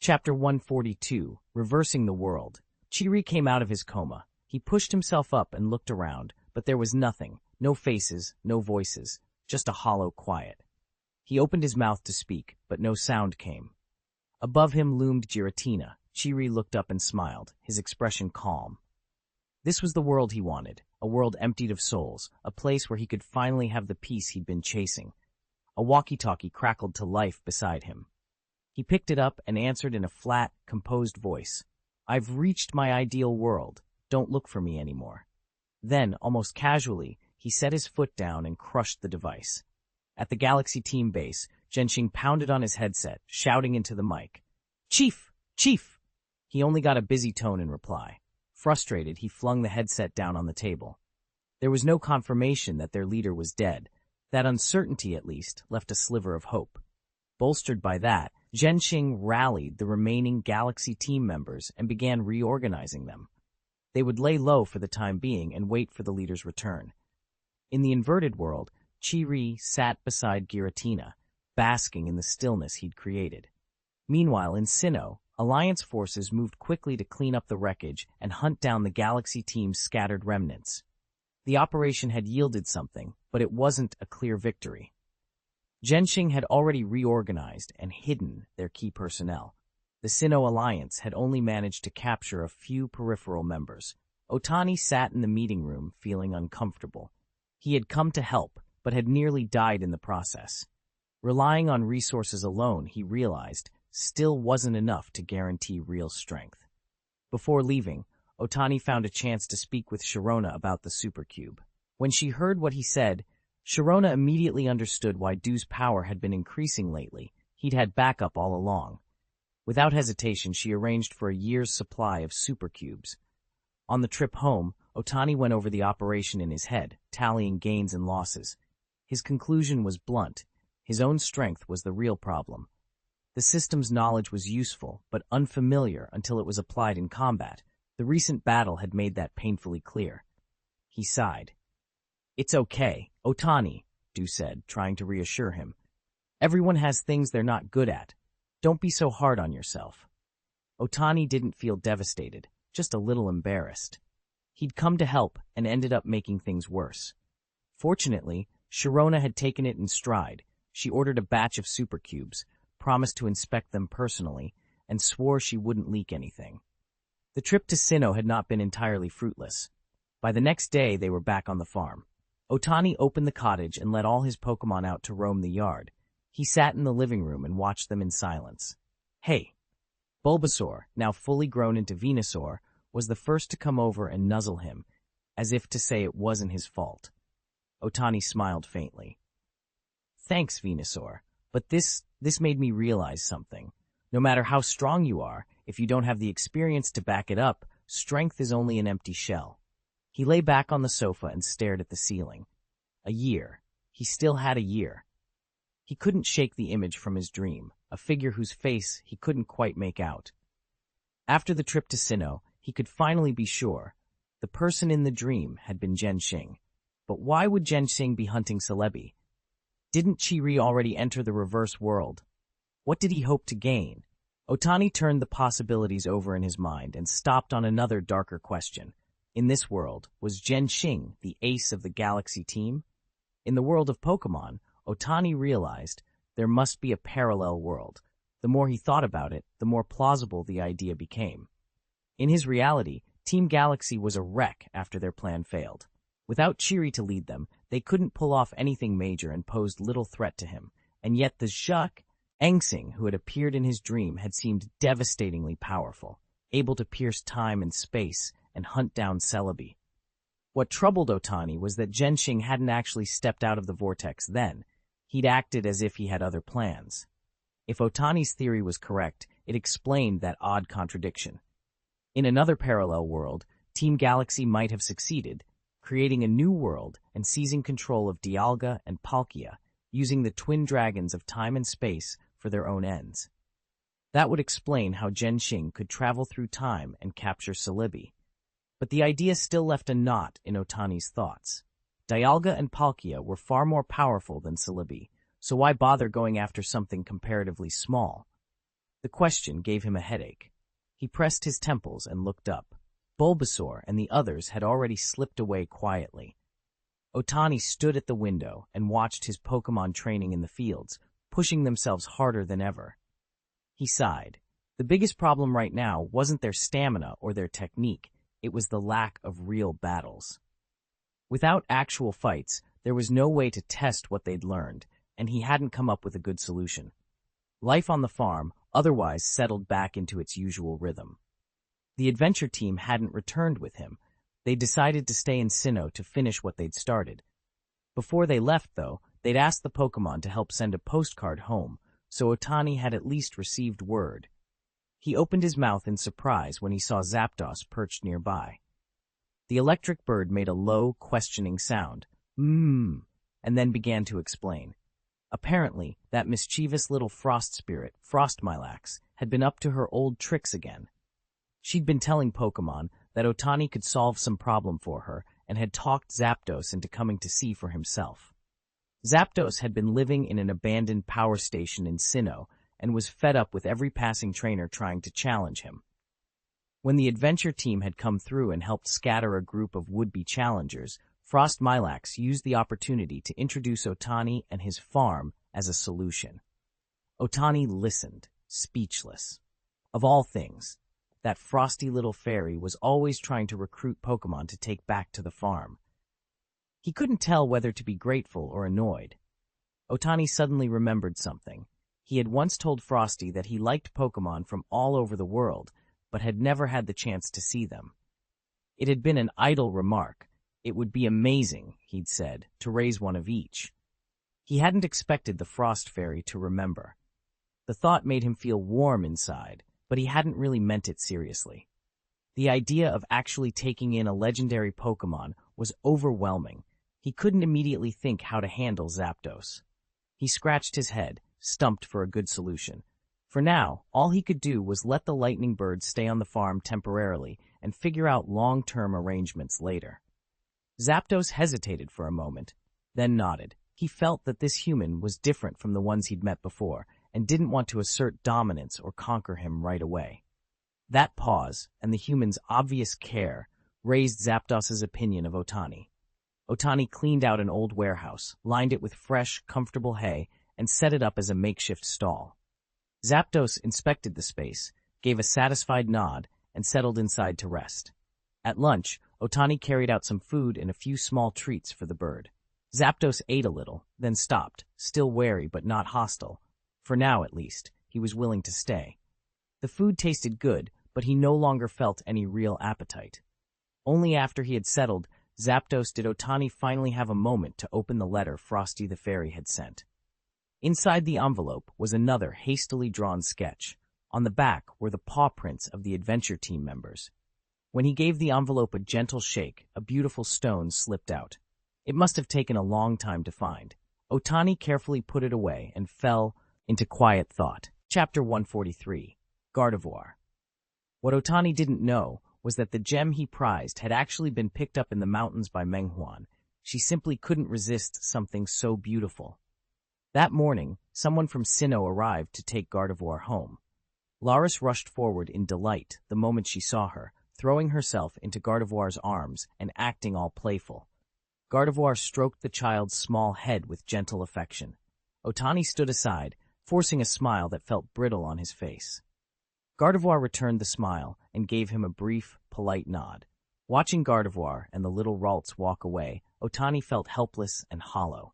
Chapter 142, Reversing the World. Chiri came out of his coma. He pushed himself up and looked around, but there was nothing. No faces, no voices, just a hollow quiet. He opened his mouth to speak, but no sound came. Above him loomed Giratina. Chiri looked up and smiled, his expression calm. This was the world he wanted, a world emptied of souls, a place where he could finally have the peace he'd been chasing. A walkie-talkie crackled to life beside him. He picked it up and answered in a flat, composed voice. "I've reached my ideal world. Don't look for me anymore." Then, almost casually, he set his foot down and crushed the device. At the Galaxy team base, Genshin pounded on his headset, shouting into the mic. "Chief! Chief!" He only got a busy tone in reply. Frustrated, he flung the headset down on the table. There was no confirmation that their leader was dead. That uncertainty, at least, left a sliver of hope. Bolstered by that, Genshin rallied the remaining Galaxy team members and began reorganizing them. They would lay low for the time being and wait for the leader's return. In the inverted world, Chiri sat beside Giratina, basking in the stillness he'd created. Meanwhile, in Sinnoh, Alliance forces moved quickly to clean up the wreckage and hunt down the Galaxy team's scattered remnants. The operation had yielded something, but it wasn't a clear victory. Genshin had already reorganized and hidden their key personnel. The Sinnoh Alliance had only managed to capture a few peripheral members. Otani sat in the meeting room feeling uncomfortable. He had come to help, but had nearly died in the process. Relying on resources alone, he realized, still wasn't enough to guarantee real strength. Before leaving, Otani found a chance to speak with Sharona about the supercube. When she heard what he said, Sharona immediately understood why Du's power had been increasing lately. He'd had backup all along. Without hesitation, she arranged for a year's supply of supercubes. On the trip home, Otani went over the operation in his head, tallying gains and losses. His conclusion was blunt. His own strength was the real problem. The system's knowledge was useful, but unfamiliar until it was applied in combat. The recent battle had made that painfully clear. He sighed. "It's okay, Otani," Du said, trying to reassure him. "Everyone has things they're not good at. Don't be so hard on yourself." Otani didn't feel devastated, just a little embarrassed. He'd come to help and ended up making things worse. Fortunately, Sharona had taken it in stride. She ordered a batch of supercubes, promised to inspect them personally, and swore she wouldn't leak anything. The trip to Sinnoh had not been entirely fruitless. By the next day, they were back on the farm. Otani opened the cottage and let all his Pokémon out to roam the yard. He sat in the living room and watched them in silence. "Hey!" Bulbasaur, now fully grown into Venusaur, was the first to come over and nuzzle him, as if to say it wasn't his fault. Otani smiled faintly. "Thanks, Venusaur, but this made me realize something. No matter how strong you are, if you don't have the experience to back it up, strength is only an empty shell." He lay back on the sofa and stared at the ceiling. A year. He still had a year. He couldn't shake the image from his dream, a figure whose face he couldn't quite make out. After the trip to Sinnoh, he could finally be sure. The person in the dream had been Genshin. But why would Genshin be hunting Celebi? Didn't Chiri already enter the reverse world? What did he hope to gain? Otani turned the possibilities over in his mind and stopped on another darker question. In this world, was Genshin the ace of the Galaxy team? In the world of Pokémon, Otani realized there must be a parallel world. The more he thought about it, the more plausible the idea became. In his reality, Team Galaxy was a wreck after their plan failed. Without Chiri to lead them, they couldn't pull off anything major and posed little threat to him. And yet the Jacques Engsing who had appeared in his dream had seemed devastatingly powerful, able to pierce time and space and hunt down Celebi. What troubled Otani was that Genshin hadn't actually stepped out of the vortex then. He'd acted as if he had other plans. If Otani's theory was correct, it explained that odd contradiction. In another parallel world, Team Galaxy might have succeeded, creating a new world and seizing control of Dialga and Palkia, using the twin dragons of time and space for their own ends. That would explain how Genshin could travel through time and capture Celebi. But the idea still left a knot in Otani's thoughts. Dialga and Palkia were far more powerful than Celebi, so why bother going after something comparatively small? The question gave him a headache. He pressed his temples and looked up. Bulbasaur and the others had already slipped away quietly. Otani stood at the window and watched his Pokémon training in the fields, pushing themselves harder than ever. He sighed. The biggest problem right now wasn't their stamina or their technique, it was the lack of real battles. Without actual fights, there was no way to test what they'd learned, and he hadn't come up with a good solution. Life on the farm otherwise settled back into its usual rhythm. The adventure team hadn't returned with him. They decided to stay in Sinnoh to finish what they'd started. Before they left, though, they'd asked the Pokémon to help send a postcard home, so Otani had at least received word. He opened his mouth in surprise when he saw Zapdos perched nearby. The electric bird made a low, questioning sound, and then began to explain. Apparently, that mischievous little frost spirit, Frostmilax, had been up to her old tricks again. She'd been telling Pokémon that Otani could solve some problem for her and had talked Zapdos into coming to see for himself. Zapdos had been living in an abandoned power station in Sinnoh and was fed up with every passing trainer trying to challenge him. When the adventure team had come through and helped scatter a group of would-be challengers, Frostmilax used the opportunity to introduce Otani and his farm as a solution. Otani listened, speechless. Of all things, that frosty little fairy was always trying to recruit Pokémon to take back to the farm. He couldn't tell whether to be grateful or annoyed. Otani suddenly remembered something. He had once told Frosty that he liked Pokémon from all over the world, but had never had the chance to see them. It had been an idle remark. It would be amazing, he'd said, to raise one of each. He hadn't expected the Frost Fairy to remember. The thought made him feel warm inside, but he hadn't really meant it seriously. The idea of actually taking in a legendary Pokémon was overwhelming. He couldn't immediately think how to handle Zapdos. He scratched his head, stumped for a good solution. For now, all he could do was let the lightning bird stay on the farm temporarily and figure out long-term arrangements later. Zapdos hesitated for a moment, then nodded. He felt that this human was different from the ones he'd met before and didn't want to assert dominance or conquer him right away. That pause, and the human's obvious care, raised Zapdos's opinion of Otani. Otani cleaned out an old warehouse, lined it with fresh, comfortable hay, and set it up as a makeshift stall. Zapdos inspected the space, gave a satisfied nod, and settled inside to rest. At lunch, Otani carried out some food and a few small treats for the bird. Zapdos ate a little, then stopped, still wary but not hostile. For now, at least, he was willing to stay. The food tasted good, but he no longer felt any real appetite. Only after he had settled, Zapdos did Otani finally have a moment to open the letter Frosty the Fairy had sent. Inside the envelope was another hastily drawn sketch. On the back were the paw prints of the adventure team members. When he gave the envelope a gentle shake, a beautiful stone slipped out. It must have taken a long time to find. Otani carefully put it away and fell into quiet thought. Chapter 143. Gardevoir. What Otani didn't know was that the gem he prized had actually been picked up in the mountains by Menghuan. She simply couldn't resist something so beautiful. That morning, someone from Sinnoh arrived to take Gardevoir home. Laris rushed forward in delight the moment she saw her, throwing herself into Gardevoir's arms and acting all playful. Gardevoir stroked the child's small head with gentle affection. Otani stood aside, forcing a smile that felt brittle on his face. Gardevoir returned the smile and gave him a brief, polite nod. Watching Gardevoir and the little Ralts walk away, Otani felt helpless and hollow.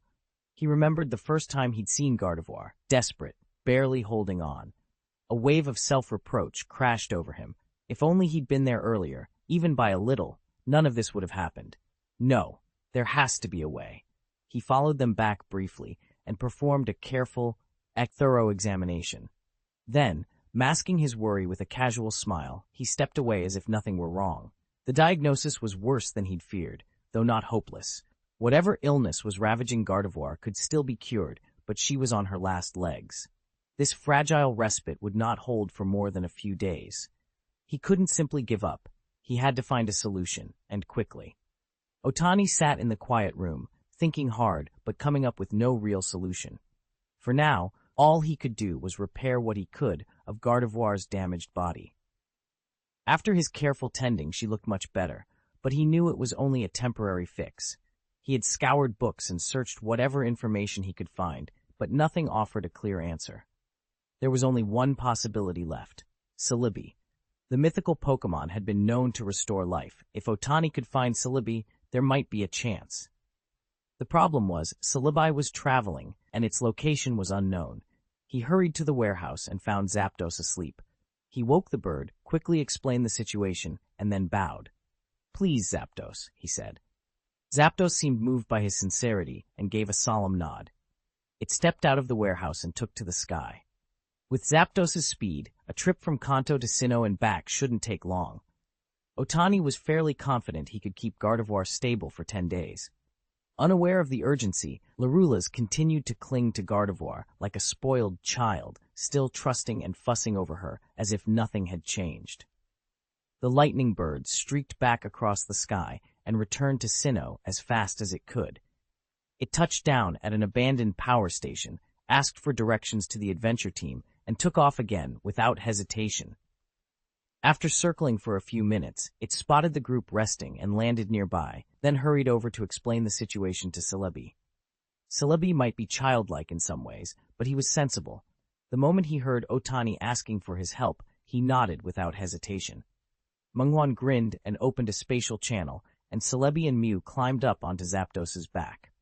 He remembered the first time he'd seen Gardevoir, desperate, barely holding on. A wave of self-reproach crashed over him. If only he'd been there earlier, even by a little, none of this would have happened. No, there has to be a way. He followed them back briefly and performed a careful, thorough examination. Then, masking his worry with a casual smile, he stepped away as if nothing were wrong. The diagnosis was worse than he'd feared, though not hopeless. Whatever illness was ravaging Gardevoir could still be cured, but she was on her last legs. This fragile respite would not hold for more than a few days. He couldn't simply give up. He had to find a solution, and quickly. Otani sat in the quiet room, thinking hard but coming up with no real solution. For now, all he could do was repair what he could of Gardevoir's damaged body. After his careful tending, she looked much better, but he knew it was only a temporary fix. He had scoured books and searched whatever information he could find, but nothing offered a clear answer. There was only one possibility left: Celebi. The mythical Pokémon had been known to restore life. If Otani could find Celebi, there might be a chance. The problem was, Celebi was traveling, and its location was unknown. He hurried to the warehouse and found Zapdos asleep. He woke the bird, quickly explained the situation, and then bowed. "Please, Zapdos," he said. Zapdos seemed moved by his sincerity and gave a solemn nod. It stepped out of the warehouse and took to the sky. With Zapdos's speed, a trip from Kanto to Sinnoh and back shouldn't take long. Otani was fairly confident he could keep Gardevoir stable for 10 days. Unaware of the urgency, Larulas continued to cling to Gardevoir like a spoiled child, still trusting and fussing over her as if nothing had changed. The lightning bird streaked back across the sky and returned to Sinnoh as fast as it could. It touched down at an abandoned power station, asked for directions to the adventure team, and took off again without hesitation. After circling for a few minutes, it spotted the group resting and landed nearby, then hurried over to explain the situation to Celebi. Celebi might be childlike in some ways, but he was sensible. The moment he heard Otani asking for his help, he nodded without hesitation. Menghuan grinned and opened a spatial channel, and Celebi and Mew climbed up onto Zapdos's back.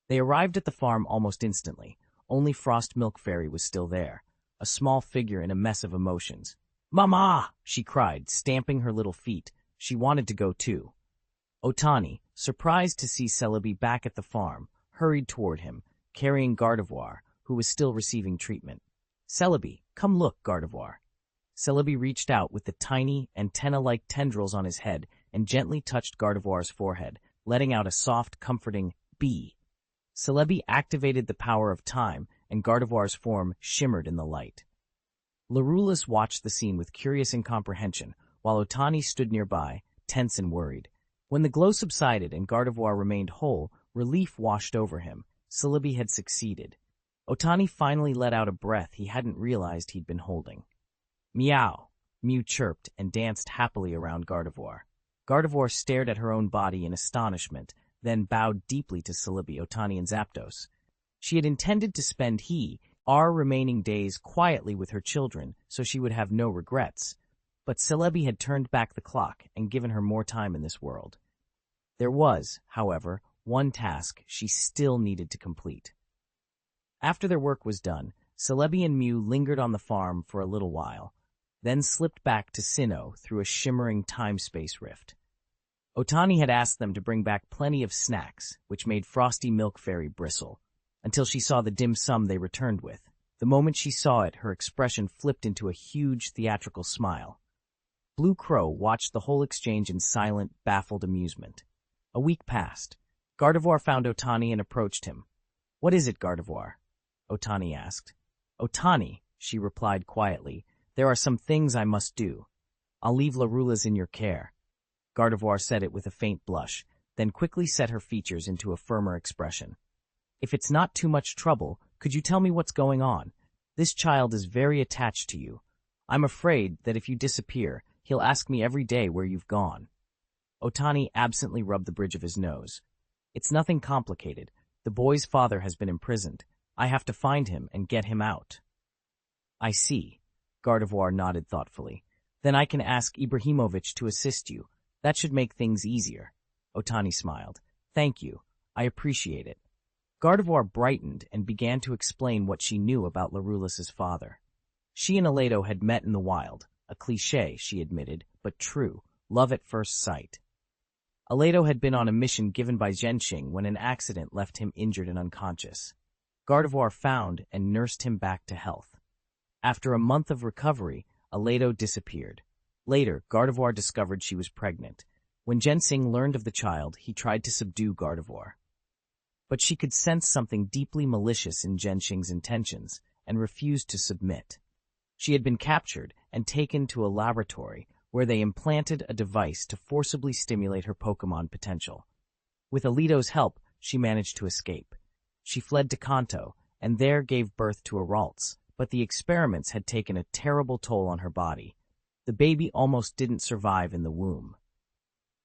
They arrived at the farm almost instantly. Only Frost Milk Fairy was still there, a small figure in a mess of emotions. "Mama!" she cried, stamping her little feet. She wanted to go too. Otani, surprised to see Celebi back at the farm, hurried toward him, carrying Gardevoir, who was still receiving treatment. "Celebi, come look, Gardevoir." Celebi reached out with the tiny, antenna-like tendrils on his head and gently touched Gardevoir's forehead, letting out a soft, comforting "bee." Celebi activated the power of time, and Gardevoir's form shimmered in the light. Larulas watched the scene with curious incomprehension, while Otani stood nearby, tense and worried. When the glow subsided and Gardevoir remained whole, relief washed over him. Celebi had succeeded. Otani finally let out a breath he hadn't realized he'd been holding. "Meow!" Mew chirped and danced happily around Gardevoir. Gardevoir stared at her own body in astonishment, then bowed deeply to Celebi, Otani, and Zapdos. She had intended to spend our remaining days quietly with her children, so she would have no regrets. But Celebi had turned back the clock and given her more time in this world. There was, however, one task she still needed to complete. After their work was done, Celebi and Mew lingered on the farm for a little while, then slipped back to Sinnoh through a shimmering time-space rift. Otani had asked them to bring back plenty of snacks, which made Frosty Milk Fairy bristle, until she saw the dim sum they returned with. The moment she saw it, her expression flipped into a huge theatrical smile. Blue Crow watched the whole exchange in silent, baffled amusement. A week passed. Gardevoir found Otani and approached him. "What is it, Gardevoir?" Otani asked. "Otani," she replied quietly, "there are some things I must do. I'll leave Larulas in your care." Gardevoir said it with a faint blush, then quickly set her features into a firmer expression. "If it's not too much trouble, could you tell me what's going on? This child is very attached to you. I'm afraid that if you disappear, he'll ask me every day where you've gone." Otani absently rubbed the bridge of his nose. "It's nothing complicated. The boy's father has been imprisoned. I have to find him and get him out." "I see." Gardevoir nodded thoughtfully. "Then I can ask Ibrahimovic to assist you. That should make things easier." Otani smiled. "Thank you. I appreciate it." Gardevoir brightened and began to explain what she knew about Larulas' father. She and Aledo had met in the wild, a cliché, she admitted, but true, love at first sight. Aledo had been on a mission given by Zhenxing when an accident left him injured and unconscious. Gardevoir found and nursed him back to health. After a month of recovery, Aledo disappeared. Later, Gardevoir discovered she was pregnant. When Zhenxing learned of the child, he tried to subdue Gardevoir. But she could sense something deeply malicious in Zhenxing's intentions and refused to submit. She had been captured and taken to a laboratory where they implanted a device to forcibly stimulate her Pokémon potential. With Aledo's help, she managed to escape. She fled to Kanto and there gave birth to a Ralts, but the experiments had taken a terrible toll on her body. The baby almost didn't survive in the womb.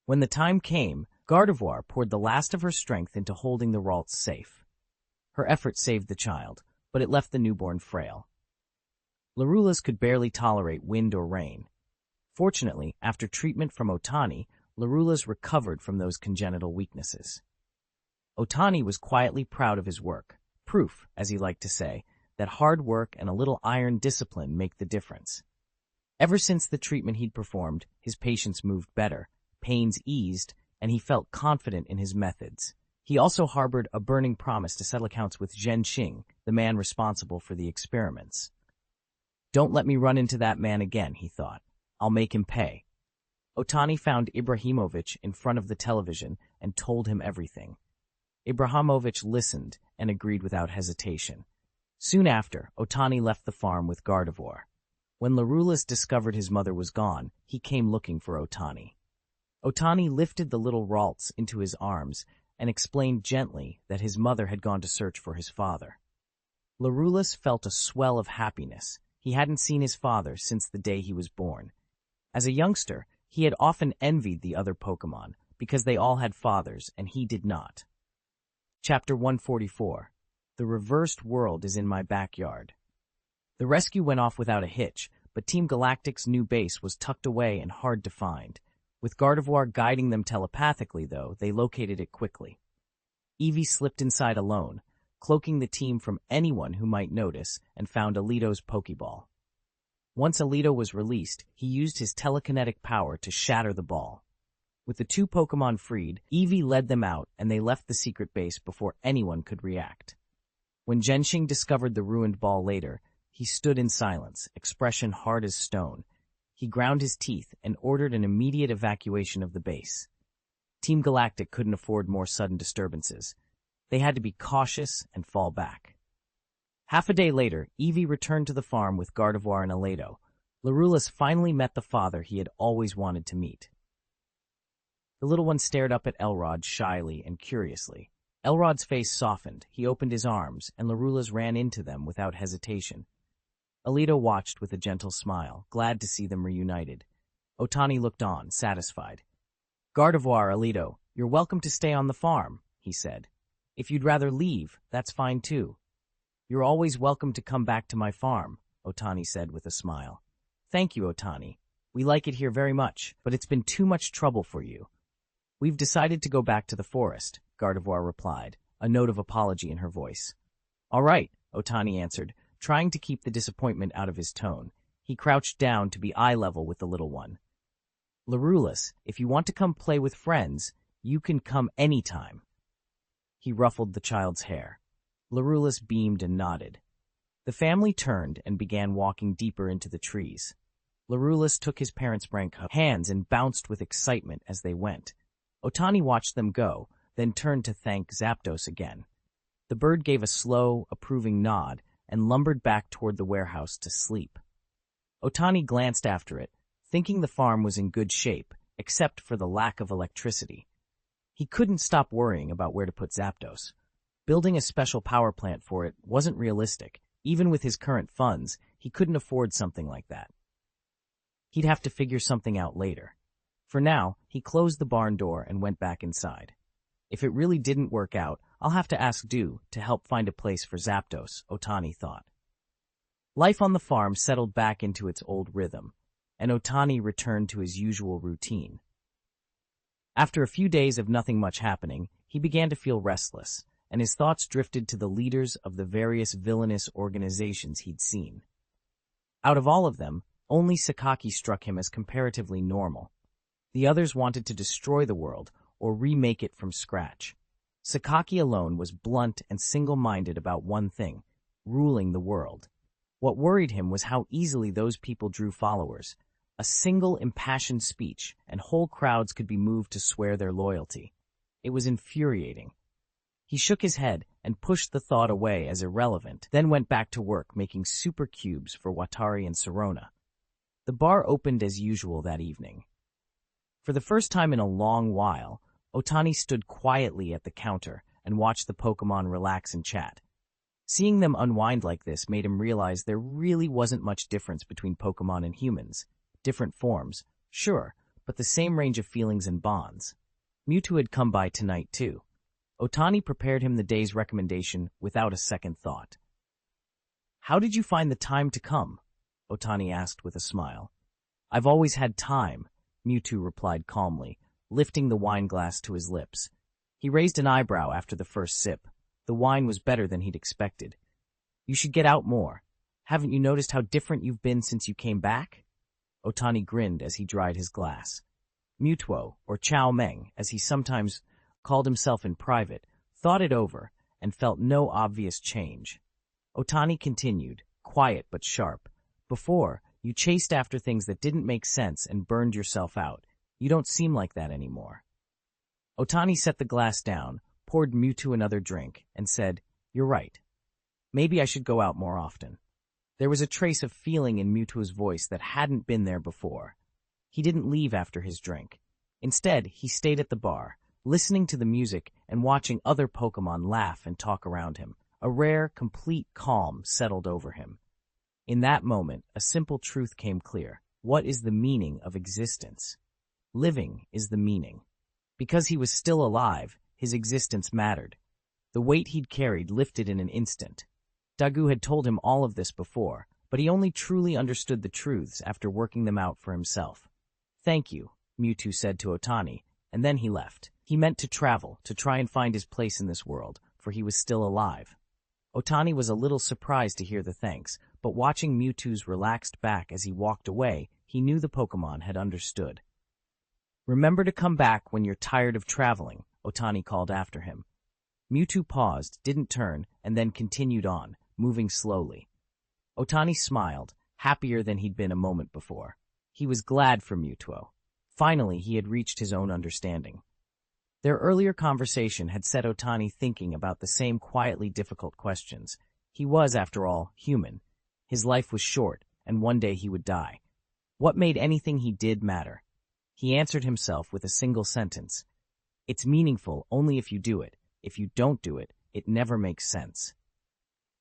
When the time came, Gardevoir poured the last of her strength into holding the Ralts safe. Her effort saved the child, but it left the newborn frail. Larula's could barely tolerate wind or rain. Fortunately, after treatment from Otani, Larula's recovered from those congenital weaknesses. Otani was quietly proud of his work, proof, as he liked to say, that hard work and a little iron discipline make the difference. Ever since the treatment he'd performed, his patients moved better, pains eased, and he felt confident in his methods. He also harbored a burning promise to settle accounts with Zhen Xing, the man responsible for the experiments. "Don't let me run into that man again," he thought. "I'll make him pay." Otani found Ibrahimovic in front of the television and told him everything. Ibrahimovic listened and agreed without hesitation. Soon after, Otani left the farm with Gardevoir. When Larula's discovered his mother was gone, he came looking for Otani. Otani lifted the little Ralts into his arms and explained gently that his mother had gone to search for his father. Larula's felt a swell of happiness. He hadn't seen his father since the day he was born. As a youngster, he had often envied the other Pokémon because they all had fathers and he did not. Chapter 144. The reversed world is in my backyard. The rescue went off without a hitch, but Team Galactic's new base was tucked away and hard to find. With Gardevoir guiding them telepathically, though, they located it quickly. Eevee slipped inside alone, cloaking the team from anyone who might notice, and found Alito's Pokéball. Once Alito was released, he used his telekinetic power to shatter the ball. With the two Pokémon freed, Eevee led them out and they left the secret base before anyone could react. When Zhen Xing discovered the ruined ball later, he stood in silence, expression hard as stone. He ground his teeth and ordered an immediate evacuation of the base. Team Galactic couldn't afford more sudden disturbances. They had to be cautious and fall back. Half a day later, Eevee returned to the farm with Gardevoir and Alito. Larula's finally met the father he had always wanted to meet. The little one stared up at Elrod shyly and curiously. Elrod's face softened, he opened his arms, and Larula's ran into them without hesitation. Alito watched with a gentle smile, glad to see them reunited. Otani looked on, satisfied. "Gardevoir, Alito, you're welcome to stay on the farm," he said. "If you'd rather leave, that's fine too." "You're always welcome to come back to my farm," Otani said with a smile. "Thank you, Otani. We like it here very much, but it's been too much trouble for you." "We've decided to go back to the forest," Gardevoir replied, a note of apology in her voice. "All right," Otani answered, trying to keep the disappointment out of his tone. He crouched down to be eye level with the little one. "Larula's, if you want to come play with friends, you can come anytime." He ruffled the child's hair. Larula's beamed and nodded. The family turned and began walking deeper into the trees. Larula's took his parents' hands and bounced with excitement as they went. Otani watched them go, then turned to thank Zapdos again. The bird gave a slow, approving nod and lumbered back toward the warehouse to sleep. Otani glanced after it, thinking the farm was in good shape, except for the lack of electricity. He couldn't stop worrying about where to put Zapdos. Building a special power plant for it wasn't realistic. Even with his current funds, he couldn't afford something like that. He'd have to figure something out later. For now, he closed the barn door and went back inside. If it really didn't work out, I'll have to ask Dew to help find a place for Zapdos, Otani thought. Life on the farm settled back into its old rhythm, and Otani returned to his usual routine. After a few days of nothing much happening, he began to feel restless, and his thoughts drifted to the leaders of the various villainous organizations he'd seen. Out of all of them, only Sakaki struck him as comparatively normal. The others wanted to destroy the world or remake it from scratch. Sakaki alone was blunt and single-minded about one thing, ruling the world. What worried him was how easily those people drew followers. A single impassioned speech, and whole crowds could be moved to swear their loyalty. It was infuriating. He shook his head and pushed the thought away as irrelevant, then went back to work making super cubes for Watari and Sirona. The bar opened as usual that evening. For the first time in a long while, Otani stood quietly at the counter and watched the Pokémon relax and chat. Seeing them unwind like this made him realize there really wasn't much difference between Pokémon and humans. Different forms, sure, but the same range of feelings and bonds. Mewtwo had come by tonight too. Otani prepared him the day's recommendation without a second thought. "How did you find the time to come?" Otani asked with a smile. "I've always had time," Mewtwo replied calmly, lifting the wine glass to his lips. He raised an eyebrow after the first sip. The wine was better than he'd expected. "You should get out more. Haven't you noticed how different you've been since you came back?" Otani grinned as he dried his glass. Mewtwo, or Chow Meng, as he sometimes called himself in private, thought it over and felt no obvious change. Otani continued, quiet but sharp. "Before, you chased after things that didn't make sense and burned yourself out. You don't seem like that anymore." Otani set the glass down, poured Mewtwo another drink, and said, "You're right. Maybe I should go out more often." There was a trace of feeling in Mewtwo's voice that hadn't been there before. He didn't leave after his drink. Instead, he stayed at the bar, listening to the music and watching other Pokémon laugh and talk around him. A rare, complete calm settled over him. In that moment, a simple truth came clear. What is the meaning of existence? Living is the meaning. Because he was still alive, his existence mattered. The weight he'd carried lifted in an instant. Dagu had told him all of this before, but he only truly understood the truths after working them out for himself. "Thank you," Mewtwo said to Otani, and then he left. He meant to travel, to try and find his place in this world, for he was still alive. Otani was a little surprised to hear the thanks, but watching Mewtwo's relaxed back as he walked away, he knew the Pokémon had understood. "Remember to come back when you're tired of traveling," Otani called after him. Mewtwo paused, didn't turn, and then continued on, moving slowly. Otani smiled, happier than he'd been a moment before. He was glad for Mewtwo. Finally, he had reached his own understanding. Their earlier conversation had set Otani thinking about the same quietly difficult questions. He was, after all, human. His life was short, and one day he would die. What made anything he did matter? He answered himself with a single sentence. It's meaningful only if you do it. If you don't do it, it never makes sense.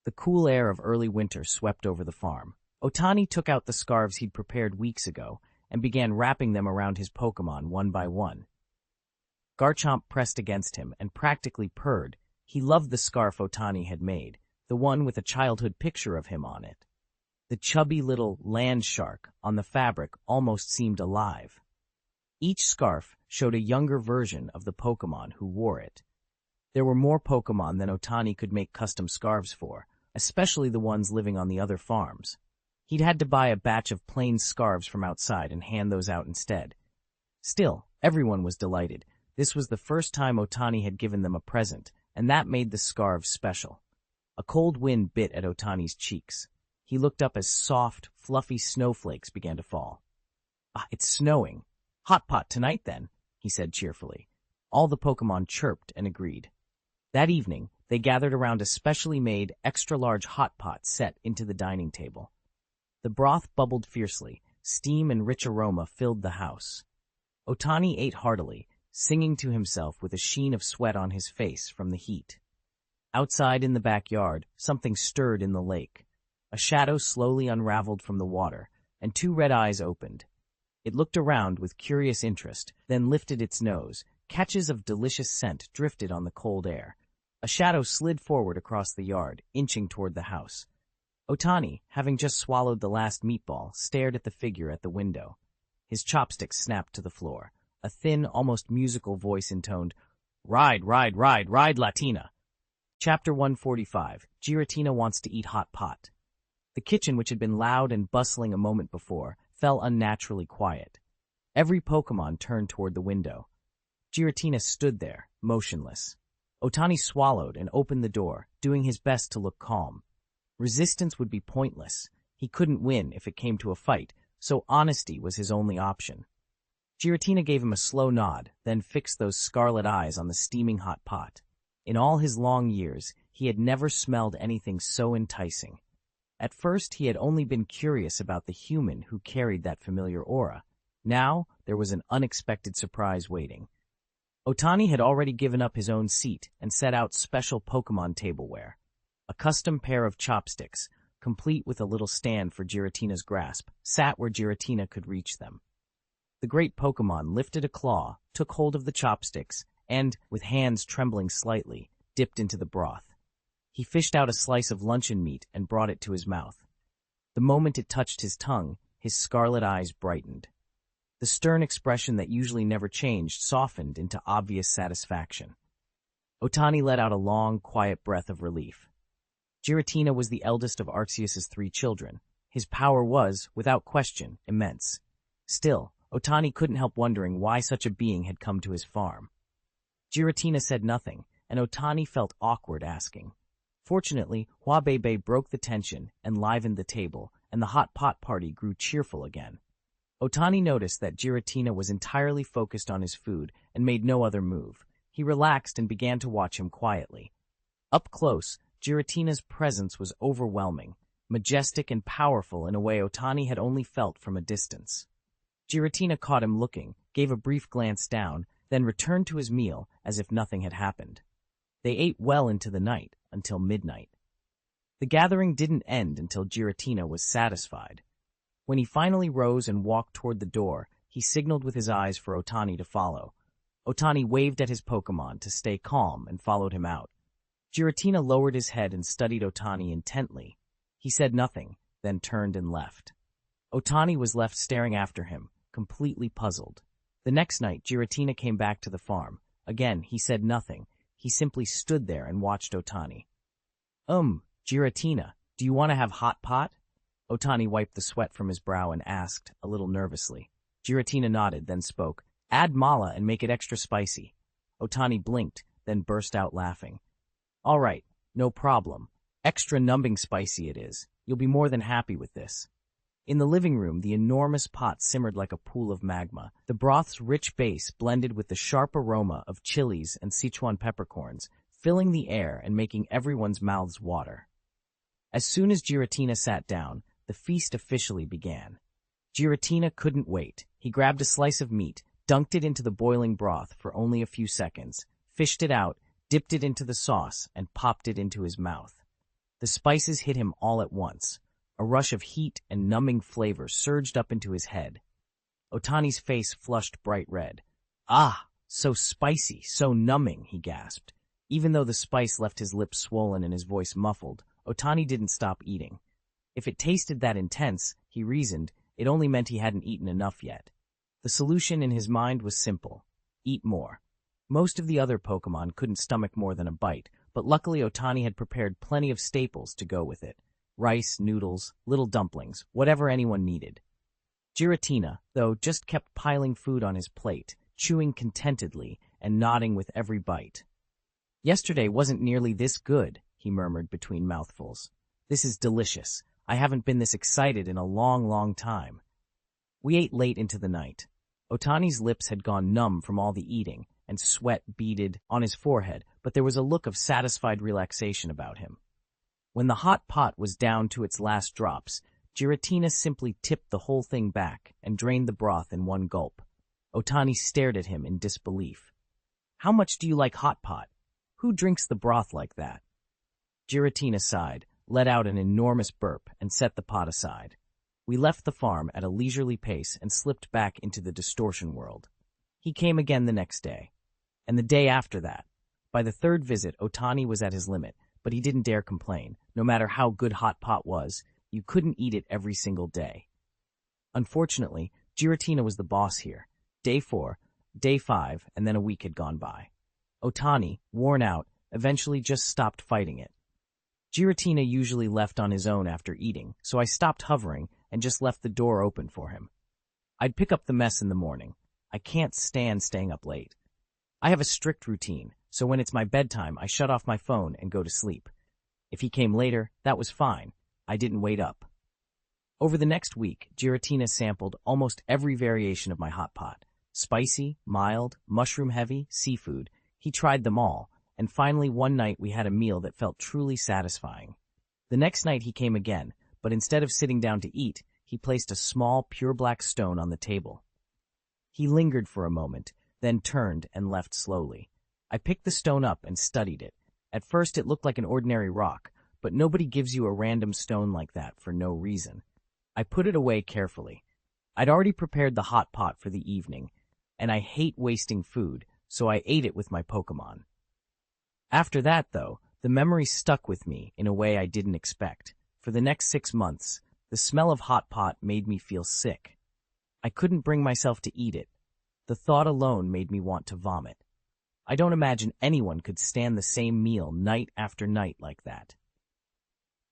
The cool air of early winter swept over the farm. Otani took out the scarves he'd prepared weeks ago and began wrapping them around his Pokémon one by one. Garchomp pressed against him and practically purred. He loved the scarf Otani had made, the one with a childhood picture of him on it. The chubby little land shark on the fabric almost seemed alive. Each scarf showed a younger version of the Pokémon who wore it. There were more Pokémon than Otani could make custom scarves for, especially the ones living on the other farms. He'd had to buy a batch of plain scarves from outside and hand those out instead. Still, everyone was delighted. This was the first time Otani had given them a present, and that made the scarves special. A cold wind bit at Otani's cheeks. He looked up as soft, fluffy snowflakes began to fall. "Ah, it's snowing. Hot pot tonight, then," he said cheerfully. All the Pokémon chirped and agreed. That evening, they gathered around a specially made, extra-large hot pot set into the dining table. The broth bubbled fiercely. Steam and rich aroma filled the house. Otani ate heartily, singing to himself with a sheen of sweat on his face from the heat. Outside in the backyard, something stirred in the lake. A shadow slowly unraveled from the water, and two red eyes opened. It looked around with curious interest, then lifted its nose. Catches of delicious scent drifted on the cold air. A shadow slid forward across the yard, inching toward the house. Otani, having just swallowed the last meatball, stared at the figure at the window. His chopsticks snapped to the floor. A thin, almost musical voice intoned, "Ride, ride, ride, ride, Latina!" Chapter 145, Giratina Wants to Eat Hot Pot. The kitchen, which had been loud and bustling a moment before, fell unnaturally quiet. Every Pokémon turned toward the window. Giratina stood there, motionless. Otani swallowed and opened the door, doing his best to look calm. Resistance would be pointless. He couldn't win if it came to a fight, so honesty was his only option. Giratina gave him a slow nod, then fixed those scarlet eyes on the steaming hot pot. In all his long years, he had never smelled anything so enticing. At first, he had only been curious about the human who carried that familiar aura. Now, there was an unexpected surprise waiting. Otani had already given up his own seat and set out special Pokémon tableware. A custom pair of chopsticks, complete with a little stand for Giratina's grasp, sat where Giratina could reach them. The great Pokémon lifted a claw, took hold of the chopsticks, and, with hands trembling slightly, dipped into the broth. He fished out a slice of luncheon meat and brought it to his mouth. The moment it touched his tongue, his scarlet eyes brightened. The stern expression that usually never changed softened into obvious satisfaction. Otani let out a long, quiet breath of relief. Giratina was the eldest of Arceus's 3 children. His power was, without question, immense. Still, Otani couldn't help wondering why such a being had come to his farm. Giratina said nothing, and Otani felt awkward asking. Fortunately, Huabebe broke the tension and livened the table, and the hot pot party grew cheerful again. Otani noticed that Giratina was entirely focused on his food and made no other move. He relaxed and began to watch him quietly. Up close, Giratina's presence was overwhelming, majestic and powerful in a way Otani had only felt from a distance. Giratina caught him looking, gave a brief glance down, then returned to his meal as if nothing had happened. They ate well into the night, until midnight. The gathering didn't end until Giratina was satisfied. When he finally rose and walked toward the door, he signaled with his eyes for Otani to follow. Otani waved at his Pokémon to stay calm and followed him out. Giratina lowered his head and studied Otani intently. He said nothing, then turned and left. Otani was left staring after him, completely puzzled. The next night, Giratina came back to the farm. Again, he said nothing. He simply stood there and watched Otani. Giratina, do you want to have hot pot? Otani wiped the sweat from his brow and asked, a little nervously. Giratina nodded, then spoke. Add mala and make it extra spicy. Otani blinked, then burst out laughing. All right, no problem. Extra numbing spicy it is. You'll be more than happy with this. In the living room, the enormous pot simmered like a pool of magma. The broth's rich base blended with the sharp aroma of chilies and Sichuan peppercorns, filling the air and making everyone's mouths water. As soon as Giratina sat down, the feast officially began. Giratina couldn't wait. He grabbed a slice of meat, dunked it into the boiling broth for only a few seconds, fished it out, dipped it into the sauce, and popped it into his mouth. The spices hit him all at once. A rush of heat and numbing flavor surged up into his head. Otani's face flushed bright red. Ah, so spicy, so numbing, he gasped. Even though the spice left his lips swollen and his voice muffled, Otani didn't stop eating. If it tasted that intense, he reasoned, it only meant he hadn't eaten enough yet. The solution in his mind was simple. Eat more. Most of the other Pokémon couldn't stomach more than a bite, but luckily Otani had prepared plenty of staples to go with it. Rice, noodles, little dumplings, whatever anyone needed. Giratina, though, just kept piling food on his plate, chewing contentedly and nodding with every bite. Yesterday wasn't nearly this good, he murmured between mouthfuls. This is delicious. I haven't been this excited in a long, long time. We ate late into the night. Otani's lips had gone numb from all the eating, and sweat beaded on his forehead, but there was a look of satisfied relaxation about him. When the hot pot was down to its last drops, Giratina simply tipped the whole thing back and drained the broth in one gulp. Otani stared at him in disbelief. How much do you like hot pot? Who drinks the broth like that? Giratina sighed, let out an enormous burp, and set the pot aside. We left the farm at a leisurely pace and slipped back into the distortion world. He came again the next day, and the day after that. By the third visit, Otani was at his limit, but he didn't dare complain. No matter how good hot pot was, you couldn't eat it every single day. Unfortunately, Giratina was the boss here. Day 4, Day 5, and then a week had gone by. Otani, worn out, eventually just stopped fighting it. Giratina usually left on his own after eating, so I stopped hovering and just left the door open for him. I'd pick up the mess in the morning. I can't stand staying up late. I have a strict routine, so when it's my bedtime, I shut off my phone and go to sleep. If he came later, that was fine. I didn't wait up. Over the next week, Giratina sampled almost every variation of my hot pot. Spicy, mild, mushroom-heavy, seafood. He tried them all, and finally one night we had a meal that felt truly satisfying. The next night he came again, but instead of sitting down to eat, he placed a small, pure black stone on the table. He lingered for a moment, then turned and left slowly. I picked the stone up and studied it. At first it looked like an ordinary rock, but nobody gives you a random stone like that for no reason. I put it away carefully. I'd already prepared the hot pot for the evening, and I hate wasting food, so I ate it with my Pokémon. After that, though, the memory stuck with me in a way I didn't expect. For the next 6 months, the smell of hot pot made me feel sick. I couldn't bring myself to eat it. The thought alone made me want to vomit. I don't imagine anyone could stand the same meal night after night like that.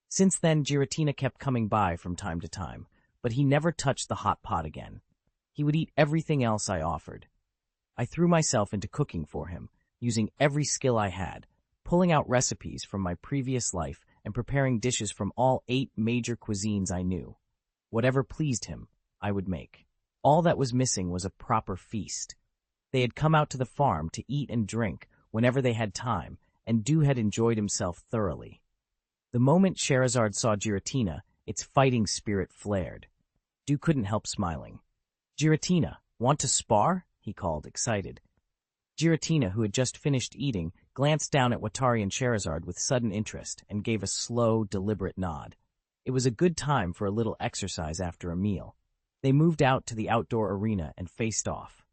Since then, Giratina kept coming by from time to time, but he never touched the hot pot again. He would eat everything else I offered. I threw myself into cooking for him, using every skill I had, pulling out recipes from my previous life and preparing dishes from all 8 major cuisines I knew. Whatever pleased him, I would make. All that was missing was a proper feast. They had come out to the farm to eat and drink whenever they had time, and Dew had enjoyed himself thoroughly. The moment Charizard saw Giratina, its fighting spirit flared. Dew couldn't help smiling. "Giratina, want to spar?" he called, excited. Giratina, who had just finished eating, glanced down at Watari and Charizard with sudden interest and gave a slow, deliberate nod. It was a good time for a little exercise after a meal. They moved out to the outdoor arena and faced off.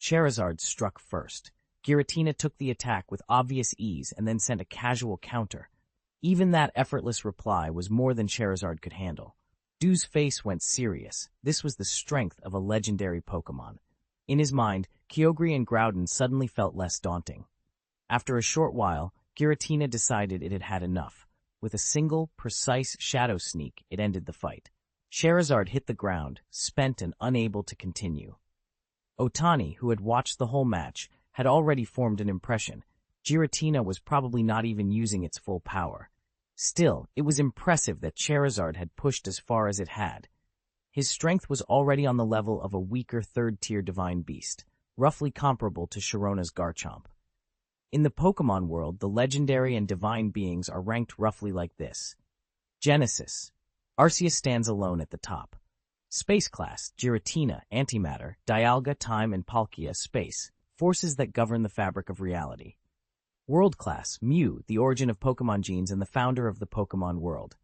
Charizard struck first. Giratina took the attack with obvious ease and then sent a casual counter. Even that effortless reply was more than Charizard could handle. Dew's face went serious. This was the strength of a legendary Pokémon. In his mind, Kyogre and Groudon suddenly felt less daunting. After a short while, Giratina decided it had had enough. With a single, precise Shadow Sneak, it ended the fight. Charizard hit the ground, spent and unable to continue. Otani, who had watched the whole match, had already formed an impression. Giratina was probably not even using its full power. Still, it was impressive that Charizard had pushed as far as it had. His strength was already on the level of a weaker third-tier divine beast, roughly comparable to Sharona's Garchomp. In the Pokémon world, the legendary and divine beings are ranked roughly like this. Genesis. Arceus stands alone at the top. Space class, Giratina, antimatter, Dialga, time, and Palkia, space, forces that govern the fabric of reality. World class, Mew, the origin of Pokémon genes and the founder of the Pokémon world.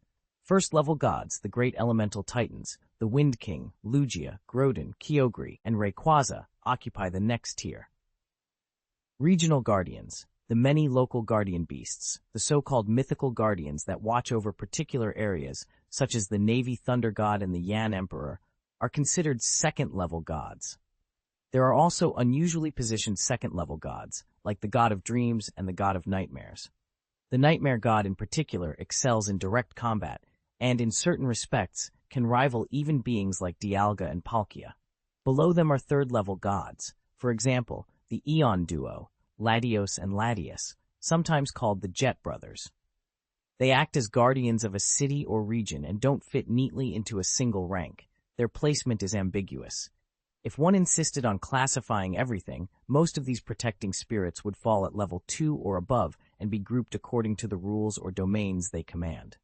First-level gods, the great elemental titans, the Wind King, Lugia, Groudon, Kyogre, and Rayquaza occupy the next tier. Regional guardians, the many local guardian beasts, the so-called mythical guardians that watch over particular areas, such as the Navy Thunder God and the Yan Emperor, are considered second-level gods. There are also unusually positioned second-level gods, like the God of Dreams and the God of Nightmares. The Nightmare God in particular excels in direct combat, and in certain respects can rival even beings like Dialga and Palkia. Below them are third-level gods, for example, the Eon duo, Latios and Latias, sometimes called the Jet Brothers. They act as guardians of a city or region and don't fit neatly into a single rank. Their placement is ambiguous. If one insisted on classifying everything, most of these protecting spirits would fall at level 2 or above and be grouped according to the rules or domains they command.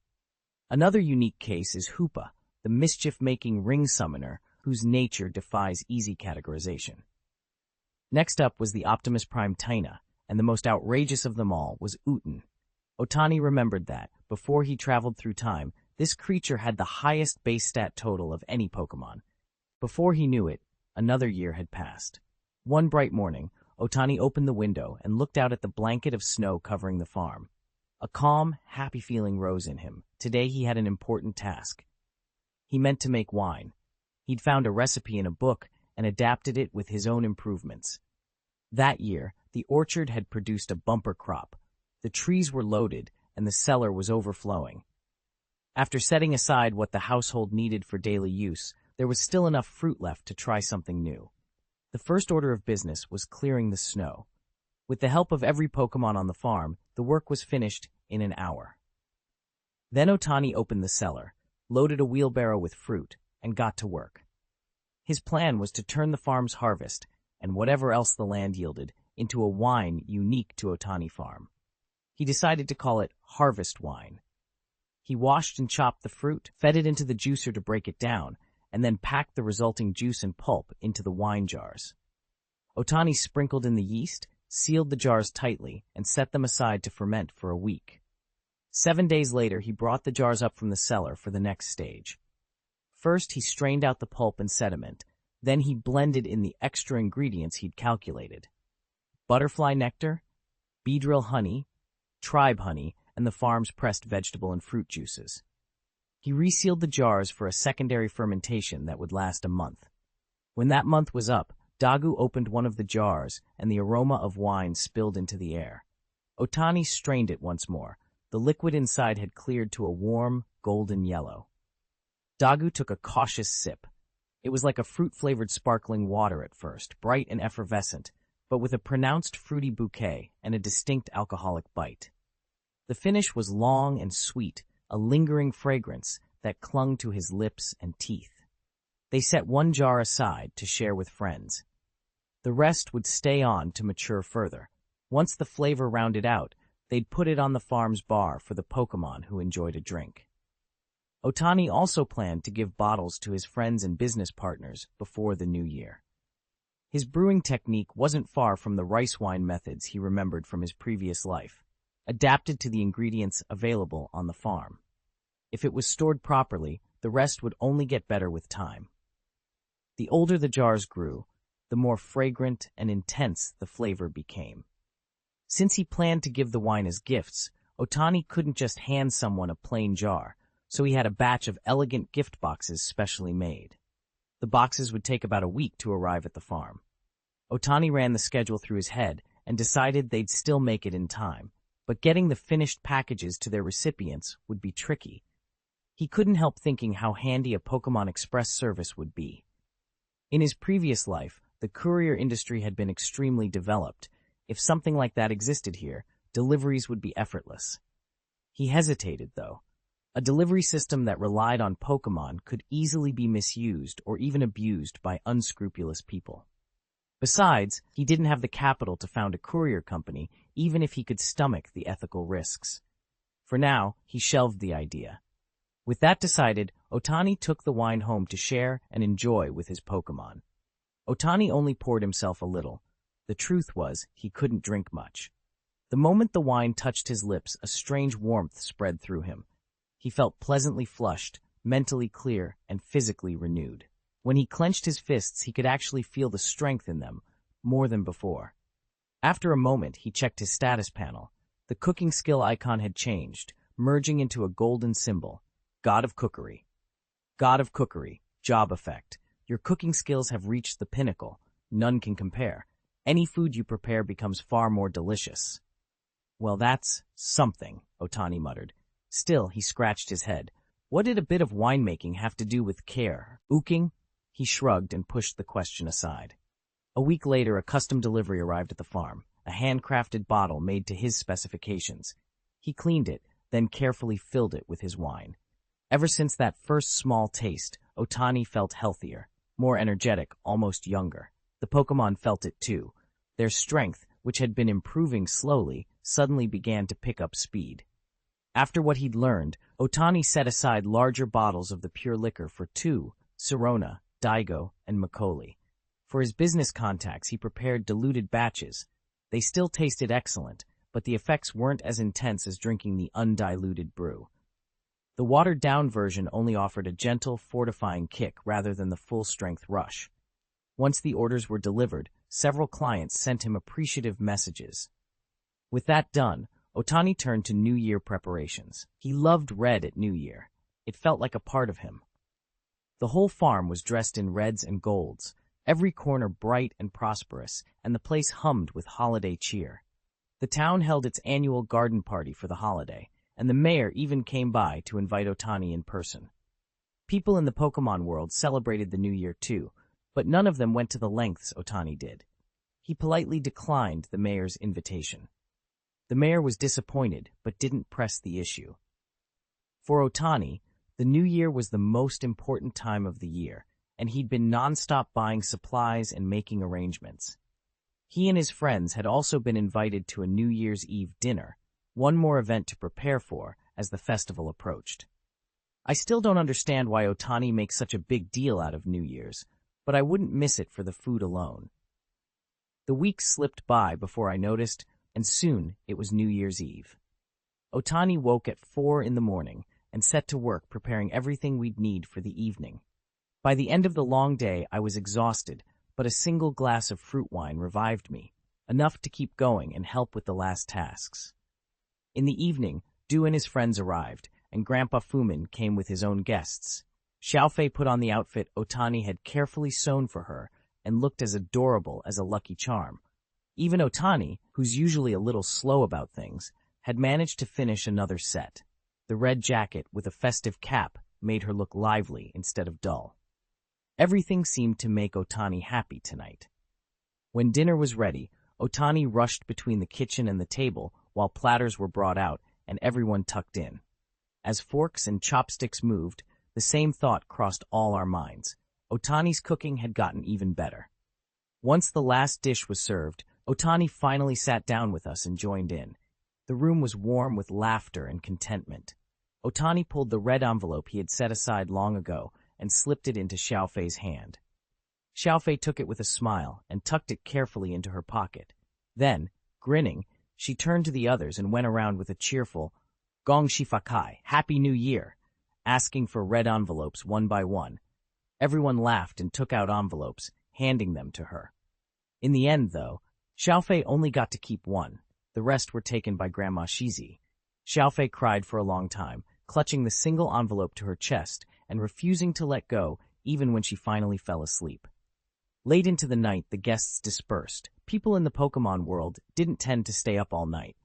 Another unique case is Hoopa, the mischief-making ring summoner whose nature defies easy categorization. Next up was the Optimus Prime Taina, and the most outrageous of them all was Uten. Otani remembered that, before he traveled through time, this creature had the highest base stat total of any Pokémon. Before he knew it, another year had passed. One bright morning, Otani opened the window and looked out at the blanket of snow covering the farm. A calm, happy feeling rose in him. Today he had an important task. He meant to make wine. He'd found a recipe in a book and adapted it with his own improvements. That year, the orchard had produced a bumper crop. The trees were loaded, and the cellar was overflowing. After setting aside what the household needed for daily use, there was still enough fruit left to try something new. The first order of business was clearing the snow. With the help of every Pokémon on the farm, the work was finished in an hour. Then Otani opened the cellar, loaded a wheelbarrow with fruit, and got to work. His plan was to turn the farm's harvest, and whatever else the land yielded, into a wine unique to Otani Farm. He decided to call it harvest wine. He washed and chopped the fruit, fed it into the juicer to break it down, and then packed the resulting juice and pulp into the wine jars. Otani sprinkled in the yeast, sealed the jars tightly, and set them aside to ferment for a week. 7 days later, he brought the jars up from the cellar for the next stage. First, he strained out the pulp and sediment. Then he blended in the extra ingredients he'd calculated. Butterfly nectar, beedrill honey, tribe honey, and the farm's pressed vegetable and fruit juices. He resealed the jars for a secondary fermentation that would last a month. When that month was up, Dagu opened one of the jars, and the aroma of wine spilled into the air. Otani strained it once more. The liquid inside had cleared to a warm, golden yellow. Dagu took a cautious sip. It was like a fruit-flavored sparkling water at first, bright and effervescent, but with a pronounced fruity bouquet and a distinct alcoholic bite. The finish was long and sweet, a lingering fragrance that clung to his lips and teeth. They set one jar aside to share with friends. The rest would stay on to mature further. Once the flavor rounded out, they'd put it on the farm's bar for the Pokémon who enjoyed a drink. Otani also planned to give bottles to his friends and business partners before the new year. His brewing technique wasn't far from the rice wine methods he remembered from his previous life, adapted to the ingredients available on the farm. If it was stored properly, the rest would only get better with time. The older the jars grew, the more fragrant and intense the flavor became. Since he planned to give the wine as gifts, Otani couldn't just hand someone a plain jar, so he had a batch of elegant gift boxes specially made. The boxes would take about a week to arrive at the farm. Otani ran the schedule through his head and decided they'd still make it in time, but getting the finished packages to their recipients would be tricky. He couldn't help thinking how handy a Pokémon Express service would be. In his previous life, the courier industry had been extremely developed. If something like that existed here, deliveries would be effortless. He hesitated, though. A delivery system that relied on Pokémon could easily be misused or even abused by unscrupulous people. Besides, he didn't have the capital to found a courier company, even if he could stomach the ethical risks. For now, he shelved the idea. With that decided, Otani took the wine home to share and enjoy with his Pokémon. Otani only poured himself a little. The truth was, he couldn't drink much. The moment the wine touched his lips, a strange warmth spread through him. He felt pleasantly flushed, mentally clear, and physically renewed. When he clenched his fists, he could actually feel the strength in them, more than before. After a moment, he checked his status panel. The cooking skill icon had changed, merging into a golden symbol. God of Cookery. God of Cookery. Job effect. Your cooking skills have reached the pinnacle. None can compare. Any food you prepare becomes far more delicious. Well, that's something, Otani muttered. Still, he scratched his head. What did a bit of winemaking have to do with care? Ooking? He shrugged and pushed the question aside. A week later, a custom delivery arrived at the farm, a handcrafted bottle made to his specifications. He cleaned it, then carefully filled it with his wine. Ever since that first small taste, Otani felt healthier, more energetic, almost younger. The Pokémon felt it too. Their strength, which had been improving slowly, suddenly began to pick up speed. After what he'd learned, Otani set aside larger bottles of the pure liquor for two, Sirona, Daigo, and Macaulay. For his business contacts, he prepared diluted batches. They still tasted excellent, but the effects weren't as intense as drinking the undiluted brew. The watered-down version only offered a gentle, fortifying kick rather than the full-strength rush. Once the orders were delivered, several clients sent him appreciative messages. With that done, Otani turned to New Year preparations. He loved red at New Year. It felt like a part of him. The whole farm was dressed in reds and golds, every corner bright and prosperous, and the place hummed with holiday cheer. The town held its annual garden party for the holiday, and the mayor even came by to invite Otani in person. People in the Pokémon world celebrated the New Year too, but none of them went to the lengths Otani did. He politely declined the mayor's invitation. The mayor was disappointed, but didn't press the issue. For Otani, the New Year was the most important time of the year, and he'd been nonstop buying supplies and making arrangements. He and his friends had also been invited to a New Year's Eve dinner, one more event to prepare for as the festival approached. I still don't understand why Otani makes such a big deal out of New Year's, but I wouldn't miss it for the food alone. The weeks slipped by before I noticed, and soon it was New Year's Eve. Otani woke at 4 in the morning and set to work preparing everything we'd need for the evening. By the end of the long day, I was exhausted, but a single glass of fruit wine revived me, enough to keep going and help with the last tasks. In the evening, Du and his friends arrived, and Grandpa Fumin came with his own guests. Xiaofei put on the outfit Otani had carefully sewn for her and looked as adorable as a Lucky Charm. Even Otani, who's usually a little slow about things, had managed to finish another set. The red jacket with a festive cap made her look lively instead of dull. Everything seemed to make Otani happy tonight. When dinner was ready, Otani rushed between the kitchen and the table while platters were brought out and everyone tucked in. As forks and chopsticks moved, the same thought crossed all our minds. Otani's cooking had gotten even better. Once the last dish was served, Otani finally sat down with us and joined in. The room was warm with laughter and contentment. Otani pulled the red envelope he had set aside long ago and slipped it into Xiaofei's hand. Xiaofei took it with a smile and tucked it carefully into her pocket. Then, grinning, she turned to the others and went around with a cheerful, Gong Shifakai, Happy New Year, asking for red envelopes one by one. Everyone laughed and took out envelopes, handing them to her. In the end, though, Xiaofei only got to keep one. The rest were taken by Grandma Shizi. Xiaofei cried for a long time, clutching the single envelope to her chest and refusing to let go even when she finally fell asleep. Late into the night, the guests dispersed. People in the Pokémon world didn't tend to stay up all night.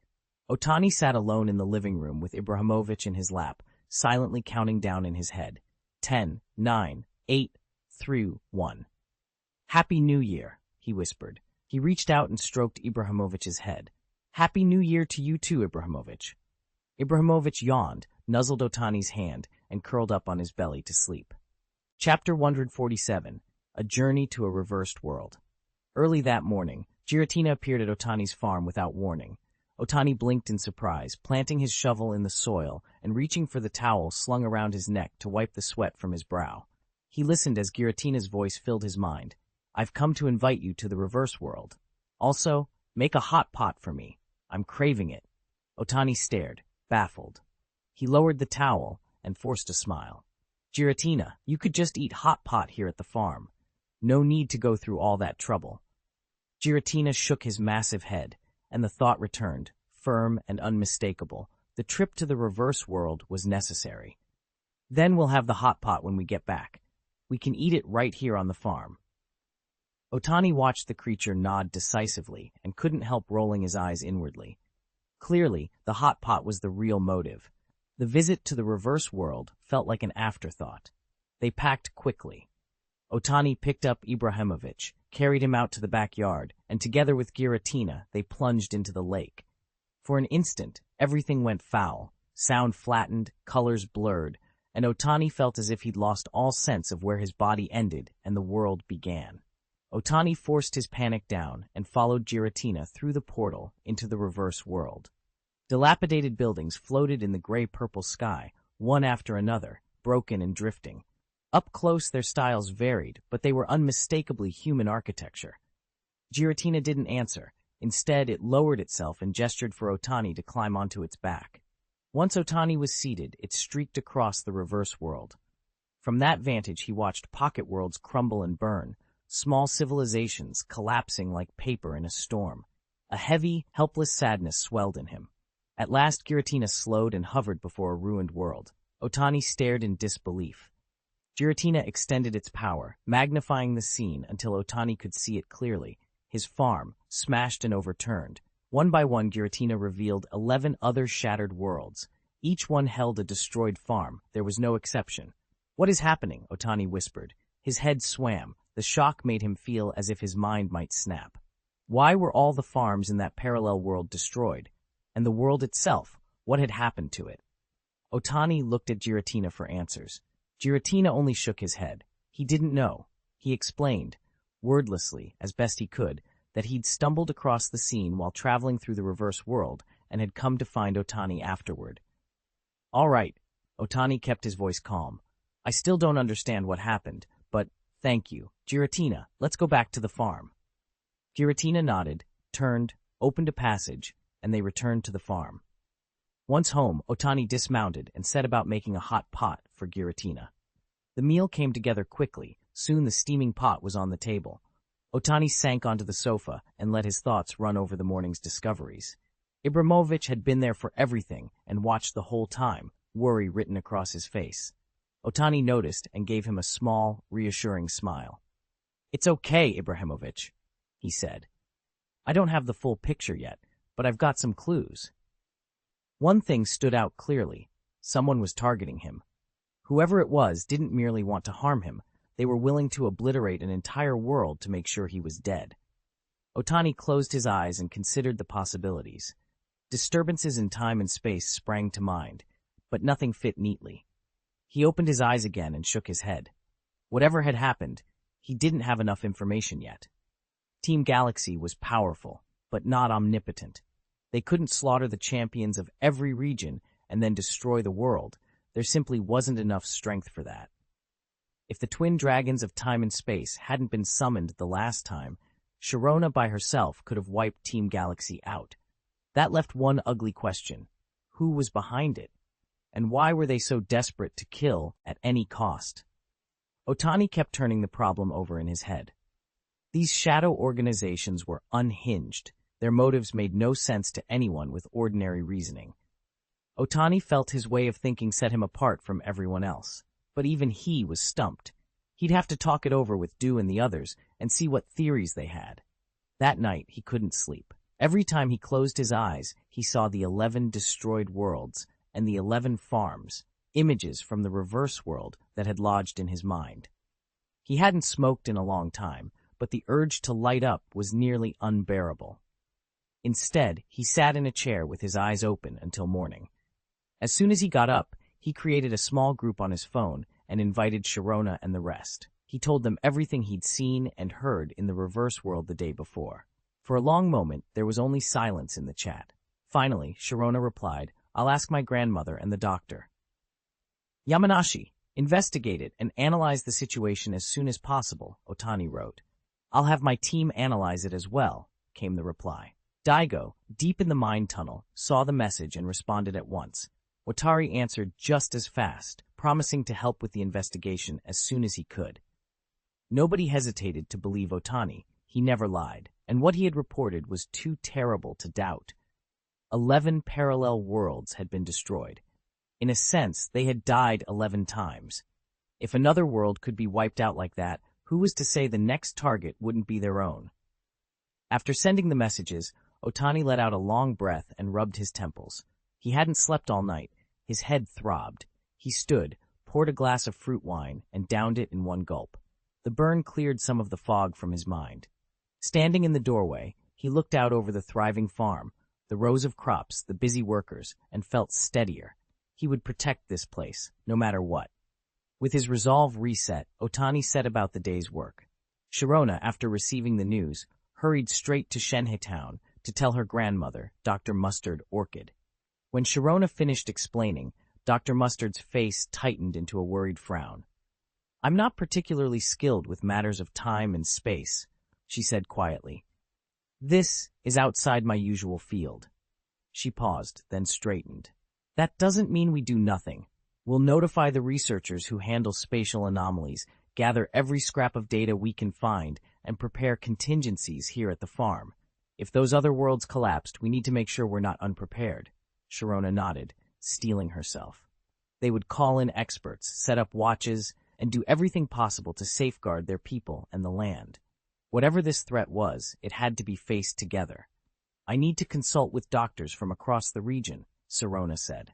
Otani sat alone in the living room with Ibrahimovic in his lap, silently counting down in his head. 10, 9, 8, 3, 1. Happy New Year, he whispered. He reached out and stroked Ibrahimovic's head. Happy New Year to you too, Ibrahimovic. Ibrahimovic yawned, nuzzled Otani's hand, and curled up on his belly to sleep. Chapter 147, A Journey to a Reversed World. Early that morning, Giratina appeared at Otani's farm without warning. Otani blinked in surprise, planting his shovel in the soil and reaching for the towel slung around his neck to wipe the sweat from his brow. He listened as Giratina's voice filled his mind. I've come to invite you to the reverse world. Also, make a hot pot for me. I'm craving it. Otani stared, baffled. He lowered the towel and forced a smile. Giratina, you could just eat hot pot here at the farm. No need to go through all that trouble. Giratina shook his massive head, and the thought returned, firm and unmistakable. The trip to the reverse world was necessary. Then we'll have the hot pot when we get back. We can eat it right here on the farm. Otani watched the creature nod decisively and couldn't help rolling his eyes inwardly. Clearly, the hot pot was the real motive. The visit to the reverse world felt like an afterthought. They packed quickly. Otani picked up Ibrahimovic, carried him out to the backyard, and together with Giratina, they plunged into the lake. For an instant, everything went foul, sound flattened, colors blurred, and Otani felt as if he'd lost all sense of where his body ended and the world began. Otani forced his panic down and followed Giratina through the portal into the reverse world. Dilapidated buildings floated in the gray-purple sky, one after another, broken and drifting. Up close, their styles varied, but they were unmistakably human architecture. Giratina didn't answer. Instead, it lowered itself and gestured for Otani to climb onto its back. Once Otani was seated, it streaked across the reverse world. From that vantage, he watched pocket worlds crumble and burn, small civilizations collapsing like paper in a storm. A heavy, helpless sadness swelled in him. At last, Giratina slowed and hovered before a ruined world. Otani stared in disbelief. Giratina extended its power, magnifying the scene until Otani could see it clearly. His farm, smashed and overturned. One by one, Giratina revealed 11 other shattered worlds. Each one held a destroyed farm. There was no exception. What is happening? Otani whispered. His head swam. The shock made him feel as if his mind might snap. Why were all the farms in that parallel world destroyed? And the world itself, what had happened to it? Otani looked at Giratina for answers. Giratina only shook his head. He didn't know. He explained, wordlessly, as best he could, that he'd stumbled across the scene while traveling through the reverse world and had come to find Otani afterward. All right, Otani kept his voice calm. I still don't understand what happened, but thank you. Giratina, let's go back to the farm. Giratina nodded, turned, opened a passage, and they returned to the farm. Once home, Otani dismounted and set about making a hot pot for Giratina. The meal came together quickly. Soon the steaming pot was on the table. Otani sank onto the sofa and let his thoughts run over the morning's discoveries. Ibrahimovic had been there for everything and watched the whole time, worry written across his face. Otani noticed and gave him a small, reassuring smile. "It's okay, Ibrahimovic," he said. "I don't have the full picture yet, but I've got some clues." One thing stood out clearly. Someone was targeting him. Whoever it was didn't merely want to harm him. They were willing to obliterate an entire world to make sure he was dead. Otani closed his eyes and considered the possibilities. Disturbances in time and space sprang to mind, but nothing fit neatly. He opened his eyes again and shook his head. Whatever had happened, he didn't have enough information yet. Team Galaxy was powerful, but not omnipotent. They couldn't slaughter the champions of every region and then destroy the world. There simply wasn't enough strength for that. If the twin dragons of time and space hadn't been summoned the last time, Sharona by herself could have wiped Team Galaxy out. That left one ugly question. Who was behind it? And why were they so desperate to kill at any cost? Otani kept turning the problem over in his head. These shadow organizations were unhinged. Their motives made no sense to anyone with ordinary reasoning. Otani felt his way of thinking set him apart from everyone else. But even he was stumped. He'd have to talk it over with Dew and the others and see what theories they had. That night, he couldn't sleep. Every time he closed his eyes, he saw the 11 destroyed worlds and the 11 farms, images from the reverse world that had lodged in his mind. He hadn't smoked in a long time, but the urge to light up was nearly unbearable. Instead, he sat in a chair with his eyes open until morning. As soon as he got up, he created a small group on his phone and invited Sharona and the rest. He told them everything he'd seen and heard in the reverse world the day before. For a long moment, there was only silence in the chat. Finally, Sharona replied, "I'll ask my grandmother and the doctor." "Yamanashi, investigate it and analyze the situation as soon as possible," Otani wrote. "I'll have my team analyze it as well," came the reply. Daigo, deep in the mind tunnel, saw the message and responded at once. Watari answered just as fast, promising to help with the investigation as soon as he could. Nobody hesitated to believe Otani. He never lied, and what he had reported was too terrible to doubt. 11 parallel worlds had been destroyed. In a sense, they had died 11 times. If another world could be wiped out like that, who was to say the next target wouldn't be their own? After sending the messages, Otani let out a long breath and rubbed his temples. He hadn't slept all night. His head throbbed. He stood, poured a glass of fruit wine, and downed it in one gulp. The burn cleared some of the fog from his mind. Standing in the doorway, he looked out over the thriving farm, the rows of crops, the busy workers, and felt steadier. He would protect this place, no matter what. With his resolve reset, Otani set about the day's work. Sharona, after receiving the news, hurried straight to Shenhe Town to tell her grandmother, Dr. Mustard Orchid. When Sharona finished explaining, Dr. Mustard's face tightened into a worried frown. "I'm not particularly skilled with matters of time and space," she said quietly. "This is outside my usual field." She paused, then straightened. "That doesn't mean we do nothing. We'll notify the researchers who handle spatial anomalies, gather every scrap of data we can find, and prepare contingencies here at the farm. If those other worlds collapsed, we need to make sure we're not unprepared." Sharona nodded, steeling herself. They would call in experts, set up watches, and do everything possible to safeguard their people and the land. Whatever this threat was, it had to be faced together. "I need to consult with doctors from across the region," Sharona said.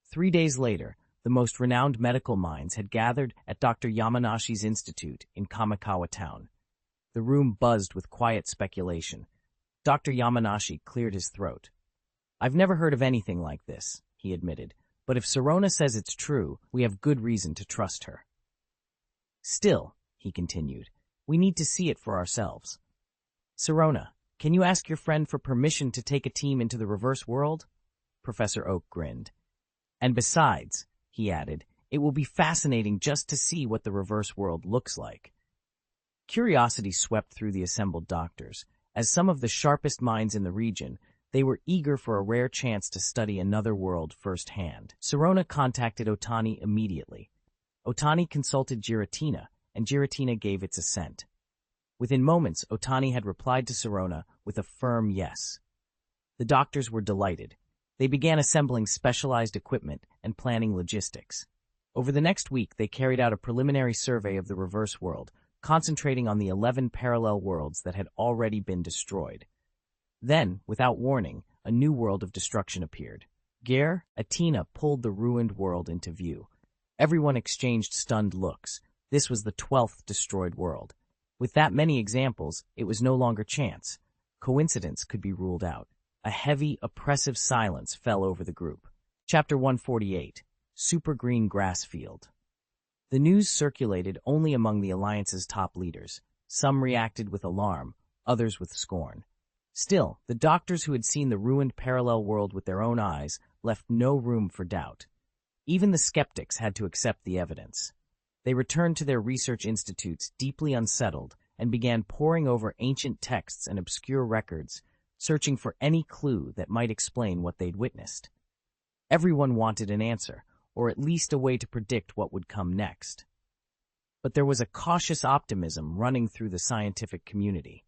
3 days later, the most renowned medical minds had gathered at Dr. Yamanashi's institute in Kamikawa Town. The room buzzed with quiet speculation. Dr. Yamanashi cleared his throat. "I've never heard of anything like this," he admitted, "but if Sharona says it's true, we have good reason to trust her." "Still," he continued, "we need to see it for ourselves. Sharona, can you ask your friend for permission to take a team into the reverse world?" Professor Oak grinned. "And besides," he added, "it will be fascinating just to see what the reverse world looks like." Curiosity swept through the assembled doctors. As some of the sharpest minds in the region, They were eager for a rare chance to study another world firsthand. Sirona contacted Otani immediately. Otani consulted Giratina, and Giratina gave its assent. Within moments, Otani had replied to Sirona with a firm yes. The doctors were delighted. They began assembling specialized equipment and planning logistics. Over the next week, they carried out a preliminary survey of the reverse world, concentrating on the 11 parallel worlds that had already been destroyed. Then, without warning, a new world of destruction appeared. Atina pulled the ruined world into view. Everyone exchanged stunned looks. This was the 12th destroyed world. With that many examples, it was no longer chance. Coincidence could be ruled out. A heavy, oppressive silence fell over the group. Chapter 148. Super Green Grass Field. The news circulated only among the Alliance's top leaders. Some reacted with alarm, others with scorn. Still, the doctors who had seen the ruined parallel world with their own eyes left no room for doubt. Even the skeptics had to accept the evidence. They returned to their research institutes deeply unsettled and began poring over ancient texts and obscure records, searching for any clue that might explain what they'd witnessed. Everyone wanted an answer, or at least a way to predict what would come next. But there was a cautious optimism running through the scientific community.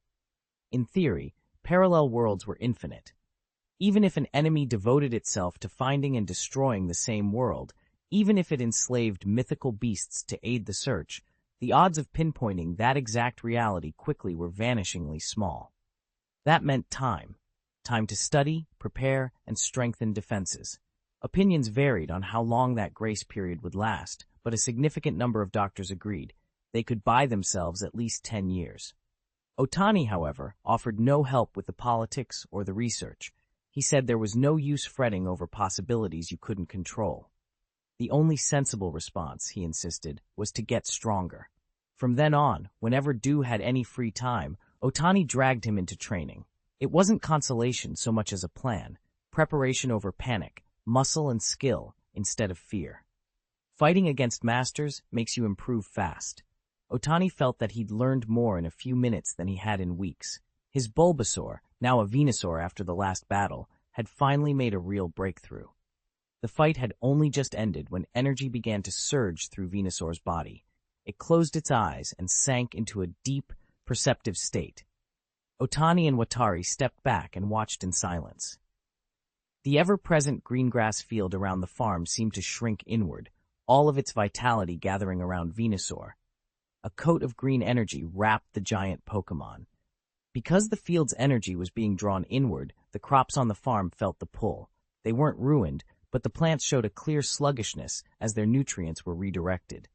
In theory, parallel worlds were infinite. Even if an enemy devoted itself to finding and destroying the same world, even if it enslaved mythical beasts to aid the search, the odds of pinpointing that exact reality quickly were vanishingly small. That meant time. Time to study, prepare, and strengthen defenses. Opinions varied on how long that grace period would last, but a significant number of doctors agreed they could buy themselves at least 10 years. Otani, however, offered no help with the politics or the research. He said there was no use fretting over possibilities you couldn't control. The only sensible response, he insisted, was to get stronger. From then on, whenever Du had any free time, Otani dragged him into training. It wasn't consolation so much as a plan, preparation over panic, muscle and skill instead of fear. Fighting against masters makes you improve fast. Otani felt that he'd learned more in a few minutes than he had in weeks. His Bulbasaur, now a Venusaur after the last battle, had finally made a real breakthrough. The fight had only just ended when energy began to surge through Venusaur's body. It closed its eyes and sank into a deep, perceptive state. Otani and Watari stepped back and watched in silence. The ever-present green grass field around the farm seemed to shrink inward, all of its vitality gathering around Venusaur. A coat of green energy wrapped the giant Pokémon. Because the field's energy was being drawn inward, the crops on the farm felt the pull. They weren't ruined, but the plants showed a clear sluggishness as their nutrients were redirected.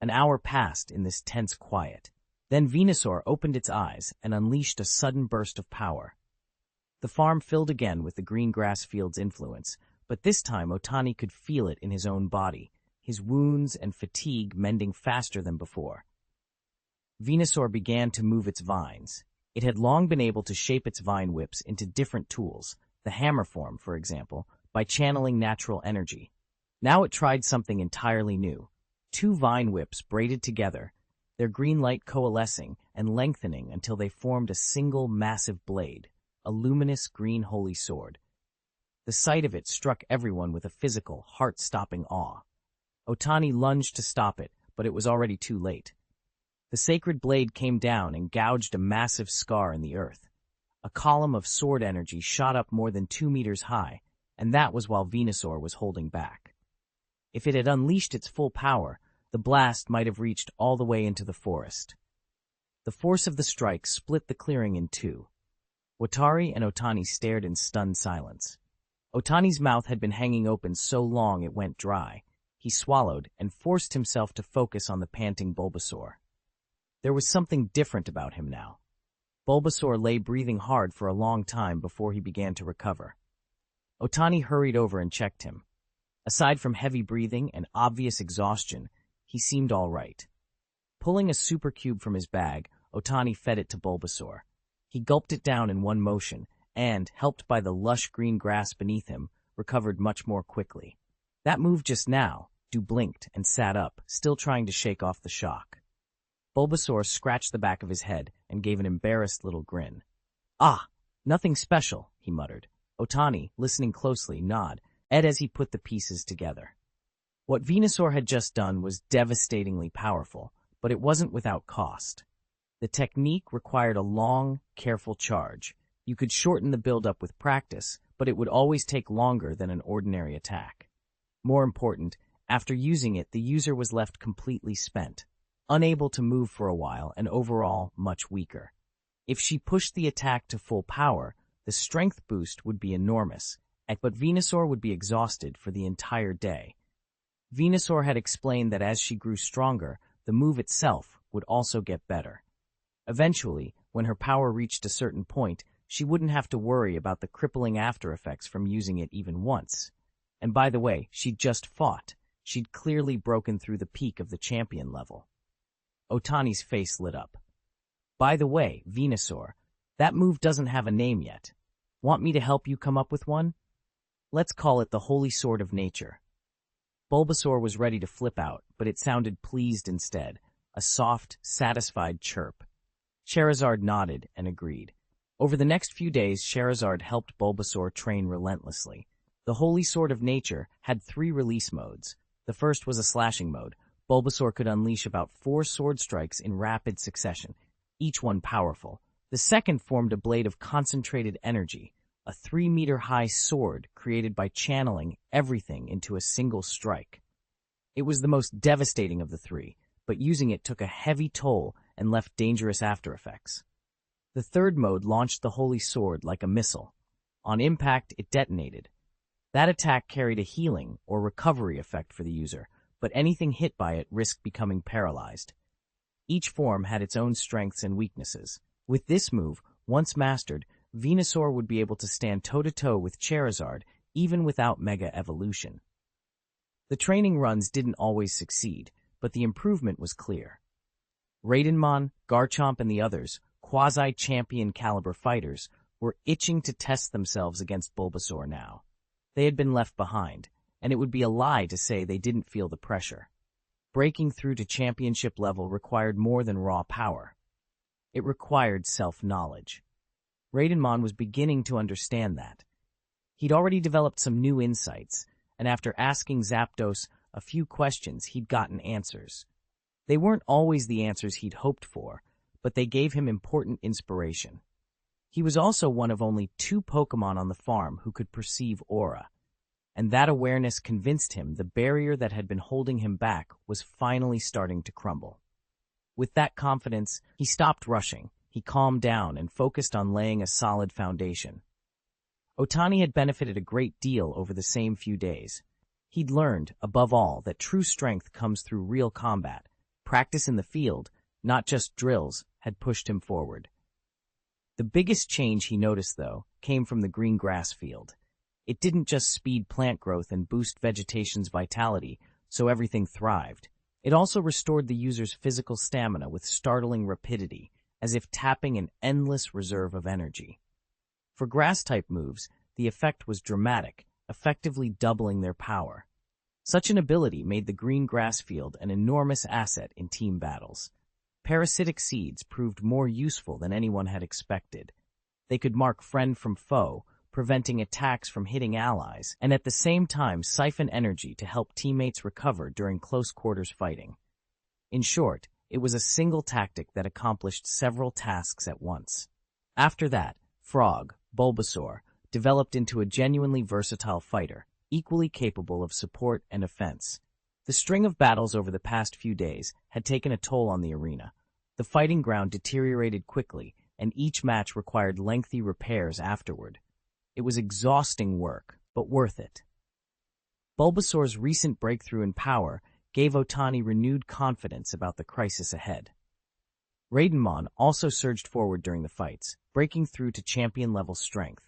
An hour passed in this tense quiet. Then Venusaur opened its eyes and unleashed a sudden burst of power. The farm filled again with the green grass field's influence, but this time Otani could feel it in his own body, his wounds and fatigue mending faster than before. Venusaur began to move its vines. It had long been able to shape its vine whips into different tools, the hammer form, for example, by channeling natural energy. Now it tried something entirely new. 2 vine whips braided together, their green light coalescing and lengthening until they formed a single massive blade, a luminous green holy sword. The sight of it struck everyone with a physical, heart-stopping awe. Otani lunged to stop it, but it was already too late. The sacred blade came down and gouged a massive scar in the earth. A column of sword energy shot up more than 2 meters high, and that was while Venusaur was holding back. If it had unleashed its full power, the blast might have reached all the way into the forest. The force of the strike split the clearing in 2. Watari and Otani stared in stunned silence. Otani's mouth had been hanging open so long it went dry. He swallowed and forced himself to focus on the panting Bulbasaur. There was something different about him now. Bulbasaur lay breathing hard for a long time before he began to recover. Otani hurried over and checked him. Aside from heavy breathing and obvious exhaustion, he seemed all right. Pulling a super cube from his bag, Otani fed it to Bulbasaur. He gulped it down in one motion and, helped by the lush green grass beneath him, recovered much more quickly. That move just now, Du blinked and sat up, still trying to shake off the shock. Bulbasaur scratched the back of his head and gave an embarrassed little grin. "Ah, nothing special," he muttered. Otani, listening closely, nodded as he put the pieces together. What Venusaur had just done was devastatingly powerful, but it wasn't without cost. The technique required a long, careful charge. You could shorten the build-up with practice, but it would always take longer than an ordinary attack. More important, after using it, the user was left completely spent, unable to move for a while and overall much weaker. If she pushed the attack to full power, the strength boost would be enormous, but Venusaur would be exhausted for the entire day. Venusaur had explained that as she grew stronger, the move itself would also get better. Eventually, when her power reached a certain point, she wouldn't have to worry about the crippling after effects from using it even once. And by the way, she'd just fought. She'd clearly broken through the peak of the champion level. Otani's face lit up. By the way, Venusaur, that move doesn't have a name yet. Want me to help you come up with one? Let's call it the Holy Sword of Nature. Bulbasaur was ready to flip out, but it sounded pleased instead, a soft, satisfied chirp. Charizard nodded and agreed. Over the next few days, Charizard helped Bulbasaur train relentlessly. The Holy Sword of Nature had 3 release modes. The first was a slashing mode. Bulbasaur could unleash about 4 sword strikes in rapid succession, each one powerful. The second formed a blade of concentrated energy, a 3-meter-high sword created by channeling everything into a single strike. It was the most devastating of the 3, but using it took a heavy toll and left dangerous after-effects. The third mode launched the Holy Sword like a missile. On impact, it detonated. That attack carried a healing or recovery effect for the user, but anything hit by it risked becoming paralyzed. Each form had its own strengths and weaknesses. With this move, once mastered, Venusaur would be able to stand toe-to-toe with Charizard, even without Mega Evolution. The training runs didn't always succeed, but the improvement was clear. Raidenmon, Garchomp, and the others, quasi-champion caliber fighters, were itching to test themselves against Bulbasaur now. They had been left behind, and it would be a lie to say they didn't feel the pressure. Breaking through to championship level required more than raw power. It required self-knowledge. Raidenmon was beginning to understand that. He'd already developed some new insights, and after asking Zapdos a few questions, he'd gotten answers. They weren't always the answers he'd hoped for, but they gave him important inspiration. He was also one of only 2 Pokémon on the farm who could perceive aura, and that awareness convinced him the barrier that had been holding him back was finally starting to crumble. With that confidence, he stopped rushing. He calmed down and focused on laying a solid foundation. Otani had benefited a great deal over the same few days. He'd learned, above all, that true strength comes through real combat. Practice in the field, not just drills, had pushed him forward. The biggest change he noticed, though, came from the green grass field. It didn't just speed plant growth and boost vegetation's vitality, so everything thrived. It also restored the user's physical stamina with startling rapidity, as if tapping an endless reserve of energy. For grass-type moves, the effect was dramatic, effectively doubling their power. Such an ability made the green grass field an enormous asset in team battles. Parasitic seeds proved more useful than anyone had expected. They could mark friend from foe, preventing attacks from hitting allies, and at the same time siphon energy to help teammates recover during close-quarters fighting. In short, it was a single tactic that accomplished several tasks at once. After that, Frog, Bulbasaur, developed into a genuinely versatile fighter, equally capable of support and offense. The string of battles over the past few days had taken a toll on the arena. The fighting ground deteriorated quickly, and each match required lengthy repairs afterward. It was exhausting work, but worth it. Bulbasaur's recent breakthrough in power gave Otani renewed confidence about the crisis ahead. Raidenmon also surged forward during the fights, breaking through to champion-level strength.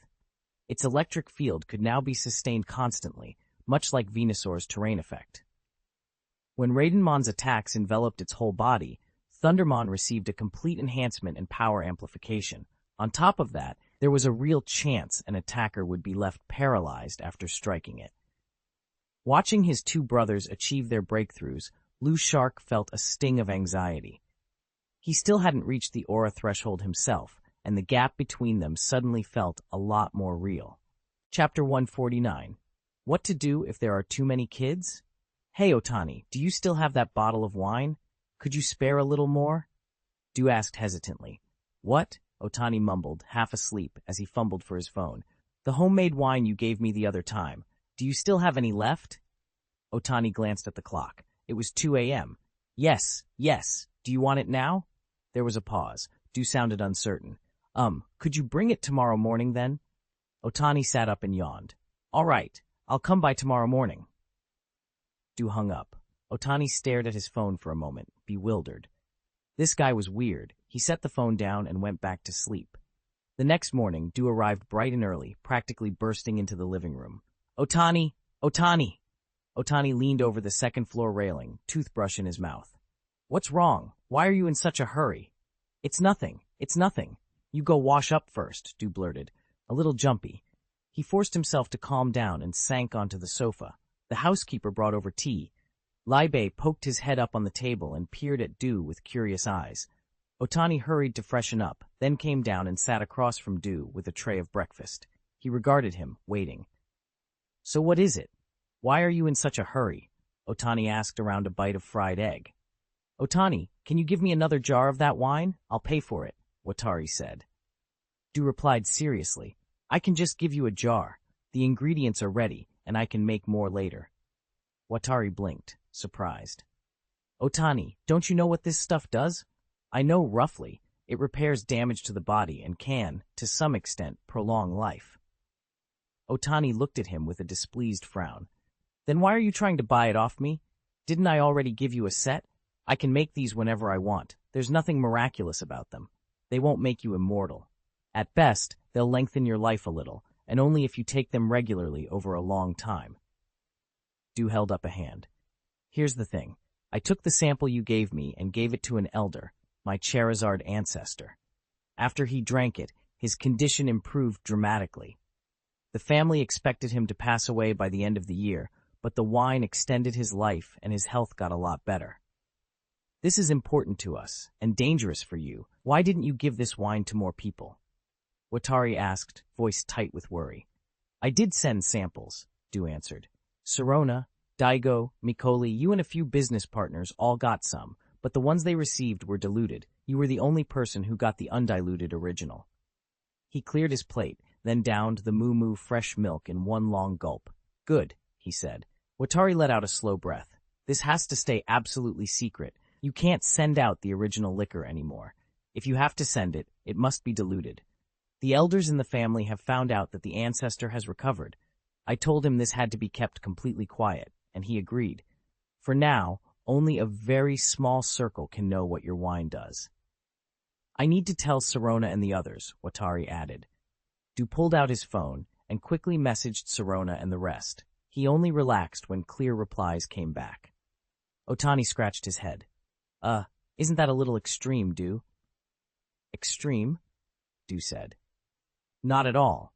Its electric field could now be sustained constantly, much like Venusaur's terrain effect. When Raidenmon's attacks enveloped its whole body, Thundermon received a complete enhancement and power amplification. On top of that, there was a real chance an attacker would be left paralyzed after striking it. Watching his 2 brothers achieve their breakthroughs, Lou Shark felt a sting of anxiety. He still hadn't reached the aura threshold himself, and the gap between them suddenly felt a lot more real. Chapter 149. What to do if there are too many kids? Hey, Otani, do you still have that bottle of wine? Could you spare a little more? Du asked hesitantly. What? Otani mumbled, half asleep, as he fumbled for his phone. The homemade wine you gave me the other time. Do you still have any left? Otani glanced at the clock. It was 2 a.m. Yes. Do you want it now? There was a pause. Du sounded uncertain. Could you bring it tomorrow morning then? Otani sat up and yawned. All right, I'll come by tomorrow morning. Du hung up. Otani stared at his phone for a moment, bewildered. This guy was weird. He set the phone down and went back to sleep. The next morning, Du arrived bright and early, practically bursting into the living room. Otani! Otani! Otani leaned over the second-floor railing, toothbrush in his mouth. What's wrong? Why are you in such a hurry? It's nothing. You go wash up first, Du blurted, a little jumpy. He forced himself to calm down and sank onto the sofa. The housekeeper brought over tea. Libe poked his head up on the table and peered at Du with curious eyes. Otani hurried to freshen up, then came down and sat across from Du with a tray of breakfast. He regarded him, waiting. So what is it? Why are you in such a hurry? Otani asked around a bite of fried egg. Otani, can you give me another jar of that wine? I'll pay for it, Watari said. Du replied seriously. I can just give you a jar. The ingredients are ready, and I can make more later. Watari blinked, surprised. Otani, don't you know what this stuff does? I know roughly. It repairs damage to the body and can, to some extent, prolong life. Otani looked at him with a displeased frown. Then why are you trying to buy it off me? Didn't I already give you a set? I can make these whenever I want. There's nothing miraculous about them. They won't make you immortal. At best, they'll lengthen your life a little, and only if you take them regularly over a long time. Du held up a hand. Here's the thing. I took the sample you gave me and gave it to an elder, my Charizard ancestor. After he drank it, his condition improved dramatically. The family expected him to pass away by the end of the year, but the wine extended his life and his health got a lot better. This is important to us, and dangerous for you. Why didn't you give this wine to more people? Watari asked, voice tight with worry. I did send samples, Du answered. Sirona, Daigo, Mikoli, you and a few business partners all got some, but the ones they received were diluted. You were the only person who got the undiluted original. He cleared his plate, then downed the moo-moo fresh milk in one long gulp. Good, he said. Watari let out a slow breath. This has to stay absolutely secret. You can't send out the original liquor anymore. If you have to send it, it must be diluted. The elders in the family have found out that the ancestor has recovered. I told him this had to be kept completely quiet, and he agreed. For now, only a very small circle can know what your wine does. I need to tell Sirona and the others, Watari added. Du pulled out his phone and quickly messaged Sirona and the rest. He only relaxed when clear replies came back. Otani scratched his head. Isn't that a little extreme, Du? Extreme? Du said. Not at all.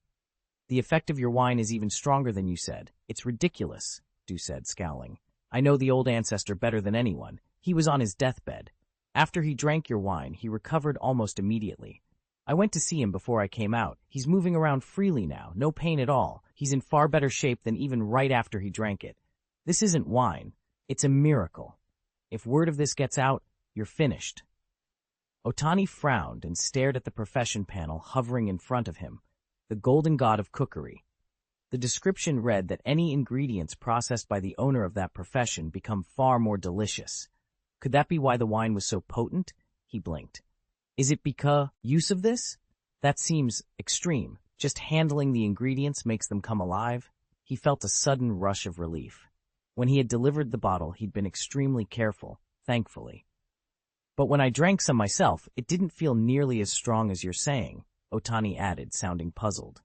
The effect of your wine is even stronger than you said. It's ridiculous, Du said, scowling. I know the old ancestor better than anyone. He was on his deathbed. After he drank your wine, he recovered almost immediately. I went to see him before I came out. He's moving around freely now, no pain at all. He's in far better shape than even right after he drank it. This isn't wine. It's a miracle. If word of this gets out, you're finished. Otani frowned and stared at the profession panel hovering in front of him, the golden god of cookery. The description read that any ingredients processed by the owner of that profession become far more delicious. Could that be why the wine was so potent? He blinked. Is it because use of this? That seems extreme. Just handling the ingredients makes them come alive. He felt a sudden rush of relief. When he had delivered the bottle, he'd been extremely careful, thankfully. But when I drank some myself, it didn't feel nearly as strong as you're saying, Otani added, sounding puzzled.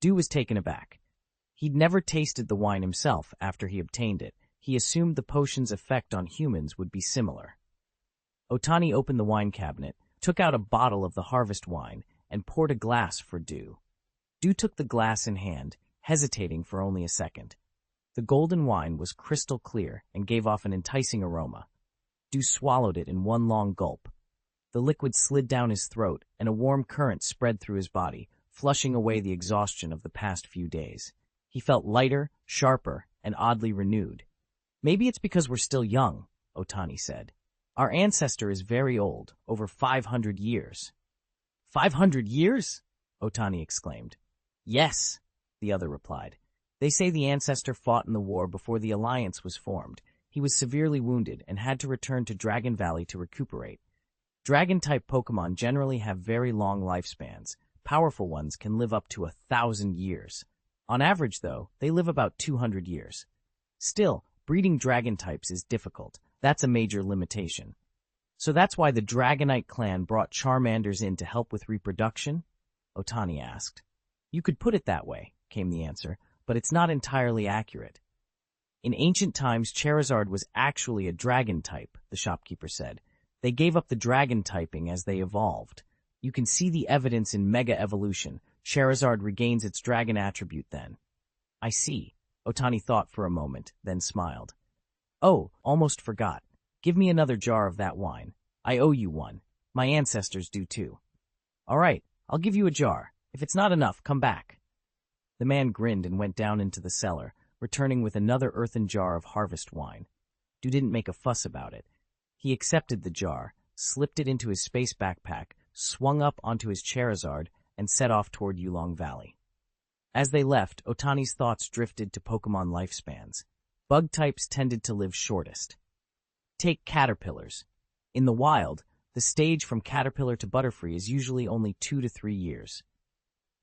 Du was taken aback. He'd never tasted the wine himself after he obtained it. He assumed the potion's effect on humans would be similar. Otani opened the wine cabinet, took out a bottle of the harvest wine, and poured a glass for Du. Du took the glass in hand, hesitating for only a second. The golden wine was crystal clear and gave off an enticing aroma. Du swallowed it in one long gulp. The liquid slid down his throat, and a warm current spread through his body, flushing away the exhaustion of the past few days. He felt lighter, sharper, and oddly renewed. Maybe it's because we're still young, Otani said. Our ancestor is very old, over 500 years. 500 years? Otani exclaimed. Yes, the other replied. They say the ancestor fought in the war before the alliance was formed. He was severely wounded and had to return to Dragon Valley to recuperate. Dragon-type Pokémon generally have very long lifespans. Powerful ones can live up to 1,000 years. On average, though, they live about 200 years. Still, breeding dragon types is difficult. That's a major limitation. So that's why the Dragonite clan brought Charmanders in to help with reproduction? Otani asked. You could put it that way, came the answer, but it's not entirely accurate. In ancient times, Charizard was actually a dragon type, the shopkeeper said. They gave up the dragon typing as they evolved. You can see the evidence in Mega Evolution. Charizard regains its dragon attribute then. I see. Otani thought for a moment, then smiled. Oh, almost forgot. Give me another jar of that wine. I owe you one. My ancestors do too. All right, I'll give you a jar. If it's not enough, come back. The man grinned and went down into the cellar, returning with another earthen jar of harvest wine. Dude didn't make a fuss about it. He accepted the jar, slipped it into his space backpack, swung up onto his Charizard, and set off toward Yulong Valley. As they left, Otani's thoughts drifted to Pokémon lifespans. Bug types tended to live shortest. Take caterpillars. In the wild, the stage from caterpillar to butterfree is usually only 2 to 3 years.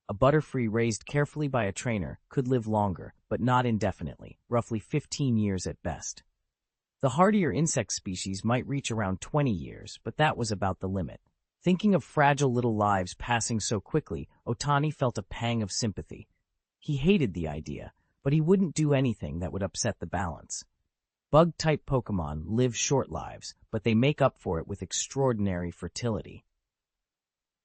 A butterfree raised carefully by a trainer could live longer, but not indefinitely, roughly 15 years at best. The hardier insect species might reach around 20 years, but that was about the limit. Thinking of fragile little lives passing so quickly, Otani felt a pang of sympathy. He hated the idea, but he wouldn't do anything that would upset the balance. Bug-type Pokémon live short lives, but they make up for it with extraordinary fertility.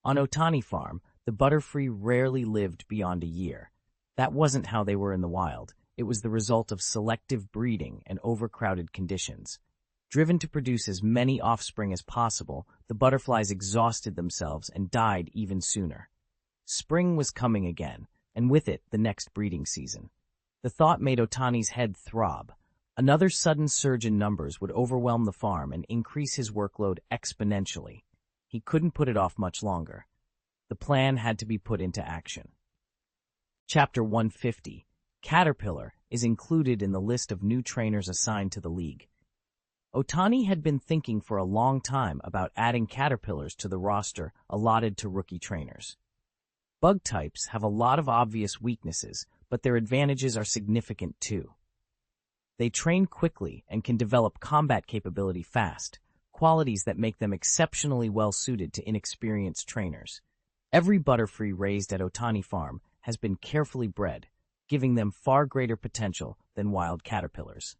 On Otani Farm, the butterfree rarely lived beyond a year. That wasn't how they were in the wild. It was the result of selective breeding and overcrowded conditions. Driven to produce as many offspring as possible, the butterflies exhausted themselves and died even sooner. Spring was coming again, and with it, the next breeding season. The thought made Otani's head throb. Another sudden surge in numbers would overwhelm the farm and increase his workload exponentially. He couldn't put it off much longer. The plan had to be put into action. Chapter 150. Caterpillar is included in the list of new trainers assigned to the league. Otani had been thinking for a long time about adding caterpillars to the roster allotted to rookie trainers. Bug types have a lot of obvious weaknesses, but their advantages are significant too. They train quickly and can develop combat capability fast, qualities that make them exceptionally well suited to inexperienced trainers. Every butterfree raised at Otani Farm has been carefully bred, giving them far greater potential than wild caterpillars.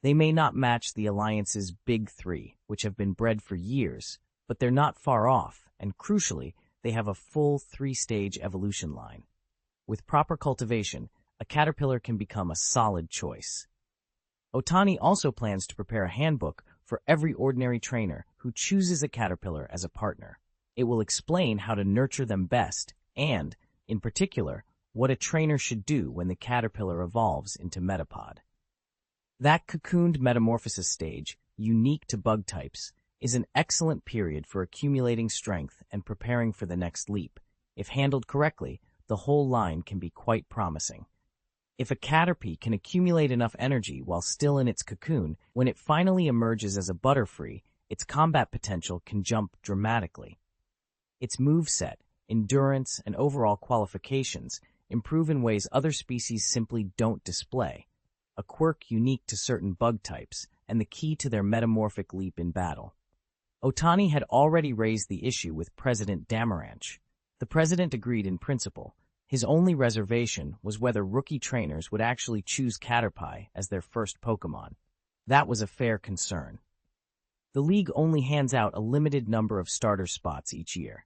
They may not match the Alliance's Big Three, which have been bred for years, but they're not far off, and crucially, they have a full 3-stage evolution line. With proper cultivation, a caterpillar can become a solid choice. Otani also plans to prepare a handbook for every ordinary trainer who chooses a caterpillar as a partner. It will explain how to nurture them best and, in particular, what a trainer should do when the caterpillar evolves into metapod. That cocooned metamorphosis stage, unique to bug types, is an excellent period for accumulating strength and preparing for the next leap. If handled correctly, the whole line can be quite promising. If a Caterpie can accumulate enough energy while still in its cocoon, when it finally emerges as a butterfree, its combat potential can jump dramatically. Its moveset, endurance, and overall qualifications improve in ways other species simply don't display, a quirk unique to certain bug types and the key to their metamorphic leap in battle. Otani had already raised the issue with President Damaranch. The president agreed in principle. His only reservation was whether rookie trainers would actually choose Caterpie as their first Pokémon. That was a fair concern. The league only hands out a limited number of starter spots each year.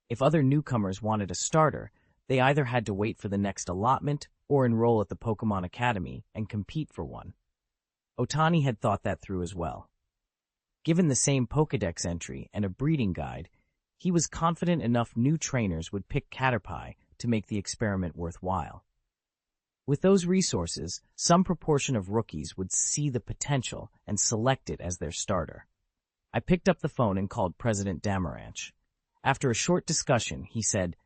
If other newcomers wanted a starter, they either had to wait for the next allotment or enroll at the Pokémon Academy and compete for one. Otani had thought that through as well. Given the same Pokédex entry and a breeding guide, he was confident enough new trainers would pick Caterpie to make the experiment worthwhile. With those resources, some proportion of rookies would see the potential and select it as their starter. I picked up the phone and called President Damaranch. After a short discussion, he said,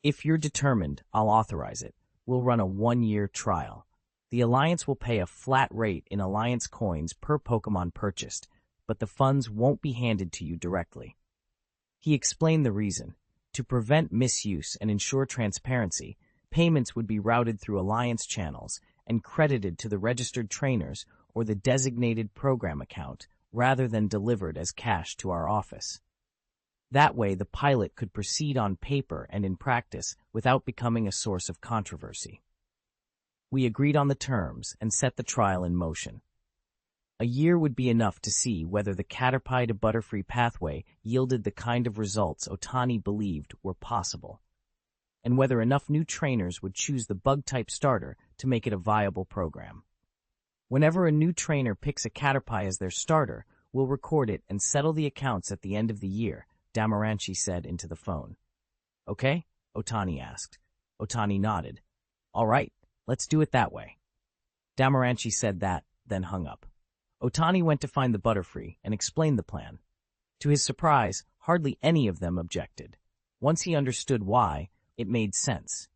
"If you're determined, I'll authorize it. We'll run a 1-year trial. The Alliance will pay a flat rate in Alliance coins per Pokémon purchased, but the funds won't be handed to you directly." He explained the reason. To prevent misuse and ensure transparency, payments would be routed through Alliance channels and credited to the registered trainers or the designated program account rather than delivered as cash to our office. That way, the pilot could proceed on paper and in practice without becoming a source of controversy. We agreed on the terms and set the trial in motion. A year would be enough to see whether the Caterpie to Butterfree pathway yielded the kind of results Otani believed were possible, and whether enough new trainers would choose the Bug-type starter to make it a viable program. Whenever a new trainer picks a Caterpie as their starter, we'll record it and settle the accounts at the end of the year, Damaranchi said into the phone. "Okay?" Otani asked. Otani nodded. "All right, let's do it that way." Damaranchi said that, then hung up. Otani went to find the Butterfree and explained the plan. To his surprise, hardly any of them objected. Once he understood why, it made sense.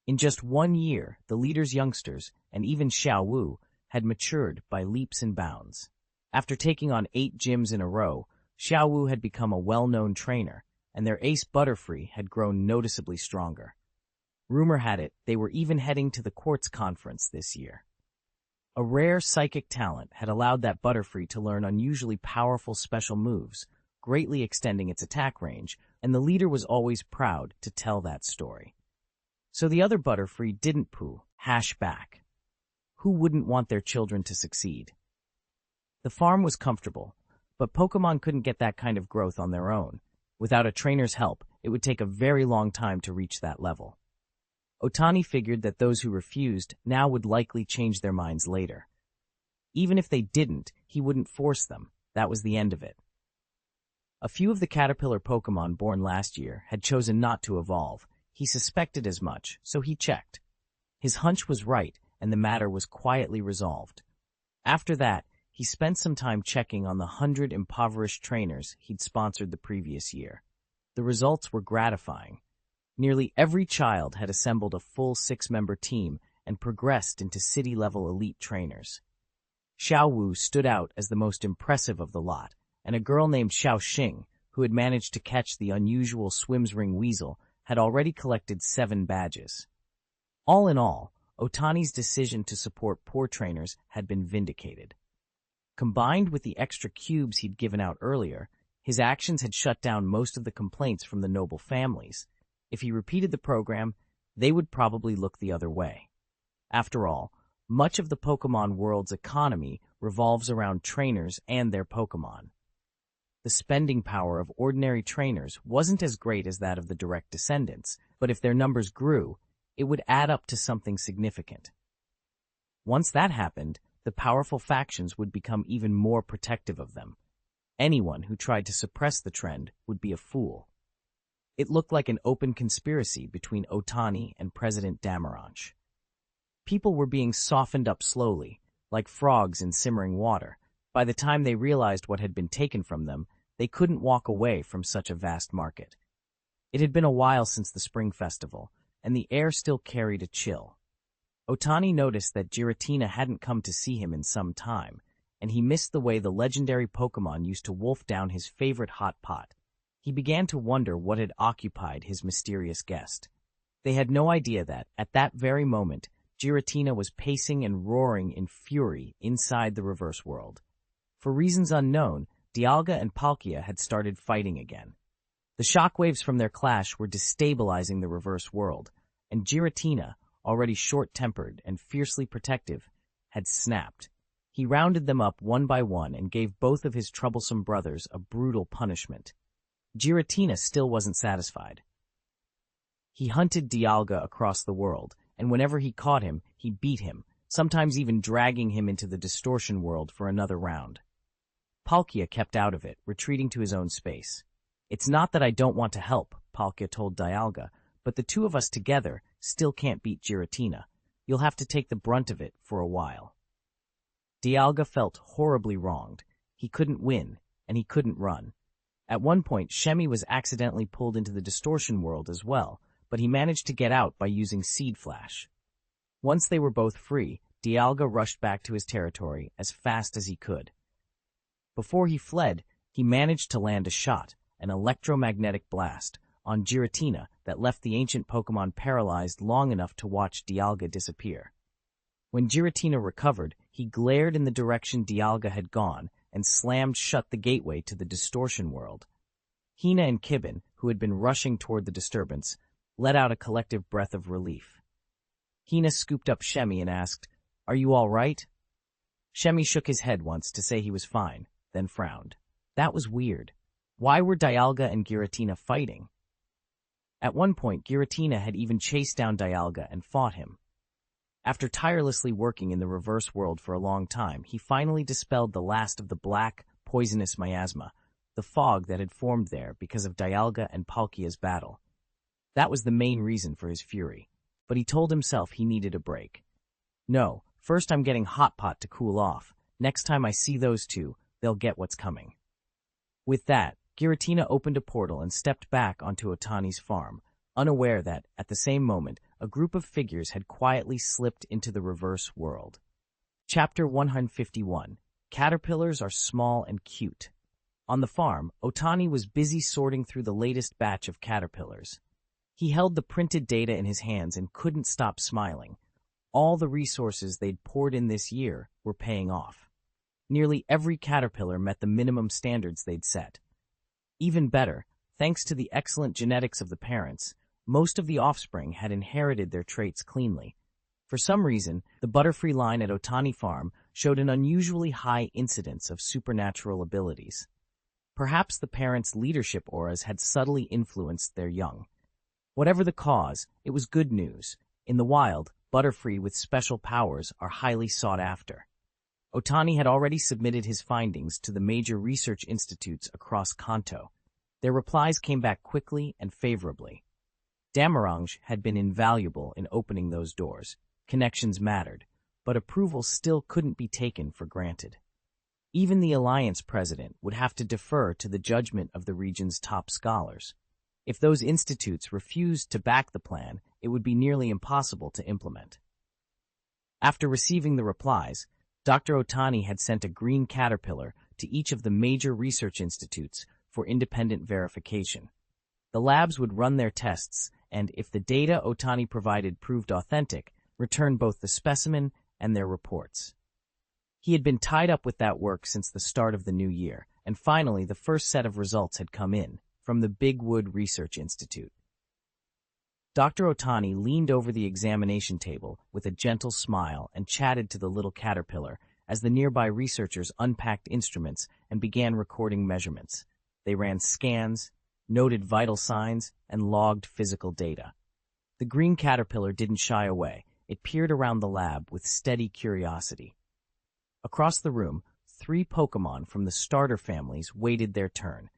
In just 1 year, the leader's youngsters, and even Xiao Wu, had matured by leaps and bounds. After taking on 8 gyms in a row, Xiao Wu had become a well-known trainer, and their ace Butterfree had grown noticeably stronger. Rumor had it they were even heading to the Quartz Conference this year. A rare psychic talent had allowed that Butterfree to learn unusually powerful special moves, greatly extending its attack range, and the leader was always proud to tell that story. So the other Butterfree didn't hash back. Who wouldn't want their children to succeed? The farm was comfortable, but Pokémon couldn't get that kind of growth on their own. Without a trainer's help, it would take a very long time to reach that level. Otani figured that those who refused now would likely change their minds later. Even if they didn't, he wouldn't force them. That was the end of it. A few of the caterpillar Pokémon born last year had chosen not to evolve. He suspected as much, so he checked. His hunch was right, and the matter was quietly resolved. After that, he spent some time checking on the 100 impoverished trainers he'd sponsored the previous year. The results were gratifying. Nearly every child had assembled a full 6-member team and progressed into city-level elite trainers. Xiao Wu stood out as the most impressive of the lot, and a girl named Xiao Xing, who had managed to catch the unusual Swimsring weasel, had already collected 7 badges. All in all, Otani's decision to support poor trainers had been vindicated. Combined with the extra cubes he'd given out earlier, his actions had shut down most of the complaints from the noble families. If he repeated the program, they would probably look the other way. After all, much of the Pokémon world's economy revolves around trainers and their Pokémon. The spending power of ordinary trainers wasn't as great as that of the direct descendants, but if their numbers grew, it would add up to something significant. Once that happened, the powerful factions would become even more protective of them. Anyone who tried to suppress the trend would be a fool. It looked like an open conspiracy between Otani and President Damaranch. People were being softened up slowly, like frogs in simmering water. By the time they realized what had been taken from them, they couldn't walk away from such a vast market. It had been a while since the Spring Festival, and the air still carried a chill. Otani noticed that Giratina hadn't come to see him in some time, and he missed the way the legendary Pokémon used to wolf down his favorite hot pot. He began to wonder what had occupied his mysterious guest. They had no idea that, at that very moment, Giratina was pacing and roaring in fury inside the reverse world. For reasons unknown, Dialga and Palkia had started fighting again. The shockwaves from their clash were destabilizing the reverse world, and Giratina, already short-tempered and fiercely protective, had snapped. He rounded them up one by one and gave both of his troublesome brothers a brutal punishment. Giratina still wasn't satisfied. He hunted Dialga across the world, and whenever he caught him, he beat him, sometimes even dragging him into the distortion world for another round. Palkia kept out of it, retreating to his own space. "It's not that I don't want to help," Palkia told Dialga, but the two of us together still can't beat Giratina. You'll have to take the brunt of it for a while. Dialga felt horribly wronged. He couldn't win, and he couldn't run. At one point, Shemi was accidentally pulled into the distortion world as well, but he managed to get out by using Seed Flash. Once they were both free, Dialga rushed back to his territory as fast as he could. Before he fled, he managed to land a shot, an electromagnetic blast, on Giratina that left the ancient Pokémon paralyzed long enough to watch Dialga disappear. When Giratina recovered, he glared in the direction Dialga had gone and slammed shut the gateway to the distortion world. Hina and Kibin, who had been rushing toward the disturbance, let out a collective breath of relief. Hina scooped up Shemi and asked, "Are you all right?" Shemi shook his head once to say he was fine, then frowned. That was weird. Why were Dialga and Giratina fighting? At one point, Giratina had even chased down Dialga and fought him. After tirelessly working in the reverse world for a long time, he finally dispelled the last of the black, poisonous miasma, the fog that had formed there because of Dialga and Palkia's battle. That was the main reason for his fury, but he told himself he needed a break. No, first I'm getting Hot Pot to cool off. Next time I see those two, they'll get what's coming. With that, Giratina opened a portal and stepped back onto Otani's farm, unaware that, at the same moment, a group of figures had quietly slipped into the reverse world. Chapter 151. Caterpillars are small and cute. On the farm, Otani was busy sorting through the latest batch of caterpillars. He held the printed data in his hands and couldn't stop smiling. All the resources they'd poured in this year were paying off. Nearly every caterpillar met the minimum standards they'd set. Even better, thanks to the excellent genetics of the parents, most of the offspring had inherited their traits cleanly. For some reason, the Butterfree line at Otani Farm showed an unusually high incidence of supernatural abilities. Perhaps the parents' leadership auras had subtly influenced their young. Whatever the cause, it was good news. In the wild, Butterfree with special powers are highly sought after. Otani had already submitted his findings to the major research institutes across Kanto. Their replies came back quickly and favorably. Damarange had been invaluable in opening those doors. Connections mattered, but approval still couldn't be taken for granted. Even the Alliance president would have to defer to the judgment of the region's top scholars. If those institutes refused to back the plan, it would be nearly impossible to implement. After receiving the replies, Dr. Otani had sent a green caterpillar to each of the major research institutes for independent verification. The labs would run their tests, and if the data Otani provided proved authentic, return both the specimen and their reports. He had been tied up with that work since the start of the new year, and finally the first set of results had come in, from the Big Wood Research Institute. Dr. Otani leaned over the examination table with a gentle smile and chatted to the little caterpillar as the nearby researchers unpacked instruments and began recording measurements. They ran scans, noted vital signs, and logged physical data. The green caterpillar didn't shy away. It peered around the lab with steady curiosity. Across the room, 3 Pokémon from the starter families waited their turn.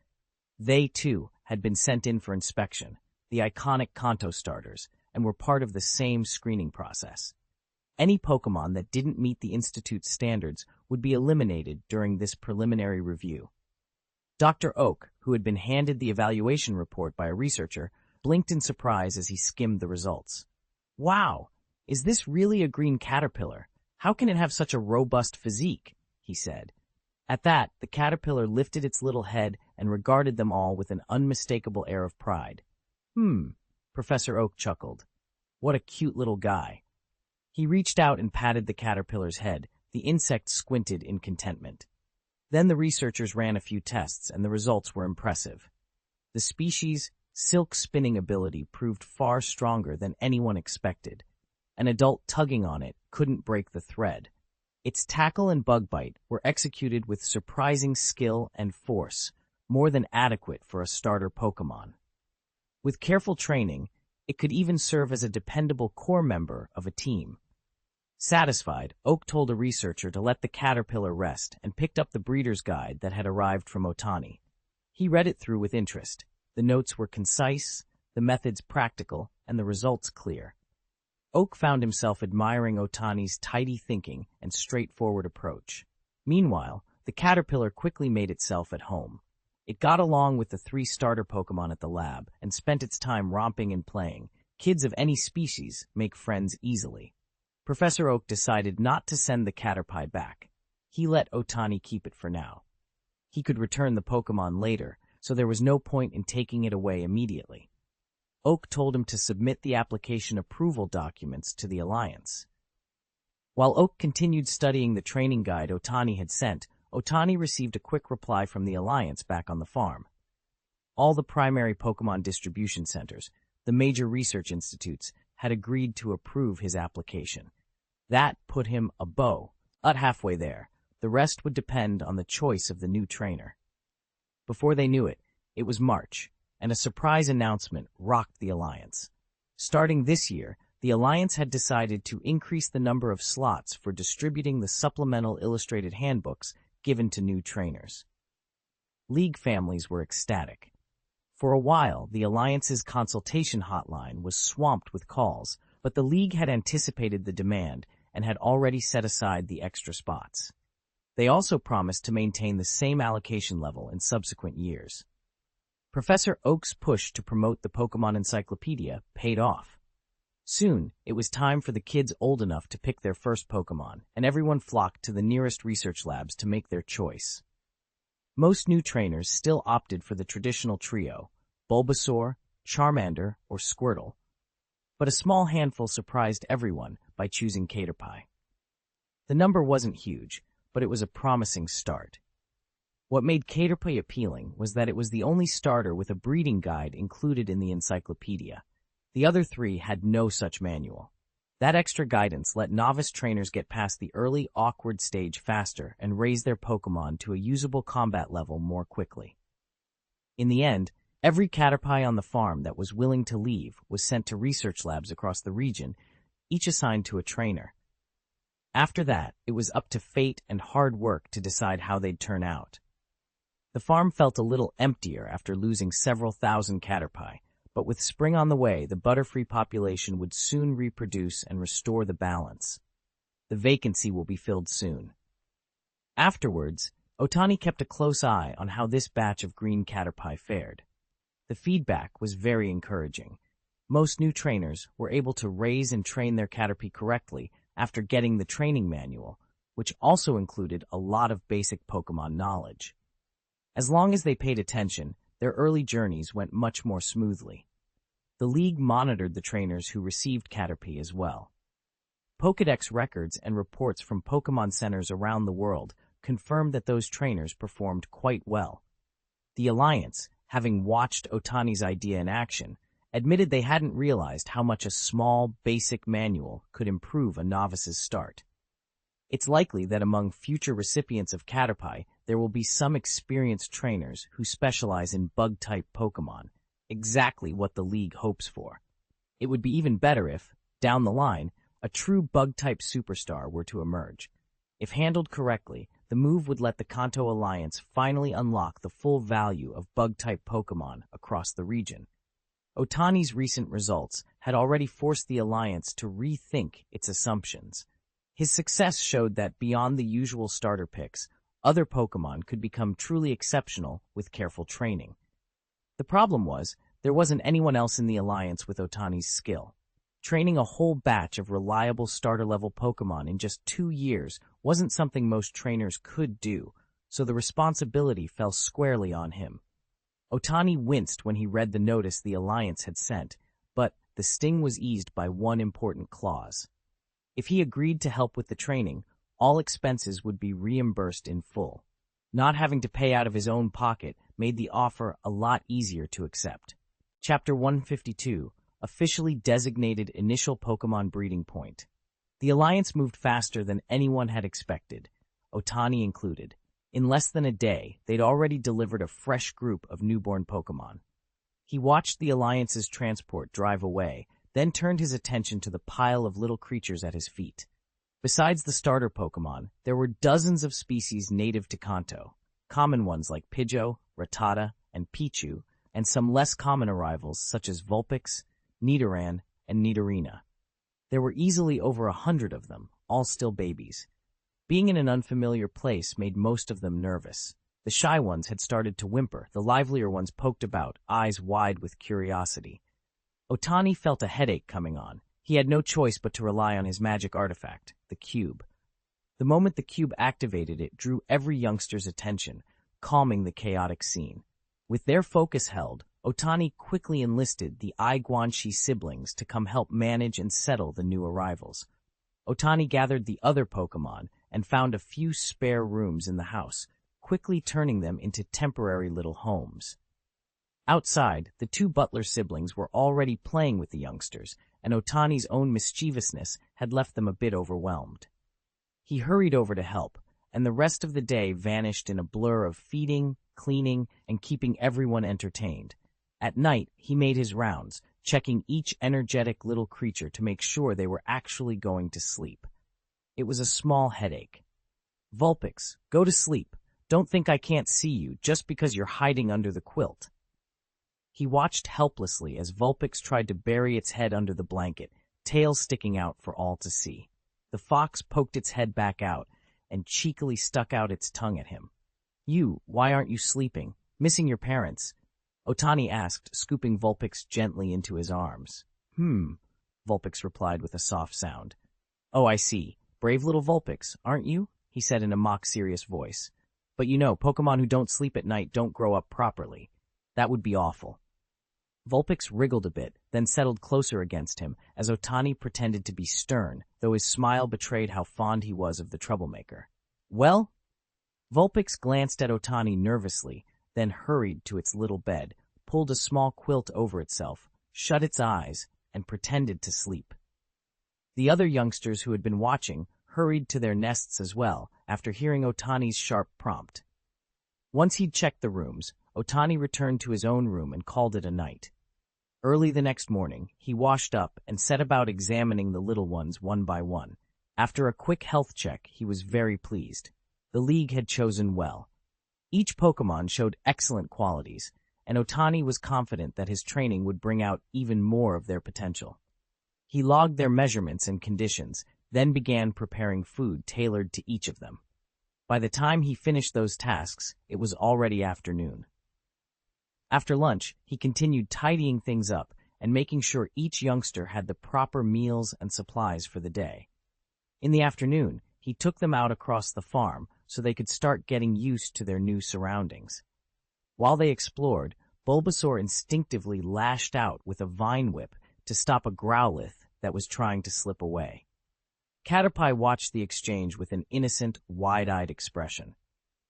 They, too, had been sent in for inspection, the iconic Kanto starters, and were part of the same screening process. Any Pokémon that didn't meet the Institute's standards would be eliminated during this preliminary review. Dr. Oak, who had been handed the evaluation report by a researcher, blinked in surprise as he skimmed the results. "Wow! Is this really a green caterpillar? How can it have such a robust physique?" he said. At that, the caterpillar lifted its little head and regarded them all with an unmistakable air of pride. Professor Oak chuckled. What a cute little guy. He reached out and patted the caterpillar's head. The insect squinted in contentment. Then the researchers ran a few tests, and the results were impressive. The species' silk spinning ability proved far stronger than anyone expected. An adult tugging on it couldn't break the thread. Its tackle and bug bite were executed with surprising skill and force, more than adequate for a starter Pokémon. With careful training, it could even serve as a dependable core member of a team. Satisfied, Oak told a researcher to let the caterpillar rest and picked up the breeder's guide that had arrived from Otani. He read it through with interest. The notes were concise, the methods practical, and the results clear. Oak found himself admiring Otani's tidy thinking and straightforward approach. Meanwhile, the caterpillar quickly made itself at home. It got along with the 3 starter Pokémon at the lab and spent its time romping and playing. Kids of any species make friends easily. Professor Oak decided not to send the Caterpie back. He let Otani keep it for now. He could return the Pokémon later, so there was no point in taking it away immediately. Oak told him to submit the application approval documents to the Alliance. While Oak continued studying the training guide Otani had sent, Otani received a quick reply from the Alliance back on the farm. All the primary Pokémon distribution centers, the major research institutes, had agreed to approve his application. That put him about halfway there. The rest would depend on the choice of the new trainer. Before they knew it, it was March, and a surprise announcement rocked the Alliance. Starting this year, the Alliance had decided to increase the number of slots for distributing the supplemental illustrated handbooks given to new trainers. League families were ecstatic. For a while, the Alliance's consultation hotline was swamped with calls, but the League had anticipated the demand and had already set aside the extra spots. They also promised to maintain the same allocation level in subsequent years. Professor Oak's push to promote the Pokémon Encyclopedia paid off. Soon, it was time for the kids old enough to pick their first Pokémon, and everyone flocked to the nearest research labs to make their choice. Most new trainers still opted for the traditional trio, Bulbasaur, Charmander, or Squirtle, but a small handful surprised everyone by choosing Caterpie. The number wasn't huge, but it was a promising start. What made Caterpie appealing was that it was the only starter with a breeding guide included in the encyclopedia. The other 3 had no such manual. That extra guidance let novice trainers get past the early, awkward stage faster and raise their Pokémon to a usable combat level more quickly. In the end, every Caterpie on the farm that was willing to leave was sent to research labs across the region, each assigned to a trainer. After that, it was up to fate and hard work to decide how they'd turn out. The farm felt a little emptier after losing several thousand Caterpie, but with spring on the way, the Butterfree population would soon reproduce and restore the balance. The vacancy will be filled soon. Afterwards, Otani kept a close eye on how this batch of green Caterpie fared. The feedback was very encouraging. Most new trainers were able to raise and train their Caterpie correctly after getting the training manual, which also included a lot of basic Pokémon knowledge. As long as they paid attention, their early journeys went much more smoothly. The League monitored the trainers who received Caterpie as well. Pokédex records and reports from Pokémon centers around the world confirmed that those trainers performed quite well. The Alliance, having watched Otani's idea in action, admitted they hadn't realized how much a small, basic manual could improve a novice's start. It's likely that among future recipients of Caterpie, there will be some experienced trainers who specialize in bug-type Pokémon, exactly what the League hopes for. It would be even better if, down the line, a true bug-type superstar were to emerge. If handled correctly, the move would let the Kanto Alliance finally unlock the full value of bug-type Pokémon across the region. Otani's recent results had already forced the Alliance to rethink its assumptions. His success showed that beyond the usual starter picks, other Pokémon could become truly exceptional with careful training. The problem was, there wasn't anyone else in the Alliance with Otani's skill. Training a whole batch of reliable starter-level Pokémon in just 2 years wasn't something most trainers could do, so the responsibility fell squarely on him. Otani winced when he read the notice the Alliance had sent, but the sting was eased by one important clause. If he agreed to help with the training, all expenses would be reimbursed in full. Not having to pay out of his own pocket made the offer a lot easier to accept. Chapter 152, officially designated initial Pokémon breeding point. The Alliance moved faster than anyone had expected, Otani included. In less than a day, they'd already delivered a fresh group of newborn Pokémon. He watched the Alliance's transport drive away, then turned his attention to the pile of little creatures at his feet. Besides the starter Pokémon, there were dozens of species native to Kanto, common ones like Pidgeot, Rattata, and Pichu, and some less common arrivals such as Vulpix, Nidoran, and Nidorina. There were easily over 100 of them, all still babies. Being in an unfamiliar place made most of them nervous. The shy ones had started to whimper, the livelier ones poked about, eyes wide with curiosity. Otani felt a headache coming on. He had no choice but to rely on his magic artifact, the cube. The moment the cube activated, it drew every youngster's attention, calming the chaotic scene. With their focus held, Otani quickly enlisted the Guanxi siblings to come help manage and settle the new arrivals. Otani gathered the other Pokémon and found a few spare rooms in the house, quickly turning them into temporary little homes. Outside, the two Butler siblings were already playing with the youngsters, and Otani's own mischievousness had left them a bit overwhelmed. He hurried over to help, and the rest of the day vanished in a blur of feeding, cleaning, and keeping everyone entertained. At night, he made his rounds, checking each energetic little creature to make sure they were actually going to sleep. It was a small headache. "Vulpix, go to sleep. Don't think I can't see you just because you're hiding under the quilt." He watched helplessly as Vulpix tried to bury its head under the blanket, tail sticking out for all to see. The fox poked its head back out and cheekily stuck out its tongue at him. Why aren't you sleeping? Missing your parents?" Otani asked, scooping Vulpix gently into his arms. Vulpix replied with a soft sound. "Oh, I see. Brave little Vulpix, aren't you?" he said in a mock-serious voice. "But you know, Pokémon who don't sleep at night don't grow up properly. That would be awful." Vulpix wriggled a bit, then settled closer against him as Otani pretended to be stern, though his smile betrayed how fond he was of the troublemaker. "Well?" Vulpix glanced at Otani nervously, then hurried to its little bed, pulled a small quilt over itself, shut its eyes, and pretended to sleep. The other youngsters who had been watching hurried to their nests as well, after hearing Otani's sharp prompt. Once he'd checked the rooms, Otani returned to his own room and called it a night. Early the next morning, he washed up and set about examining the little ones one by one. After a quick health check, he was very pleased. The league had chosen well. Each Pokémon showed excellent qualities, and Otani was confident that his training would bring out even more of their potential. He logged their measurements and conditions, then began preparing food tailored to each of them. By the time he finished those tasks, it was already afternoon. After lunch, he continued tidying things up and making sure each youngster had the proper meals and supplies for the day. In the afternoon, he took them out across the farm so they could start getting used to their new surroundings. While they explored, Bulbasaur instinctively lashed out with a vine whip to stop a Growlithe that was trying to slip away. Caterpie watched the exchange with an innocent, wide-eyed expression.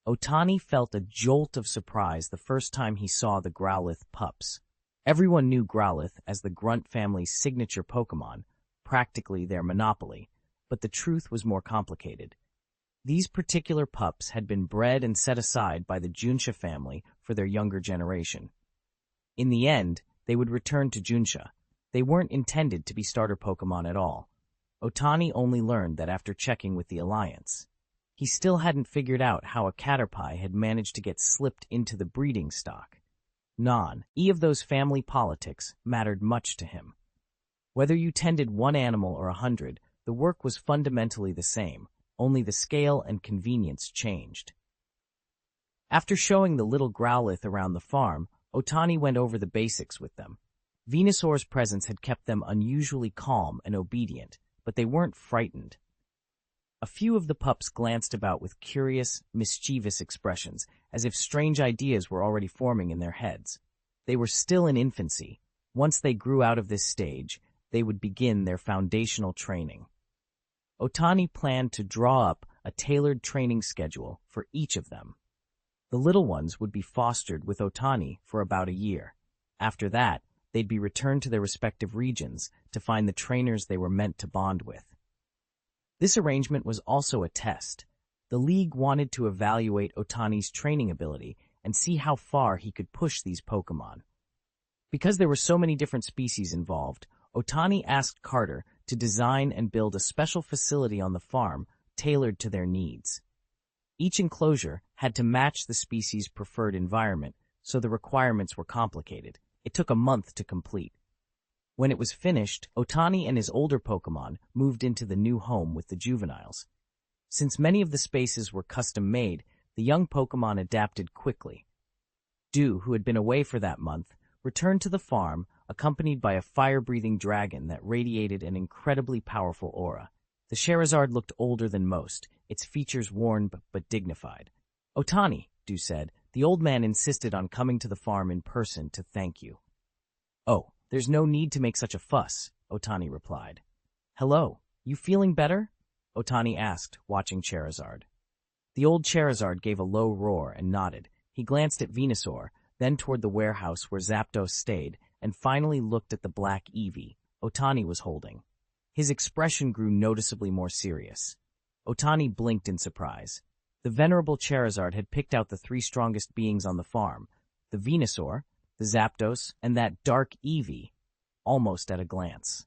Otani felt a jolt of surprise the first time he saw the Growlithe pups. Everyone knew Growlithe as the Grunt family's signature Pokémon, practically their monopoly, but the truth was more complicated. These particular pups had been bred and set aside by the Junsha family for their younger generation. In the end, they would return to Junsha. They weren't intended to be starter Pokémon at all. Otani only learned that after checking with the Alliance. He still hadn't figured out how a Caterpie had managed to get slipped into the breeding stock. None of those family politics mattered much to him. Whether you tended one animal or 100, the work was fundamentally the same, only the scale and convenience changed. After showing the little Growlithe around the farm, Otani went over the basics with them. Venusaur's presence had kept them unusually calm and obedient, but they weren't frightened. A few of the pups glanced about with curious, mischievous expressions, as if strange ideas were already forming in their heads. They were still in infancy. Once they grew out of this stage, they would begin their foundational training. Otani planned to draw up a tailored training schedule for each of them. The little ones would be fostered with Otani for about a year. After that, they'd be returned to their respective regions to find the trainers they were meant to bond with. This arrangement was also a test. The League wanted to evaluate Otani's training ability and see how far he could push these Pokémon. Because there were so many different species involved, Otani asked Carter to design and build a special facility on the farm tailored to their needs. Each enclosure had to match the species' preferred environment, so the requirements were complicated. It took a month to complete. When it was finished, Otani and his older Pokémon moved into the new home with the juveniles. Since many of the spaces were custom-made, the young Pokémon adapted quickly. Dew, who had been away for that month, returned to the farm, accompanied by a fire-breathing dragon that radiated an incredibly powerful aura. The Charizard looked older than most, its features worn but dignified. "Otani," Dew said, "the old man insisted on coming to the farm in person to thank you." "Oh, there's no need to make such a fuss," Otani replied. "Hello, you feeling better?" Otani asked, watching Charizard. The old Charizard gave a low roar and nodded. He glanced at Venusaur, then toward the warehouse where Zapdos stayed, and finally looked at the black Eevee Otani was holding. His expression grew noticeably more serious. Otani blinked in surprise. The venerable Charizard had picked out the three strongest beings on the farm, the Venusaur, the Zapdos, and that dark Eevee, almost at a glance.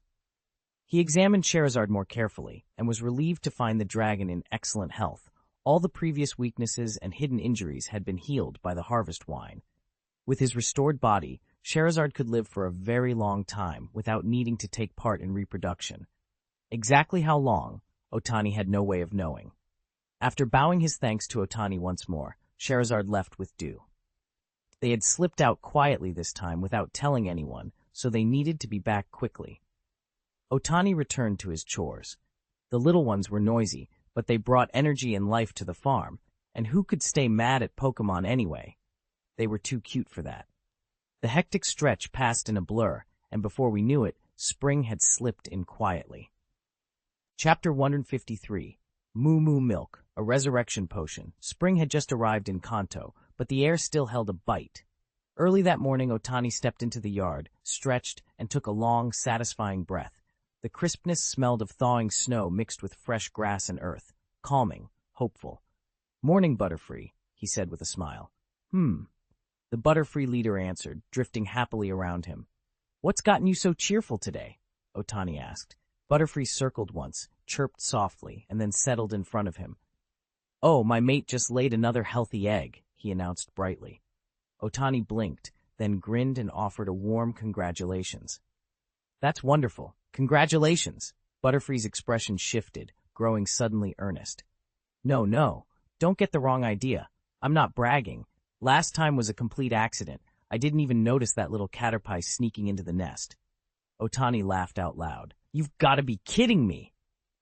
He examined Charizard more carefully, and was relieved to find the dragon in excellent health. All the previous weaknesses and hidden injuries had been healed by the harvest wine. With his restored body, Charizard could live for a very long time without needing to take part in reproduction. Exactly how long, Otani had no way of knowing. After bowing his thanks to Otani once more, Charizard left with Dew. They had slipped out quietly this time without telling anyone, so they needed to be back quickly. Otani returned to his chores. The little ones were noisy, but they brought energy and life to the farm, and who could stay mad at Pokémon anyway? They were too cute for that. The hectic stretch passed in a blur, and before we knew it, spring had slipped in quietly. Chapter 153, Moo Moo Milk, a resurrection potion. Spring had just arrived in Kanto, but the air still held a bite. Early that morning, Otani stepped into the yard, stretched, and took a long, satisfying breath. The crispness smelled of thawing snow mixed with fresh grass and earth, calming, hopeful. "Morning, Butterfree," he said with a smile. The Butterfree leader answered, drifting happily around him. "What's gotten you so cheerful today?" Otani asked. Butterfree circled once, chirped softly, and then settled in front of him. "Oh, my mate just laid another healthy egg," he announced brightly. Otani blinked, then grinned and offered a warm congratulations. "That's wonderful. Congratulations!" Butterfree's expression shifted, growing suddenly earnest. No, don't get the wrong idea. I'm not bragging. Last time was a complete accident. I didn't even notice that little caterpie sneaking into the nest." Otani laughed out loud. "You've got to be kidding me!"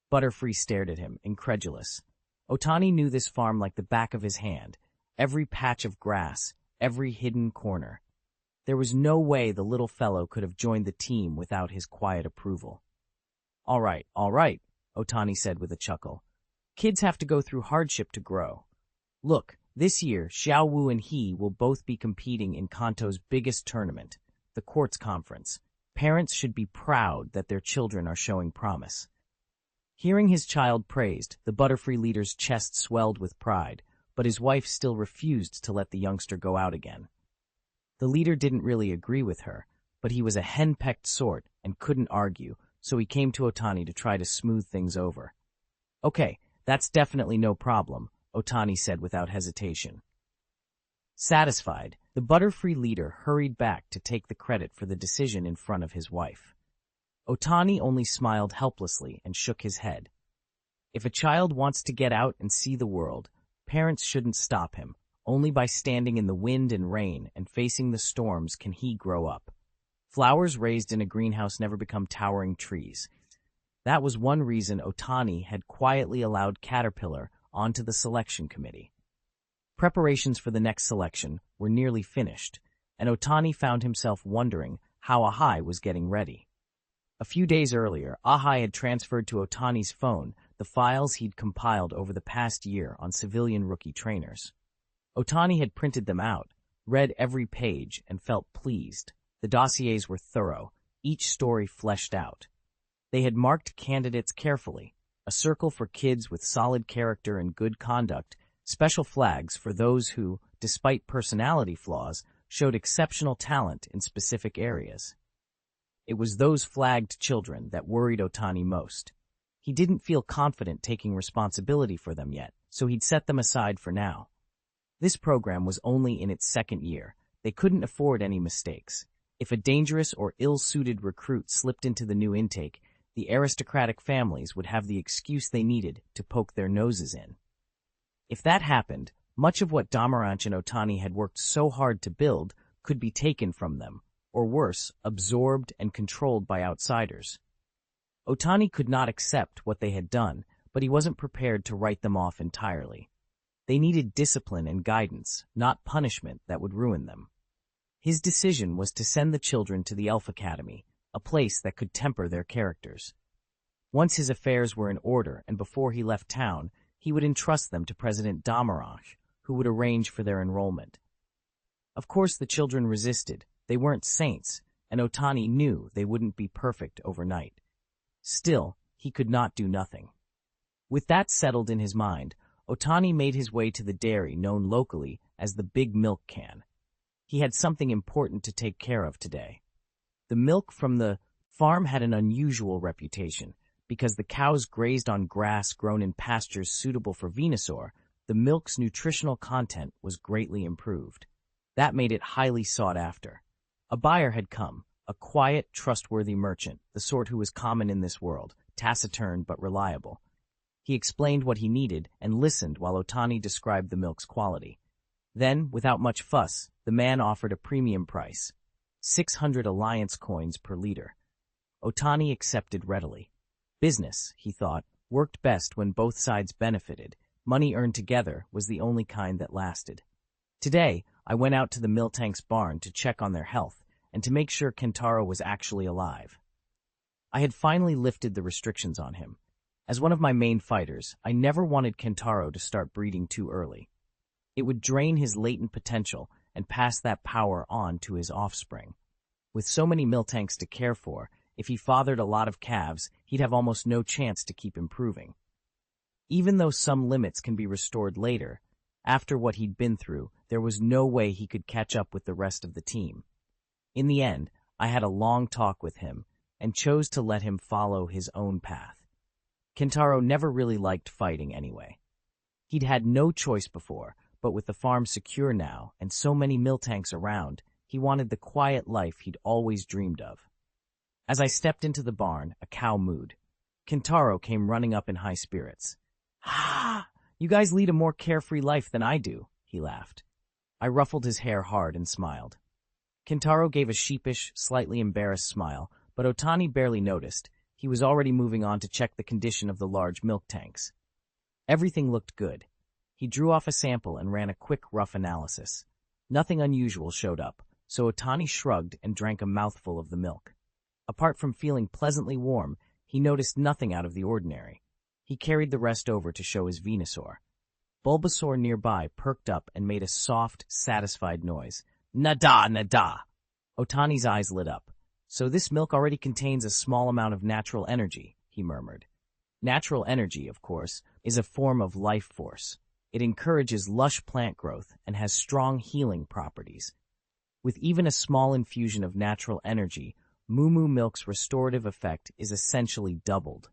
Butterfree stared at him, incredulous. Otani knew this farm like the back of his hand, every patch of grass, every hidden corner. There was no way the little fellow could have joined the team without his quiet approval. All right, Otani said with a chuckle. "Kids have to go through hardship to grow. Look, this year, Xiao Wu and he will both be competing in Kanto's biggest tournament, the Quartz Conference. Parents should be proud that their children are showing promise." Hearing his child praised, the Butterfree leader's chest swelled with pride, but his wife still refused to let the youngster go out again. The leader didn't really agree with her, but he was a henpecked sort and couldn't argue, so he came to Otani to try to smooth things over. "Okay, that's definitely no problem," Otani said without hesitation. Satisfied, the Butterfree leader hurried back to take the credit for the decision in front of his wife. Otani only smiled helplessly and shook his head. If a child wants to get out and see the world, parents shouldn't stop him. Only by standing in the wind and rain and facing the storms can he grow up. Flowers raised in a greenhouse never become towering trees. That was one reason Otani had quietly allowed Caterpillar onto the selection committee. Preparations for the next selection were nearly finished, and Otani found himself wondering how Ahai was getting ready. A few days earlier, Ahai had transferred to Otani's phone the files he'd compiled over the past year on civilian rookie trainers. Otani had printed them out, read every page, and felt pleased. The dossiers were thorough, each story fleshed out. They had marked candidates carefully, a circle for kids with solid character and good conduct, special flags for those who, despite personality flaws, showed exceptional talent in specific areas. It was those flagged children that worried Otani most. He didn't feel confident taking responsibility for them yet, so he'd set them aside for now. This program was only in its second year. They couldn't afford any mistakes. If a dangerous or ill-suited recruit slipped into the new intake, the aristocratic families would have the excuse they needed to poke their noses in. If that happened, much of what Damaranch and Otani had worked so hard to build could be taken from them, or worse, absorbed and controlled by outsiders. Otani could not accept what they had done, but he wasn't prepared to write them off entirely. They needed discipline and guidance, not punishment that would ruin them. His decision was to send the children to the Elf Academy, a place that could temper their characters. Once his affairs were in order and before he left town, he would entrust them to President Damaranch, who would arrange for their enrollment. Of course, the children resisted. They weren't saints, and Otani knew they wouldn't be perfect overnight. Still, he could not do nothing. With that settled in his mind, Otani made his way to the dairy known locally as the Big Milk Can. He had something important to take care of today. The milk from the farm had an unusual reputation. Because the cows grazed on grass grown in pastures suitable for Venusaur, the milk's nutritional content was greatly improved. That made it highly sought after. A buyer had come, a quiet, trustworthy merchant, the sort who was common in this world, taciturn but reliable. He explained what he needed and listened while Otani described the milk's quality. Then, without much fuss, the man offered a premium price, 600 alliance coins per liter. Otani accepted readily. Business, he thought, worked best when both sides benefited. Money earned together was the only kind that lasted. Today, I went out to the Miltank's barn to check on their health and to make sure Kentaro was actually alive. I had finally lifted the restrictions on him. As one of my main fighters, I never wanted Kentaro to start breeding too early. It would drain his latent potential and pass that power on to his offspring. With so many Miltanks to care for, if he fathered a lot of calves, he'd have almost no chance to keep improving. Even though some limits can be restored later, after what he'd been through, there was no way he could catch up with the rest of the team. In the end, I had a long talk with him and chose to let him follow his own path. Kentaro never really liked fighting anyway. He'd had no choice before, but with the farm secure now and so many Miltanks around, he wanted the quiet life he'd always dreamed of. As I stepped into the barn, a cow mooed. Kentaro came running up in high spirits. "Ah, you guys lead a more carefree life than I do," he laughed. I ruffled his hair hard and smiled. Kentaro gave a sheepish, slightly embarrassed smile, but Otani barely noticed. He was already moving on to check the condition of the large milk tanks. Everything looked good. He drew off a sample and ran a quick, rough analysis. Nothing unusual showed up, so Otani shrugged and drank a mouthful of the milk. Apart from feeling pleasantly warm, he noticed nothing out of the ordinary. He carried the rest over to show his Venusaur. Bulbasaur nearby perked up and made a soft, satisfied noise. "Nada, nada!" Otani's eyes lit up. "So this milk already contains a small amount of natural energy," he murmured. Natural energy, of course, is a form of life force. It encourages lush plant growth and has strong healing properties. With even a small infusion of natural energy, Moo Moo Milk's restorative effect is essentially doubled.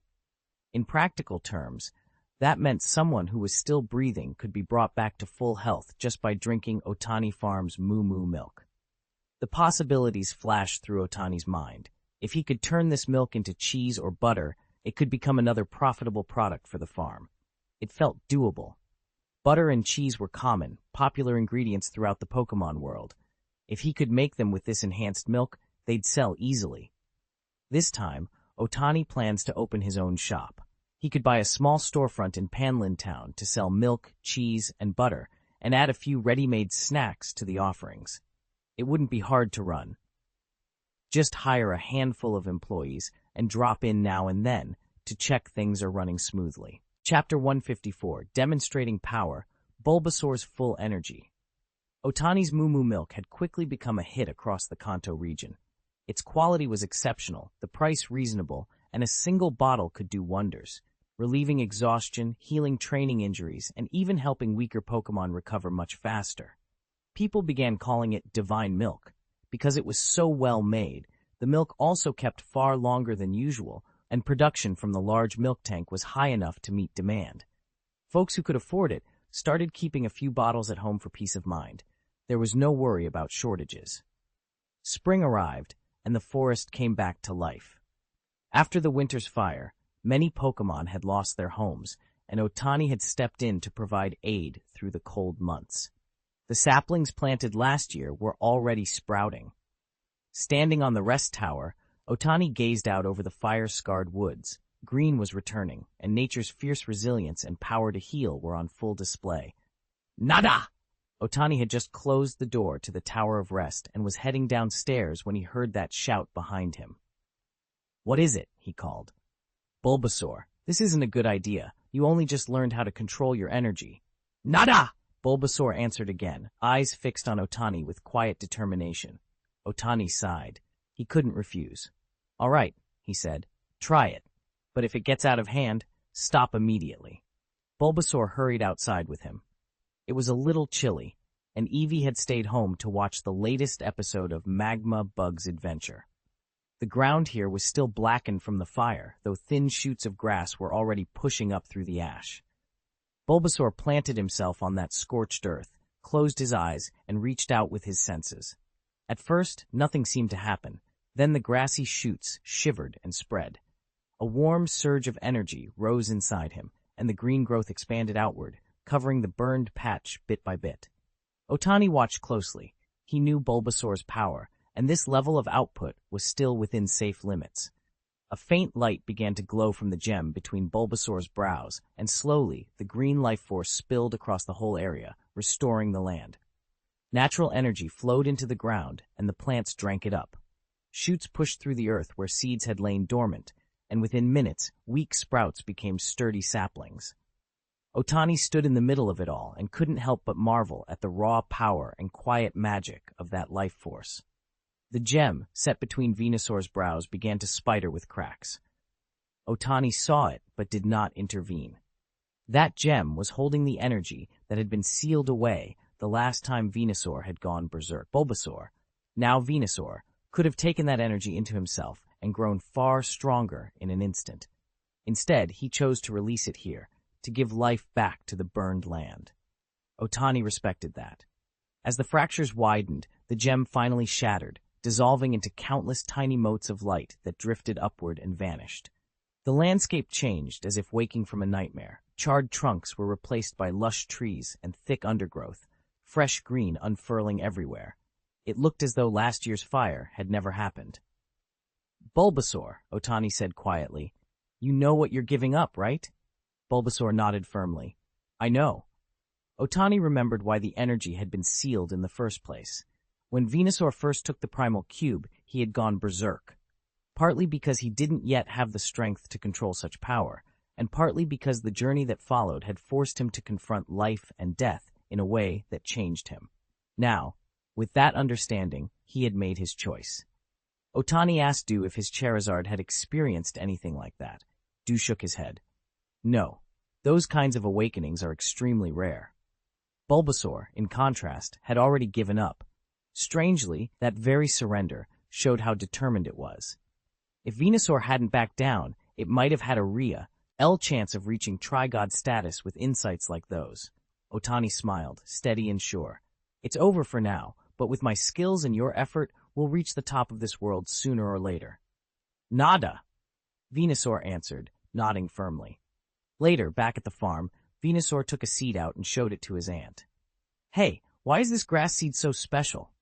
In practical terms, that meant someone who was still breathing could be brought back to full health just by drinking Otani Farm's Moo Moo Milk. The possibilities flashed through Otani's mind. If he could turn this milk into cheese or butter, it could become another profitable product for the farm. It felt doable. Butter and cheese were common, popular ingredients throughout the Pokémon world. If he could make them with this enhanced milk, they'd sell easily. This time, Otani plans to open his own shop. He could buy a small storefront in Panlin Town to sell milk, cheese, and butter, and add a few ready-made snacks to the offerings. It wouldn't be hard to run. Just hire a handful of employees and drop in now and then to check things are running smoothly. Chapter 154, Demonstrating Power, Bulbasaur's Full Energy. Otani's Moo Moo Milk had quickly become a hit across the Kanto region. Its quality was exceptional, the price reasonable, and a single bottle could do wonders, relieving exhaustion, healing training injuries, and even helping weaker Pokémon recover much faster. People began calling it divine milk. Because it was so well made, the milk also kept far longer than usual, and production from the large milk tank was high enough to meet demand. Folks who could afford it started keeping a few bottles at home for peace of mind. There was no worry about shortages. Spring arrived, and the forest came back to life. After the winter's fire, many Pokémon had lost their homes, and Otani had stepped in to provide aid through the cold months. The saplings planted last year were already sprouting. Standing on the rest tower, Otani gazed out over the fire-scarred woods. Green was returning, and nature's fierce resilience and power to heal were on full display. Nada! Otani had just closed the door to the Tower of Rest and was heading downstairs when he heard that shout behind him. What is it? He called. Bulbasaur, this isn't a good idea. You only just learned how to control your energy. Nada! Bulbasaur answered again, eyes fixed on Otani with quiet determination. Otani sighed. He couldn't refuse. All right, he said. Try it. But if it gets out of hand, stop immediately. Bulbasaur hurried outside with him. It was a little chilly, and Eevee had stayed home to watch the latest episode of Magma Bug's Adventure. The ground here was still blackened from the fire, though thin shoots of grass were already pushing up through the ash. Bulbasaur planted himself on that scorched earth, closed his eyes, and reached out with his senses. At first, nothing seemed to happen. Then the grassy shoots shivered and spread. A warm surge of energy rose inside him, and the green growth expanded outward, covering the burned patch bit by bit. Otani watched closely. He knew Bulbasaur's power, and this level of output was still within safe limits. A faint light began to glow from the gem between Bulbasaur's brows, and slowly the green life force spilled across the whole area, restoring the land. Natural energy flowed into the ground, and the plants drank it up. Shoots pushed through the earth where seeds had lain dormant, and within minutes, weak sprouts became sturdy saplings. Otani stood in the middle of it all and couldn't help but marvel at the raw power and quiet magic of that life force. The gem, set between Venusaur's brows, began to spider with cracks. Otani saw it, but did not intervene. That gem was holding the energy that had been sealed away the last time Venusaur had gone berserk. Bulbasaur, now Venusaur, could have taken that energy into himself and grown far stronger in an instant. Instead, he chose to release it here, to give life back to the burned land. Otani respected that. As the fractures widened, the gem finally shattered, dissolving into countless tiny motes of light that drifted upward and vanished. The landscape changed as if waking from a nightmare. Charred trunks were replaced by lush trees and thick undergrowth, fresh green unfurling everywhere. It looked as though last year's fire had never happened. Bulbasaur, Otani said quietly, you know what you're giving up, right? Bulbasaur nodded firmly. I know. Otani remembered why the energy had been sealed in the first place. When Venusaur first took the primal cube, he had gone berserk. Partly because he didn't yet have the strength to control such power, and partly because the journey that followed had forced him to confront life and death in a way that changed him. Now, with that understanding, he had made his choice. Otani asked Dew if his Charizard had experienced anything like that. Dew shook his head. No, those kinds of awakenings are extremely rare. Bulbasaur, in contrast, had already given up. Strangely, that very surrender showed how determined it was. If Venusaur hadn't backed down, it might have had a real chance of reaching Trigod status with insights like those. Otani smiled, steady and sure. It's over for now, but with my skills and your effort, we'll reach the top of this world sooner or later. Nada, Venusaur answered, nodding firmly. Later, back at the farm, Venusaur took a seed out and showed it to his aunt. Hey, why is this grass seed so special?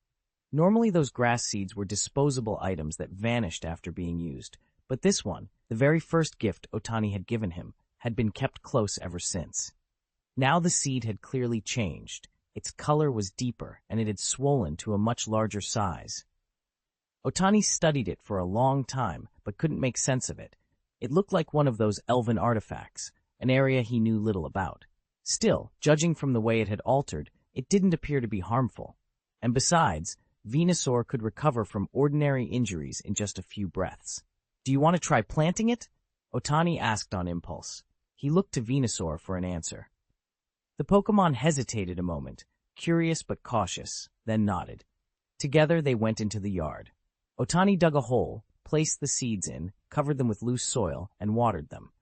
Normally those grass seeds were disposable items that vanished after being used, but this one, the very first gift Otani had given him, had been kept close ever since. Now the seed had clearly changed. Its color was deeper, and it had swollen to a much larger size. Otani studied it for a long time, but couldn't make sense of it. It looked like one of those elven artifacts, an area he knew little about. Still, judging from the way it had altered, it didn't appear to be harmful. And besides, Venusaur could recover from ordinary injuries in just a few breaths. Do you want to try planting it? Otani asked on impulse. He looked to Venusaur for an answer. The Pokémon hesitated a moment, curious but cautious, then nodded. Together they went into the yard. Otani dug a hole, placed the seeds in, covered them with loose soil, and watered them.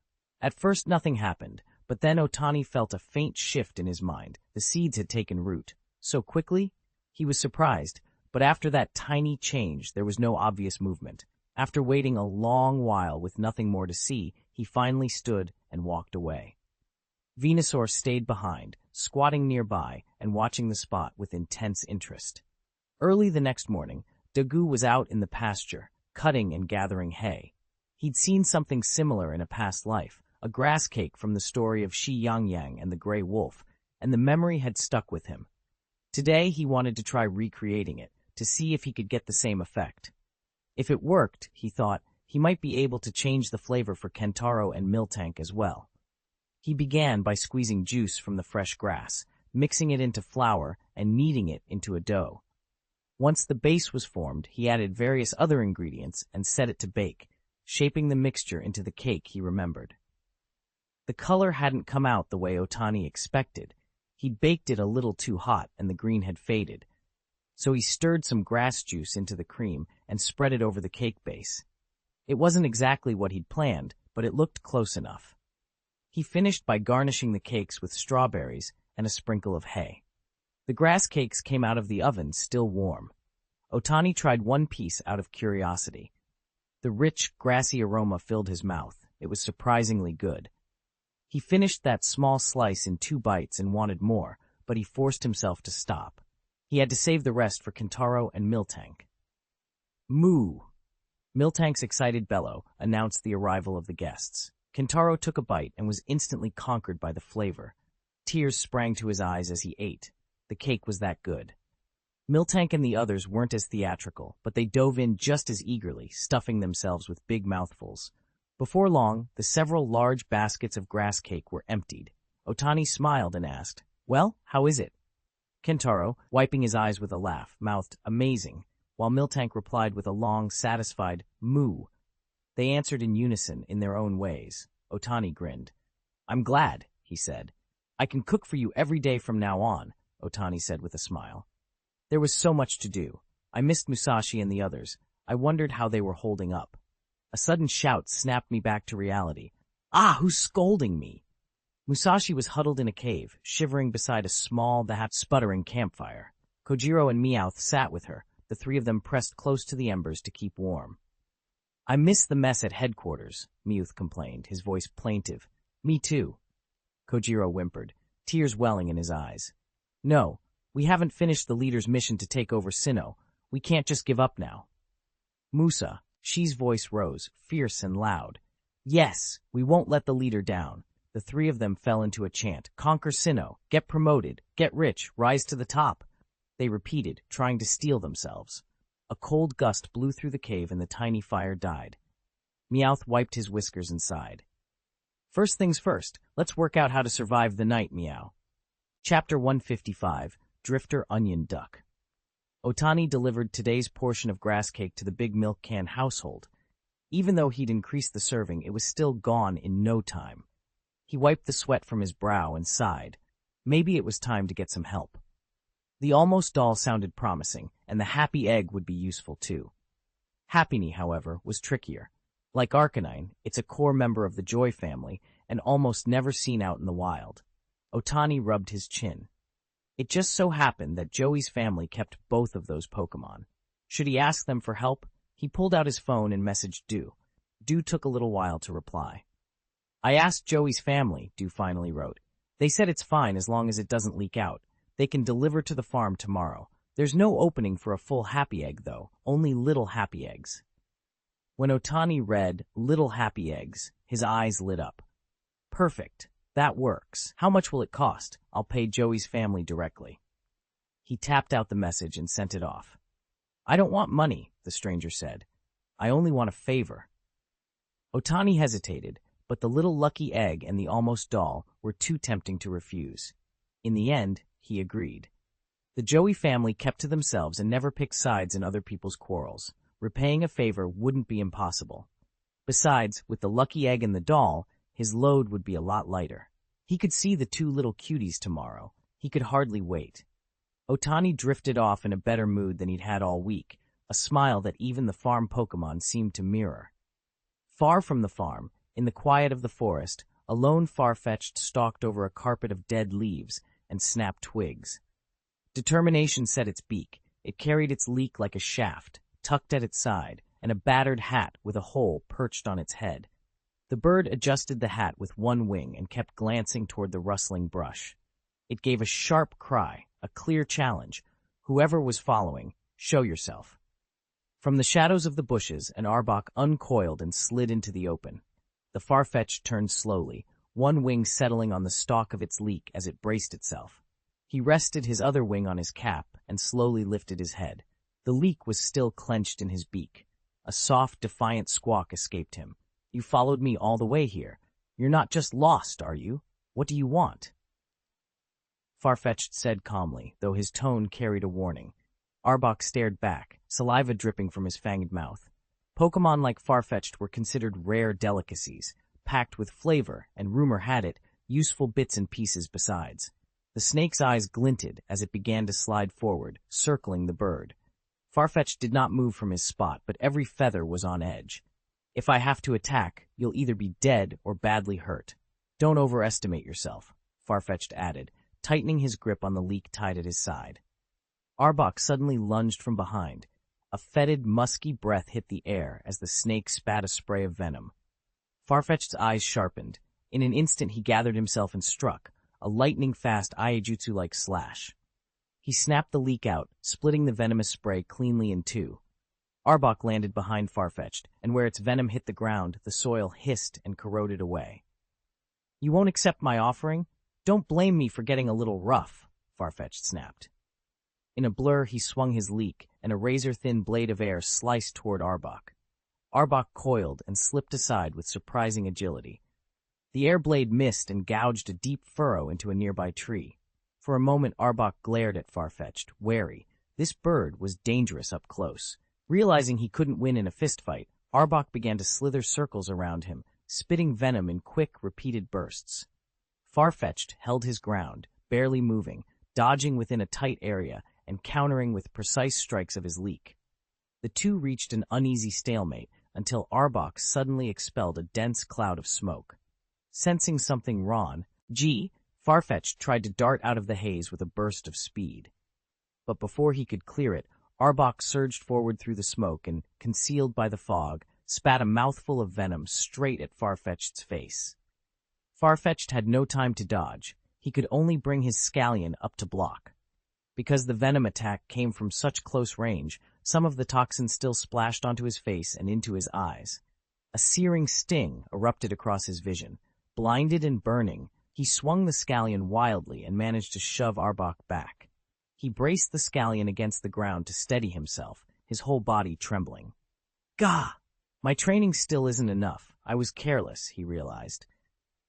At first nothing happened, but then Otani felt a faint shift in his mind. The seeds had taken root. So quickly? He was surprised, but after that tiny change, there was no obvious movement. After waiting a long while with nothing more to see, he finally stood and walked away. Venusaur stayed behind, squatting nearby and watching the spot with intense interest. Early the next morning, Dagu was out in the pasture, cutting and gathering hay. He'd seen something similar in a past life, a grass cake from the story of Shi Yangyang and the Grey Wolf, and the memory had stuck with him. Today he wanted to try recreating it, to see if he could get the same effect. If it worked, he thought, he might be able to change the flavor for Kentaro and Miltank as well. He began by squeezing juice from the fresh grass, mixing it into flour, and kneading it into a dough. Once the base was formed, he added various other ingredients and set it to bake, shaping the mixture into the cake he remembered. The color hadn't come out the way Otani expected. He'd baked it a little too hot and the green had faded. So he stirred some grass juice into the cream and spread it over the cake base. It wasn't exactly what he'd planned, but it looked close enough. He finished by garnishing the cakes with strawberries and a sprinkle of hay. The grass cakes came out of the oven still warm. Otani tried one piece out of curiosity. The rich, grassy aroma filled his mouth. It was surprisingly good. He finished that small slice in 2 bites and wanted more, but he forced himself to stop. He had to save the rest for Kentaro and Miltank. Moo! Miltank's excited bellow announced the arrival of the guests. Kentaro took a bite and was instantly conquered by the flavor. Tears sprang to his eyes as he ate. The cake was that good. Miltank and the others weren't as theatrical, but they dove in just as eagerly, stuffing themselves with big mouthfuls. Before long, the several large baskets of grass cake were emptied. Otani smiled and asked, "Well, how is it?" Kentaro, wiping his eyes with a laugh, mouthed, "Amazing," while Miltank replied with a long, satisfied moo. They answered in unison in their own ways. Otani grinned. "I'm glad," he said. "I can cook for you every day from now on," Otani said with a smile. There was so much to do. I missed Musashi and the others. I wondered how they were holding up. A sudden shout snapped me back to reality. "Ah, who's scolding me?" Musashi was huddled in a cave, shivering beside a small, perhaps sputtering campfire. Kojiro and Meowth sat with her, the 3 of them pressed close to the embers to keep warm. "I miss the mess at headquarters," Meowth complained, his voice plaintive. "Me too," Kojiro whimpered, tears welling in his eyes. "No, we haven't finished the leader's mission to take over Sinnoh. We can't just give up now." Musa, Shi's voice rose, fierce and loud. "Yes, we won't let the leader down." The 3 of them fell into a chant. "Conquer Sinnoh, get promoted, get rich, rise to the top." They repeated, trying to steel themselves. A cold gust blew through the cave and the tiny fire died. Meowth wiped his whiskers and sighed. "First things first, let's work out how to survive the night, Meow." Chapter 155, Drifter Onion Duck. Otani delivered today's portion of grass cake to the Big Milk Can household. Even though he'd increased the serving, it was still gone in no time. He wiped the sweat from his brow and sighed. Maybe it was time to get some help. The almost doll sounded promising, and the happy egg would be useful too. Happiny, however, was trickier. Like Arcanine, it's a core member of the Joy family and almost never seen out in the wild. Otani rubbed his chin. It just so happened that Joey's family kept both of those Pokémon. Should he ask them for help? He pulled out his phone and messaged Dew. Dew took a little while to reply. "I asked Joey's family," Dew finally wrote. "They said it's fine as long as it doesn't leak out. They can deliver to the farm tomorrow. There's no opening for a full happy egg, though, only little happy eggs." When Otani read "little happy eggs," his eyes lit up. "Perfect. That works. How much will it cost? I'll pay Joey's family directly." He tapped out the message and sent it off. "I don't want money," the stranger said. "I only want a favor." Otani hesitated, but the little lucky egg and the almost doll were too tempting to refuse. In the end, he agreed. The Joey family kept to themselves and never picked sides in other people's quarrels. Repaying a favor wouldn't be impossible. Besides, with the lucky egg and the doll, his load would be a lot lighter. He could see the 2 little cuties tomorrow. He could hardly wait. Otani drifted off in a better mood than he'd had all week, a smile that even the farm Pokémon seemed to mirror. Far from the farm, in the quiet of the forest, a lone Farfetch'd stalked over a carpet of dead leaves and snapped twigs. Determination set its beak. It carried its leek like a shaft, tucked at its side, and a battered hat with a hole perched on its head. The bird adjusted the hat with one wing and kept glancing toward the rustling brush. It gave a sharp cry, a clear challenge. Whoever was following, show yourself. From the shadows of the bushes, an arbok uncoiled and slid into the open. The Farfetch'd turned slowly, one wing settling on the stalk of its leek as it braced itself. He rested his other wing on his cap and slowly lifted his head. The leek was still clenched in his beak. A soft, defiant squawk escaped him. You followed me all the way here. You're not just lost, are you? What do you want? Farfetch'd said calmly, though his tone carried a warning. Arbok stared back, saliva dripping from his fanged mouth. Pokémon like Farfetch'd were considered rare delicacies, packed with flavor, and rumor had it, useful bits and pieces besides. The snake's eyes glinted as it began to slide forward, circling the bird. Farfetch'd did not move from his spot, but every feather was on edge. If I have to attack, you'll either be dead or badly hurt. Don't overestimate yourself, Farfetch'd added, tightening his grip on the leek tied at his side. Arbok suddenly lunged from behind. A fetid, musky breath hit the air as the snake spat a spray of venom. Farfetch'd's eyes sharpened. In an instant he gathered himself and struck, a lightning-fast Iaijutsu-like slash. He snapped the leek out, splitting the venomous spray cleanly in two. Arbok landed behind Farfetch'd, and where its venom hit the ground, the soil hissed and corroded away. You won't accept my offering? Don't blame me for getting a little rough, Farfetch'd snapped. In a blur, he swung his leek, and a razor-thin blade of air sliced toward Arbok. Arbok coiled and slipped aside with surprising agility. The air blade missed and gouged a deep furrow into a nearby tree. For a moment, Arbok glared at Farfetch'd, wary. This bird was dangerous up close. Realizing he couldn't win in a fistfight, Arbok began to slither circles around him, spitting venom in quick, repeated bursts. Farfetch'd held his ground, barely moving, dodging within a tight area and countering with precise strikes of his leek. The two reached an uneasy stalemate until Arbok suddenly expelled a dense cloud of smoke. Sensing something wrong, Farfetch'd tried to dart out of the haze with a burst of speed. But before he could clear it, Arbok surged forward through the smoke and, concealed by the fog, spat a mouthful of venom straight at Farfetch'd's face. Farfetch'd had no time to dodge. He could only bring his scallion up to block. Because the venom attack came from such close range, some of the toxin still splashed onto his face and into his eyes. A searing sting erupted across his vision. Blinded and burning, he swung the scallion wildly and managed to shove Arbok back. He braced the scallion against the ground to steady himself, his whole body trembling. Gah! My training still isn't enough. I was careless, he realized.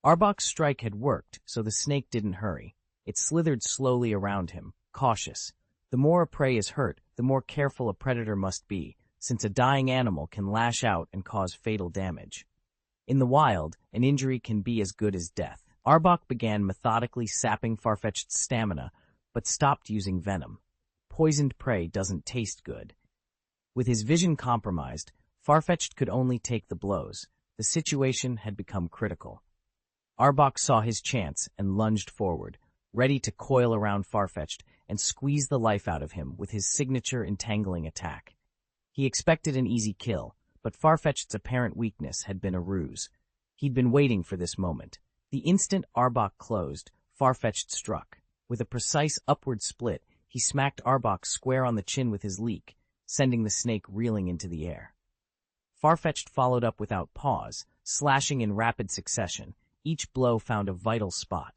Arbok's strike had worked, so the snake didn't hurry. It slithered slowly around him, cautious. The more a prey is hurt, the more careful a predator must be, since a dying animal can lash out and cause fatal damage. In the wild, an injury can be as good as death. Arbok began methodically sapping Farfetch'd's stamina, but stopped using venom. Poisoned prey doesn't taste good. With his vision compromised, Farfetch'd could only take the blows. The situation had become critical. Arbok saw his chance and lunged forward, ready to coil around Farfetch'd and squeeze the life out of him with his signature entangling attack. He expected an easy kill, but Farfetch'd's apparent weakness had been a ruse. He'd been waiting for this moment. The instant Arbok closed, Farfetch'd struck. With a precise upward split, he smacked Arbok square on the chin with his leek, sending the snake reeling into the air. Farfetch'd followed up without pause, slashing in rapid succession. Each blow found a vital spot.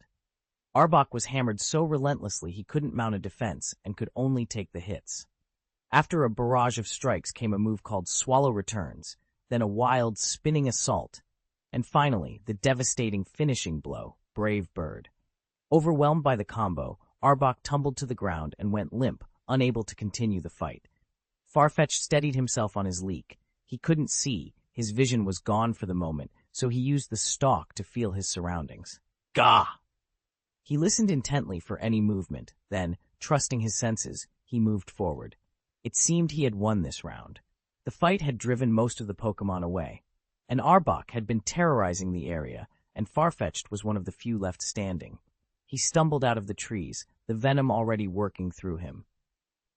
Arbok was hammered so relentlessly he couldn't mount a defense and could only take the hits. After a barrage of strikes came a move called Swallow Returns, then a wild, spinning assault, and finally, the devastating finishing blow, Brave Bird. Overwhelmed by the combo, Arbok tumbled to the ground and went limp, unable to continue the fight. Farfetch'd steadied himself on his leek. He couldn't see, his vision was gone for the moment, so he used the stalk to feel his surroundings. Gah! He listened intently for any movement, then, trusting his senses, he moved forward. It seemed he had won this round. The fight had driven most of the Pokémon away. An Arbok had been terrorizing the area, and Farfetch'd was one of the few left standing. He stumbled out of the trees, the venom already working through him.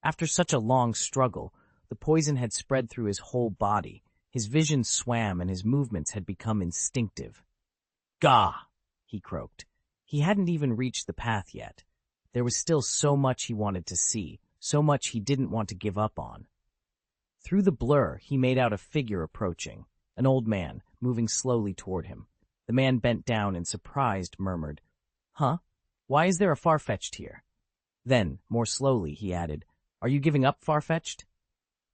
After such a long struggle, the poison had spread through his whole body. His vision swam and his movements had become instinctive. "Gah!" he croaked. He hadn't even reached the path yet. There was still so much he wanted to see, so much he didn't want to give up on. Through the blur, he made out a figure approaching, an old man, moving slowly toward him. The man bent down and, surprised, murmured, "Huh? Why is there a Farfetch'd here?" Then, more slowly, he added, "Are you giving up, Farfetch'd?"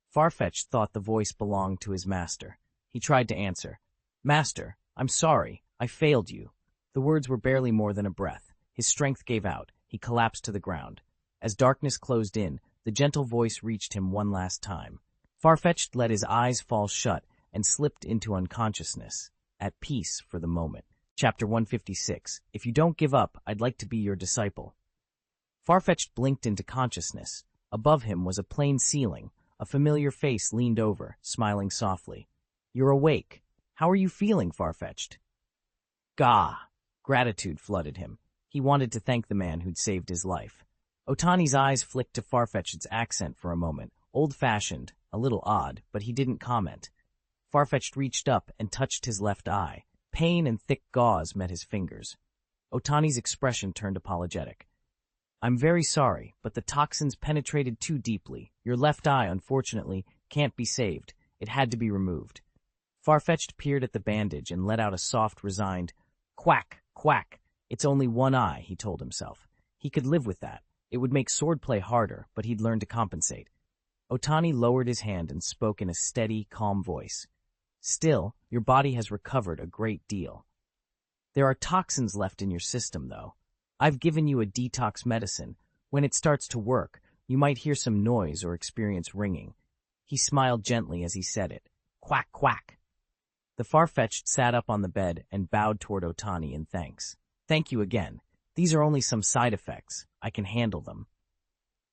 Farfetch'd thought the voice belonged to his master. He tried to answer, "Master, I'm sorry, I failed you." The words were barely more than a breath. His strength gave out. He collapsed to the ground. As darkness closed in, the gentle voice reached him one last time. Farfetch'd let his eyes fall shut and slipped into unconsciousness, at peace for the moment. Chapter 156. If you don't give up, I'd like to be your disciple. Farfetch'd blinked into consciousness. Above him was a plain ceiling. A familiar face leaned over, smiling softly. "You're awake. How are you feeling, Farfetch'd?" "Gah!" Gratitude flooded him. He wanted to thank the man who'd saved his life. Otani's eyes flicked to Farfetch'd's accent for a moment, old-fashioned, a little odd, but he didn't comment. Farfetch'd reached up and touched his left eye. Pain and thick gauze met his fingers. Otani's expression turned apologetic. "I'm very sorry, but the toxins penetrated too deeply. Your left eye, unfortunately, can't be saved. It had to be removed." Farfetch'd peered at the bandage and let out a soft, resigned, "Quack, quack. It's only one eye," he told himself. He could live with that. It would make swordplay harder, but he'd learn to compensate. Otani lowered his hand and spoke in a steady, calm voice. "Still, your body has recovered a great deal. There are toxins left in your system, though. I've given you a detox medicine. When it starts to work, you might hear some noise or experience ringing." He smiled gently as he said it. "Quack, quack." The Farfetch'd sat up on the bed and bowed toward Otani in thanks. "Thank you again. These are only some side effects. I can handle them."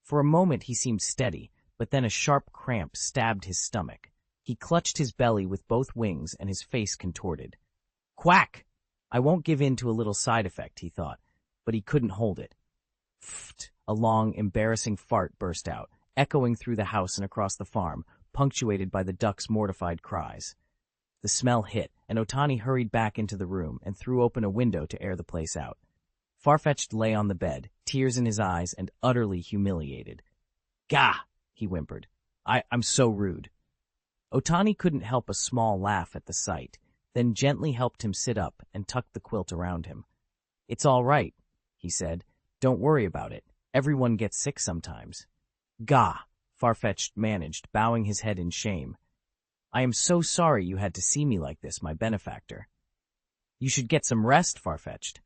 For a moment he seemed steady, but then a sharp cramp stabbed his stomach. He clutched his belly with both wings and his face contorted. "Quack! I won't give in to a little side effect," he thought, but he couldn't hold it. Pfft! A long, embarrassing fart burst out, echoing through the house and across the farm, punctuated by the ducks' mortified cries. The smell hit, and Otani hurried back into the room and threw open a window to air the place out. Farfetch'd lay on the bed, tears in his eyes and utterly humiliated. "Gah!" he whimpered. I'm so rude." Otani couldn't help a small laugh at the sight, then gently helped him sit up and tucked the quilt around him. "It's all right," he said. "Don't worry about it. Everyone gets sick sometimes." "Gah!" Farfetch'd managed, bowing his head in shame. "I am so sorry you had to see me like this, my benefactor." "You should get some rest, Farfetch'd."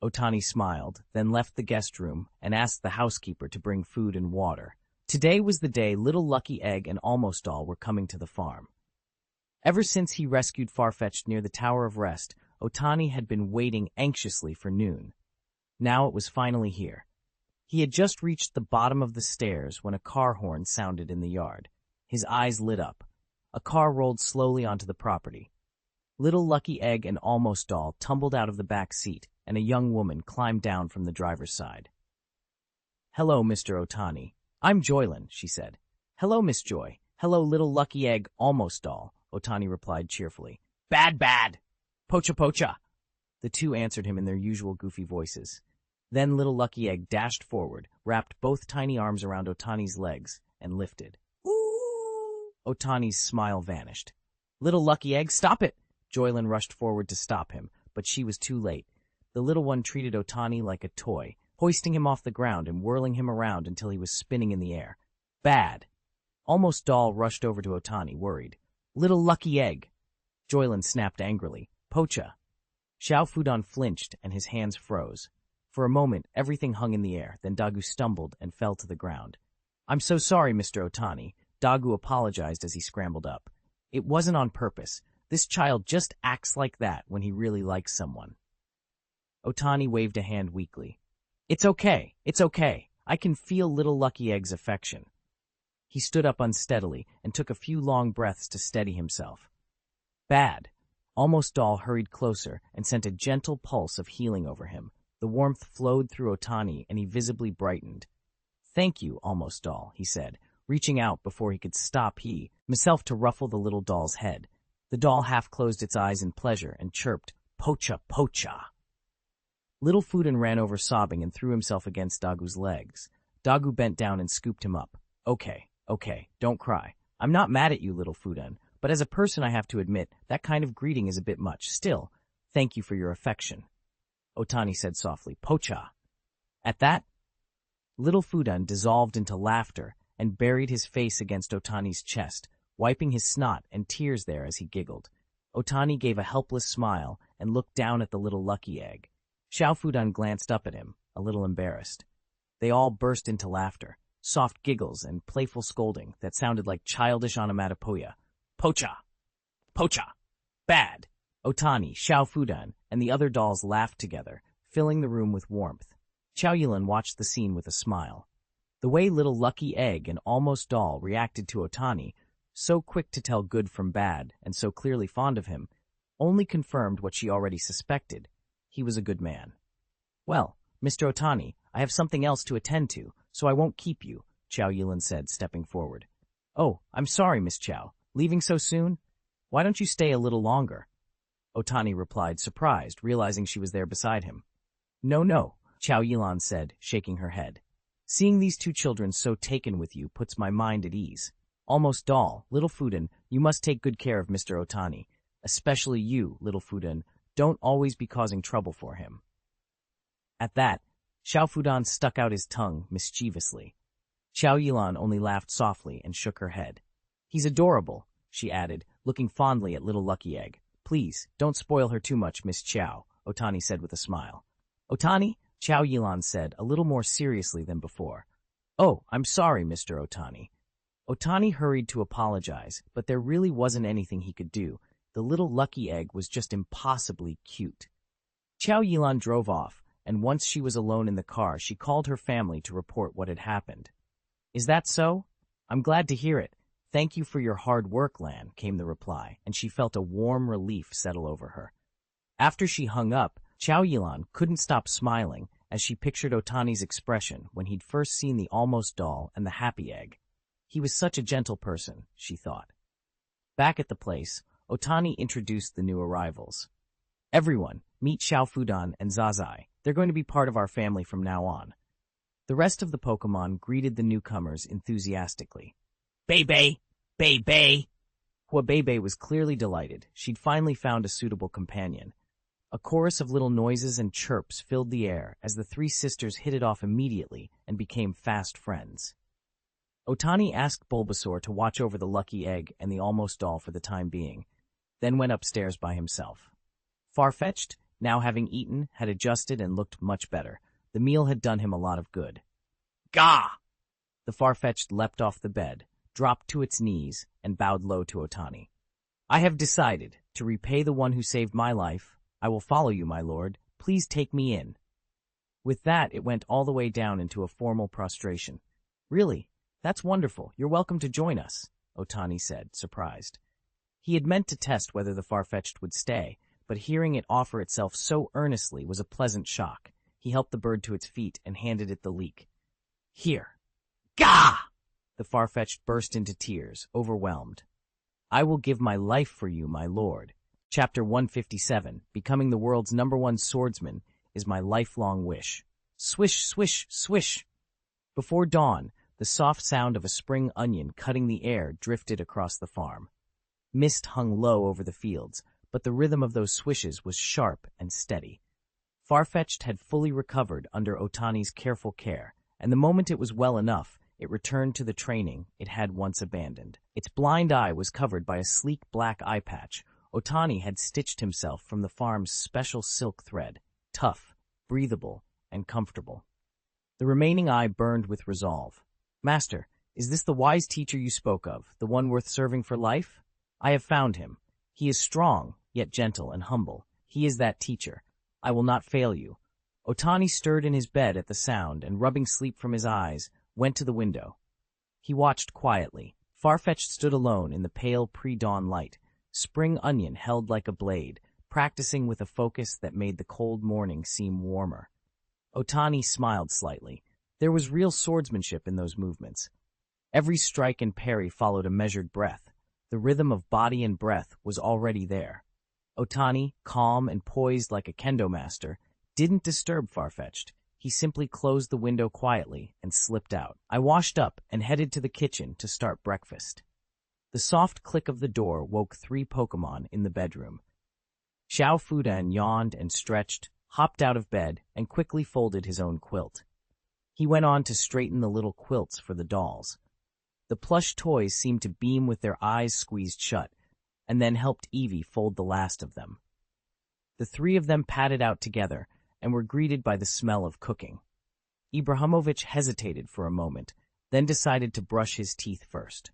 Otani smiled, then left the guest room and asked the housekeeper to bring food and water. Today was the day Little Lucky Egg and Almost All were coming to the farm. Ever since he rescued Farfetch'd near the Tower of Rest, Otani had been waiting anxiously for noon. Now it was finally here. He had just reached the bottom of the stairs when a car horn sounded in the yard. His eyes lit up. A car rolled slowly onto the property. Little Lucky Egg and Almost All tumbled out of the back seat, and a young woman climbed down from the driver's side. "Hello, Mr. Otani. I'm Joylyn," she said. "Hello, Miss Joy. Hello, Little Lucky Egg, Almost All," Otani replied cheerfully. "Bad, bad! Pocha, pocha!" The two answered him in their usual goofy voices. Then Little Lucky Egg dashed forward, wrapped both tiny arms around Otani's legs, and lifted. Otani's smile vanished. "Little Lucky Egg, stop it!" Joylyn rushed forward to stop him, but she was too late. The little one treated Otani like a toy, hoisting him off the ground and whirling him around until he was spinning in the air. "Bad!" Almost All rushed over to Otani, worried. "Little Lucky Egg!" Joylyn snapped angrily. "Pocha!" Xiao Fudan flinched and his hands froze. For a moment, everything hung in the air, then Dagu stumbled and fell to the ground. "I'm so sorry, Mr. Otani." Dagu apologized as he scrambled up. "It wasn't on purpose. This child just acts like that when he really likes someone." Otani waved a hand weakly. It's okay. I can feel Little Lucky Egg's affection." He stood up unsteadily and took a few long breaths to steady himself. "Bad." Almost All hurried closer and sent a gentle pulse of healing over him. The warmth flowed through Otani, and he visibly brightened. "Thank you, almost doll," he said, reaching out before he could stop himself to ruffle the little doll's head. The doll half closed its eyes in pleasure and chirped, "Pocha, pocha." Little Fudan ran over sobbing and threw himself against Dagu's legs. Dagu bent down and scooped him up. Okay, don't cry. I'm not mad at you, little Fudan, but as a person I have to admit, that kind of greeting is a bit much. Still, thank you for your affection. Otani said softly, "Pocha." At that, little Fudan dissolved into laughter and buried his face against Otani's chest, wiping his snot and tears there as he giggled. Otani gave a helpless smile and looked down at the little lucky egg. Xiao Fudan glanced up at him, a little embarrassed. They all burst into laughter, soft giggles and playful scolding that sounded like childish onomatopoeia. "Pocha! Pocha! Bad!" Otani, Xiao Fudan, and the other dolls laughed together, filling the room with warmth. Xiao Yilan watched the scene with a smile. The way little Lucky Egg and Almost Doll reacted to Otani, so quick to tell good from bad and so clearly fond of him, only confirmed what she already suspected. He was a good man. "Well, Mr. Otani, I have something else to attend to, so I won't keep you," Xiao Yilan said, stepping forward. "Oh, I'm sorry, Miss Xiao. Leaving so soon? Why don't you stay a little longer?" Otani replied, surprised, realizing she was there beside him. No, Xiao Yilan said, shaking her head. "Seeing these two children so taken with you puts my mind at ease. Almost Doll, little Fudan, you must take good care of Mr. Otani. Especially you, little Fudan. Don't always be causing trouble for him." At that, Xiao Fudan stuck out his tongue mischievously. Xiao Yilan only laughed softly and shook her head. "He's adorable," she added, looking fondly at little Lucky Egg. "Please, don't spoil her too much, Miss Xiao," Otani said with a smile. "Otani?" Xiao Yilan said, a little more seriously than before. "Oh, I'm sorry, Mr. Otani." Otani hurried to apologize, but there really wasn't anything he could do. The little Lucky Egg was just impossibly cute. Xiao Yilan drove off, and once she was alone in the car, she called her family to report what had happened. "Is that so? I'm glad to hear it. Thank you for your hard work, Lan," came the reply, and she felt a warm relief settle over her. After she hung up, Xiao Yilan couldn't stop smiling as she pictured Otani's expression when he'd first seen the Almost Doll and the Happy Egg. He was such a gentle person, she thought. Back at the place, Otani introduced the new arrivals. "Everyone, meet Xiao Fudan and Zazai. They're going to be part of our family from now on." The rest of the Pokémon greeted the newcomers enthusiastically. "Bebe! Bebe!" Huabebe was clearly delighted. She'd finally found a suitable companion. A chorus of little noises and chirps filled the air as the three sisters hit it off immediately and became fast friends. Otani asked Bulbasaur to watch over the Lucky Egg and the Almost Doll for the time being, then went upstairs by himself. Farfetch'd, now having eaten, had adjusted and looked much better. The meal had done him a lot of good. "Gah!" The Farfetch'd leapt off the bed, dropped to its knees, and bowed low to Otani. "I have decided to repay the one who saved my life. I will follow you, my lord. Please take me in." With that, it went all the way down into a formal prostration. "Really? That's wonderful. You're welcome to join us," Otani said, surprised. He had meant to test whether the Farfetch'd would stay, but hearing it offer itself so earnestly was a pleasant shock. He helped the bird to its feet and handed it the leek. "Here." "Gah!" The Farfetch'd burst into tears, overwhelmed. "I will give my life for you, my lord. Chapter 157, Becoming the World's #1 Swordsman, is my lifelong wish." Swish, swish, swish! Before dawn, the soft sound of a spring onion cutting the air drifted across the farm. Mist hung low over the fields, but the rhythm of those swishes was sharp and steady. Farfetch'd had fully recovered under Otani's careful care, and the moment it was well enough, it returned to the training it had once abandoned. Its blind eye was covered by a sleek black eye patch. Otani had stitched himself from the farm's special silk thread, tough, breathable, and comfortable. The remaining eye burned with resolve. "Master, is this the wise teacher you spoke of, the one worth serving for life? I have found him. He is strong, yet gentle and humble. He is that teacher. I will not fail you." Otani stirred in his bed at the sound and, rubbing sleep from his eyes, went to the window. He watched quietly. Farfetch'd stood alone in the pale pre-dawn light, spring onion held like a blade, practicing with a focus that made the cold morning seem warmer. Otani smiled slightly. There was real swordsmanship in those movements. Every strike and parry followed a measured breath. The rhythm of body and breath was already there. Otani, calm and poised like a kendo master, didn't disturb Farfetch'd. He simply closed the window quietly and slipped out. I washed up and headed to the kitchen to start breakfast. The soft click of the door woke 3 Pokémon in the bedroom. Xiao Fudan yawned and stretched, hopped out of bed, and quickly folded his own quilt. He went on to straighten the little quilts for the dolls. The plush toys seemed to beam with their eyes squeezed shut, and then helped Evie fold the last of them. The 3 of them padded out together and were greeted by the smell of cooking. Ibrahimovic hesitated for a moment, then decided to brush his teeth first.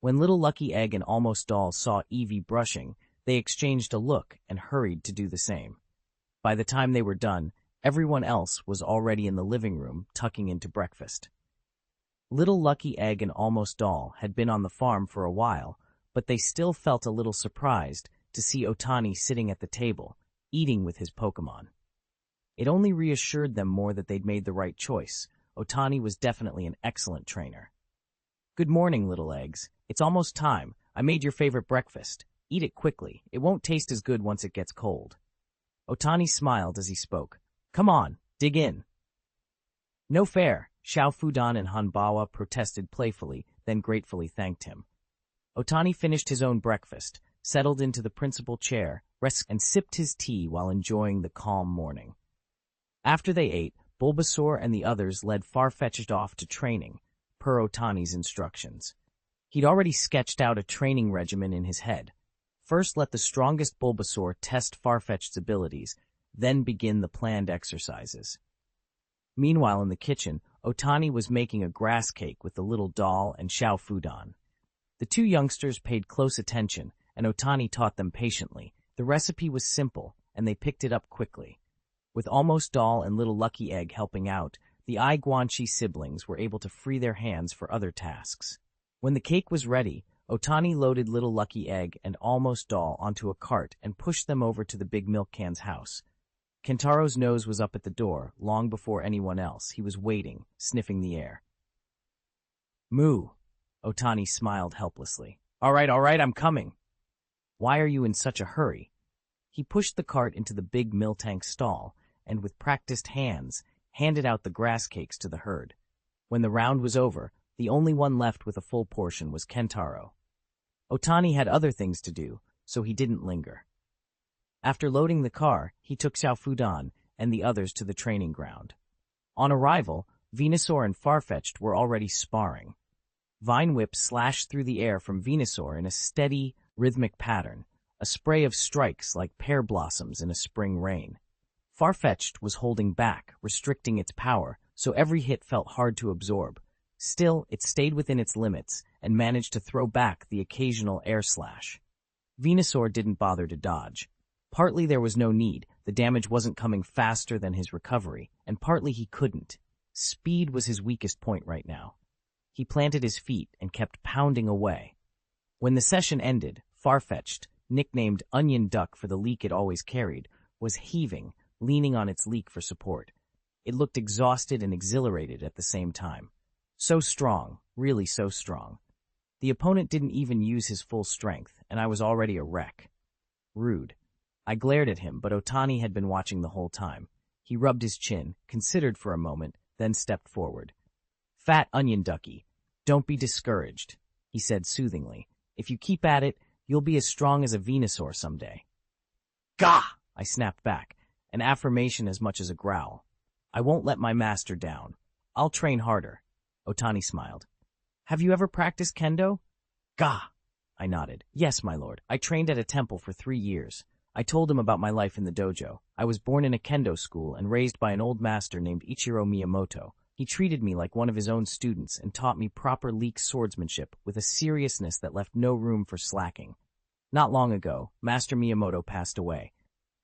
When Little Lucky Egg and Almost Doll saw Evie brushing, they exchanged a look and hurried to do the same. By the time they were done, everyone else was already in the living room tucking into breakfast. Little Lucky Egg and Almost Doll had been on the farm for a while, but they still felt a little surprised to see Otani sitting at the table, eating with his Pokémon. It only reassured them more that they'd made the right choice. Otani was definitely an excellent trainer. "Good morning, little eggs. It's almost time. I made your favorite breakfast. Eat it quickly. It won't taste as good once it gets cold." Otani smiled as he spoke. "Come on, dig in." "No fair," Xiao Fudan and Hanbawa protested playfully, then gratefully thanked him. Otani finished his own breakfast, settled into the principal chair, and sipped his tea while enjoying the calm morning. After they ate, Bulbasaur and the others led Farfetch'd off to training, per Otani's instructions. He'd already sketched out a training regimen in his head. First let the strongest Bulbasaur test Farfetch'd's abilities, then begin the planned exercises. Meanwhile in the kitchen, Otani was making a grass cake with the little doll and Xiao Fudan. The 2 youngsters paid close attention, and Otani taught them patiently. The recipe was simple, and they picked it up quickly. With Almost Doll and Little Lucky Egg helping out, the I Guanxi siblings were able to free their hands for other tasks. When the cake was ready, Otani loaded Little Lucky Egg and Almost Doll onto a cart and pushed them over to the big milk can's house. Kentaro's nose was up at the door, long before anyone else. He was waiting, sniffing the air. "Moo." Otani smiled helplessly. All right, I'm coming." "Why are you in such a hurry?" He pushed the cart into the big Miltank stall, and with practiced hands, handed out the grass cakes to the herd. When the round was over, the only one left with a full portion was Kentaro. Otani had other things to do, so he didn't linger. After loading the car, he took Xiao Fudan and the others to the training ground. On arrival, Venusaur and Farfetch'd were already sparring. Vine Whip slashed through the air from Venusaur in a steady, rhythmic pattern, a spray of strikes like pear blossoms in a spring rain. Farfetch'd was holding back, restricting its power, so every hit felt hard to absorb. Still, it stayed within its limits and managed to throw back the occasional air slash. Venusaur didn't bother to dodge. Partly there was no need, the damage wasn't coming faster than his recovery, and partly he couldn't. Speed was his weakest point right now. He planted his feet and kept pounding away. When the session ended, Farfetch'd, nicknamed Onion Duck for the leak it always carried, was heaving, leaning on its leak for support. It looked exhausted and exhilarated at the same time. So strong, really so strong. The opponent didn't even use his full strength, and I was already a wreck. Rude. I glared at him, but Otani had been watching the whole time. He rubbed his chin, considered for a moment, then stepped forward. "Fat Onion Ducky, don't be discouraged," he said soothingly. "If you keep at it, you'll be as strong as a Venusaur someday." "Gah!" I snapped back, an affirmation as much as a growl. "I won't let my master down. I'll train harder." Otani smiled. "Have you ever practiced kendo?" "Gah!" I nodded. "Yes, my lord. I trained at a temple for 3 years. I told him about my life in the dojo. I was born in a kendo school and raised by an old master named Ichiro Miyamoto. He treated me like one of his own students and taught me proper leek swordsmanship with a seriousness that left no room for slacking. Not long ago, Master Miyamoto passed away.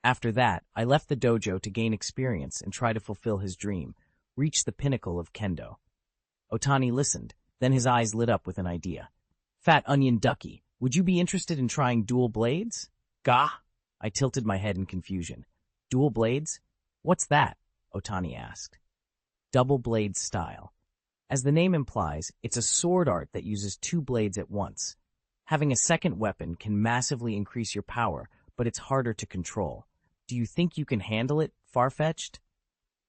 After that, I left the dojo to gain experience and try to fulfill his dream, reach the pinnacle of kendo." Otani listened, then his eyes lit up with an idea. "Fat Onion Ducky, would you be interested in trying dual blades?" "Gah!" I tilted my head in confusion. "Dual blades? What's that?" Otani asked. Double blade style. As the name implies, it's a sword art that uses two blades at once. Having a second weapon can massively increase your power, but it's harder to control. Do you think you can handle it, Farfetch'd?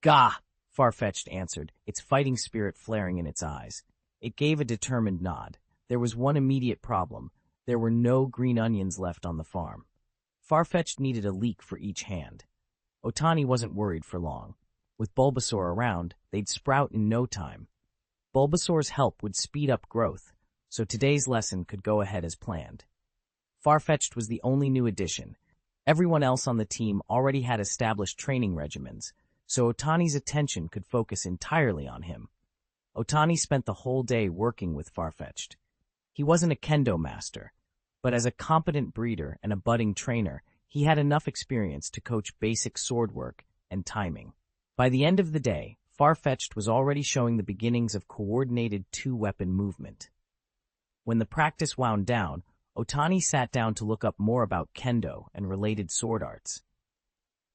Gah! Farfetch'd answered, its fighting spirit flaring in its eyes. It gave a determined nod. There was one immediate problem. There were no green onions left on the farm. Farfetch'd needed a leek for each hand. Otani wasn't worried for long. With Bulbasaur around, they'd sprout in no time. Bulbasaur's help would speed up growth, so today's lesson could go ahead as planned. Farfetch'd was the only new addition. Everyone else on the team already had established training regimens, so Otani's attention could focus entirely on him. Otani spent the whole day working with Farfetch'd. He wasn't a kendo master, but as a competent breeder and a budding trainer, he had enough experience to coach basic sword work and timing. By the end of the day, Farfetch'd was already showing the beginnings of coordinated two-weapon movement. When the practice wound down, Otani sat down to look up more about kendo and related sword arts.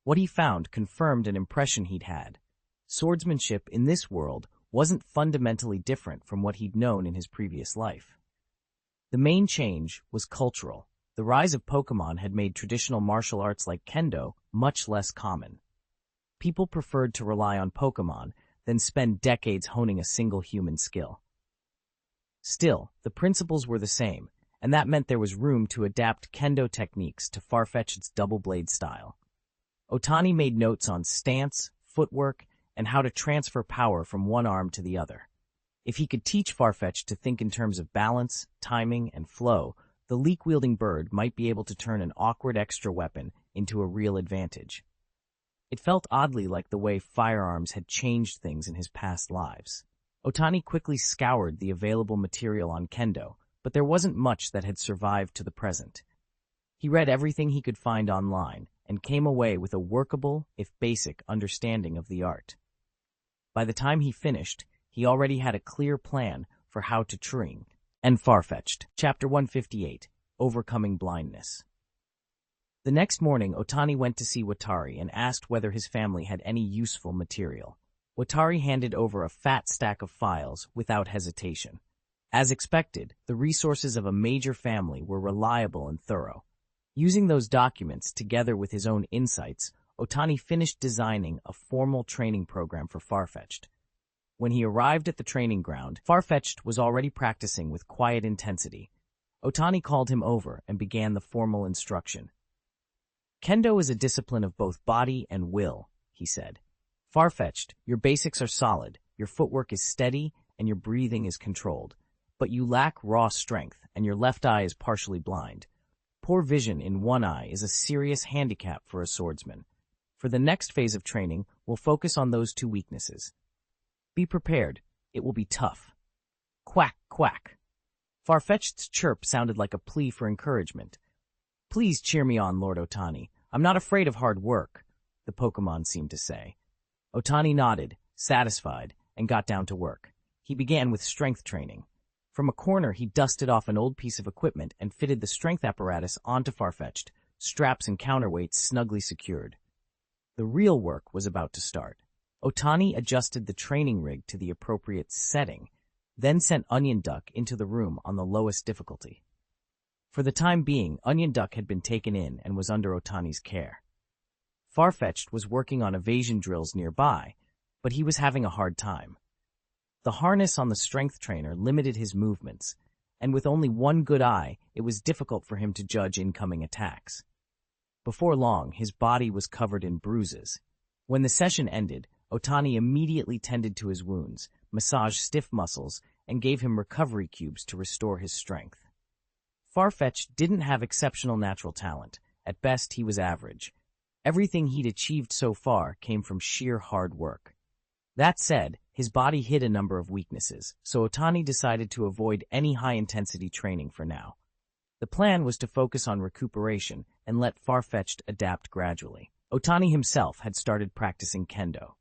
What he found confirmed an impression he'd had. Swordsmanship in this world wasn't fundamentally different from what he'd known in his previous life. The main change was cultural. The rise of Pokémon had made traditional martial arts like kendo much less common. People preferred to rely on Pokémon than spend decades honing a single human skill. Still, the principles were the same, and that meant there was room to adapt kendo techniques to Farfetch'd's double-blade style. Otani made notes on stance, footwork, and how to transfer power from one arm to the other. If he could teach Farfetch'd to think in terms of balance, timing, and flow, the leek-wielding bird might be able to turn an awkward extra weapon into a real advantage. It felt oddly like the way firearms had changed things in his past lives. Otani quickly scoured the available material on kendo, but there wasn't much that had survived to the present. He read everything he could find online and came away with a workable, if basic, understanding of the art. By the time he finished, he already had a clear plan for how to train. And Farfetch'd. Chapter 158, Overcoming Blindness. The next morning, Otani went to see Watari and asked whether his family had any useful material. Watari handed over a fat stack of files without hesitation. As expected, the resources of a major family were reliable and thorough. Using those documents together with his own insights, Otani finished designing a formal training program for Farfetch'd. When he arrived at the training ground, Farfetch'd was already practicing with quiet intensity. Otani called him over and began the formal instruction. Kendo is a discipline of both body and will, he said. Farfetch'd, your basics are solid, your footwork is steady, and your breathing is controlled. But you lack raw strength, and your left eye is partially blind. Poor vision in one eye is a serious handicap for a swordsman. For the next phase of training, we'll focus on those two weaknesses. Be prepared. It will be tough. Quack, quack. Farfetch'd's chirp sounded like a plea for encouragement. Please cheer me on, Lord Otani. I'm not afraid of hard work, the Pokémon seemed to say. Otani nodded, satisfied, and got down to work. He began with strength training. From a corner, he dusted off an old piece of equipment and fitted the strength apparatus onto Farfetch'd, straps and counterweights snugly secured. The real work was about to start. Otani adjusted the training rig to the appropriate setting, then sent Onion Duck into the room on the lowest difficulty. For the time being, Onion Duck had been taken in and was under Otani's care. Farfetch'd was working on evasion drills nearby, but he was having a hard time. The harness on the strength trainer limited his movements, and with only one good eye, it was difficult for him to judge incoming attacks. Before long, his body was covered in bruises. When the session ended, Otani immediately tended to his wounds, massaged stiff muscles, and gave him recovery cubes to restore his strength. Farfetch'd didn't have exceptional natural talent. At best, he was average. Everything he'd achieved so far came from sheer hard work. That said, his body hid a number of weaknesses, so Otani decided to avoid any high-intensity training for now. The plan was to focus on recuperation and let Farfetch'd adapt gradually. Otani himself had started practicing kendo.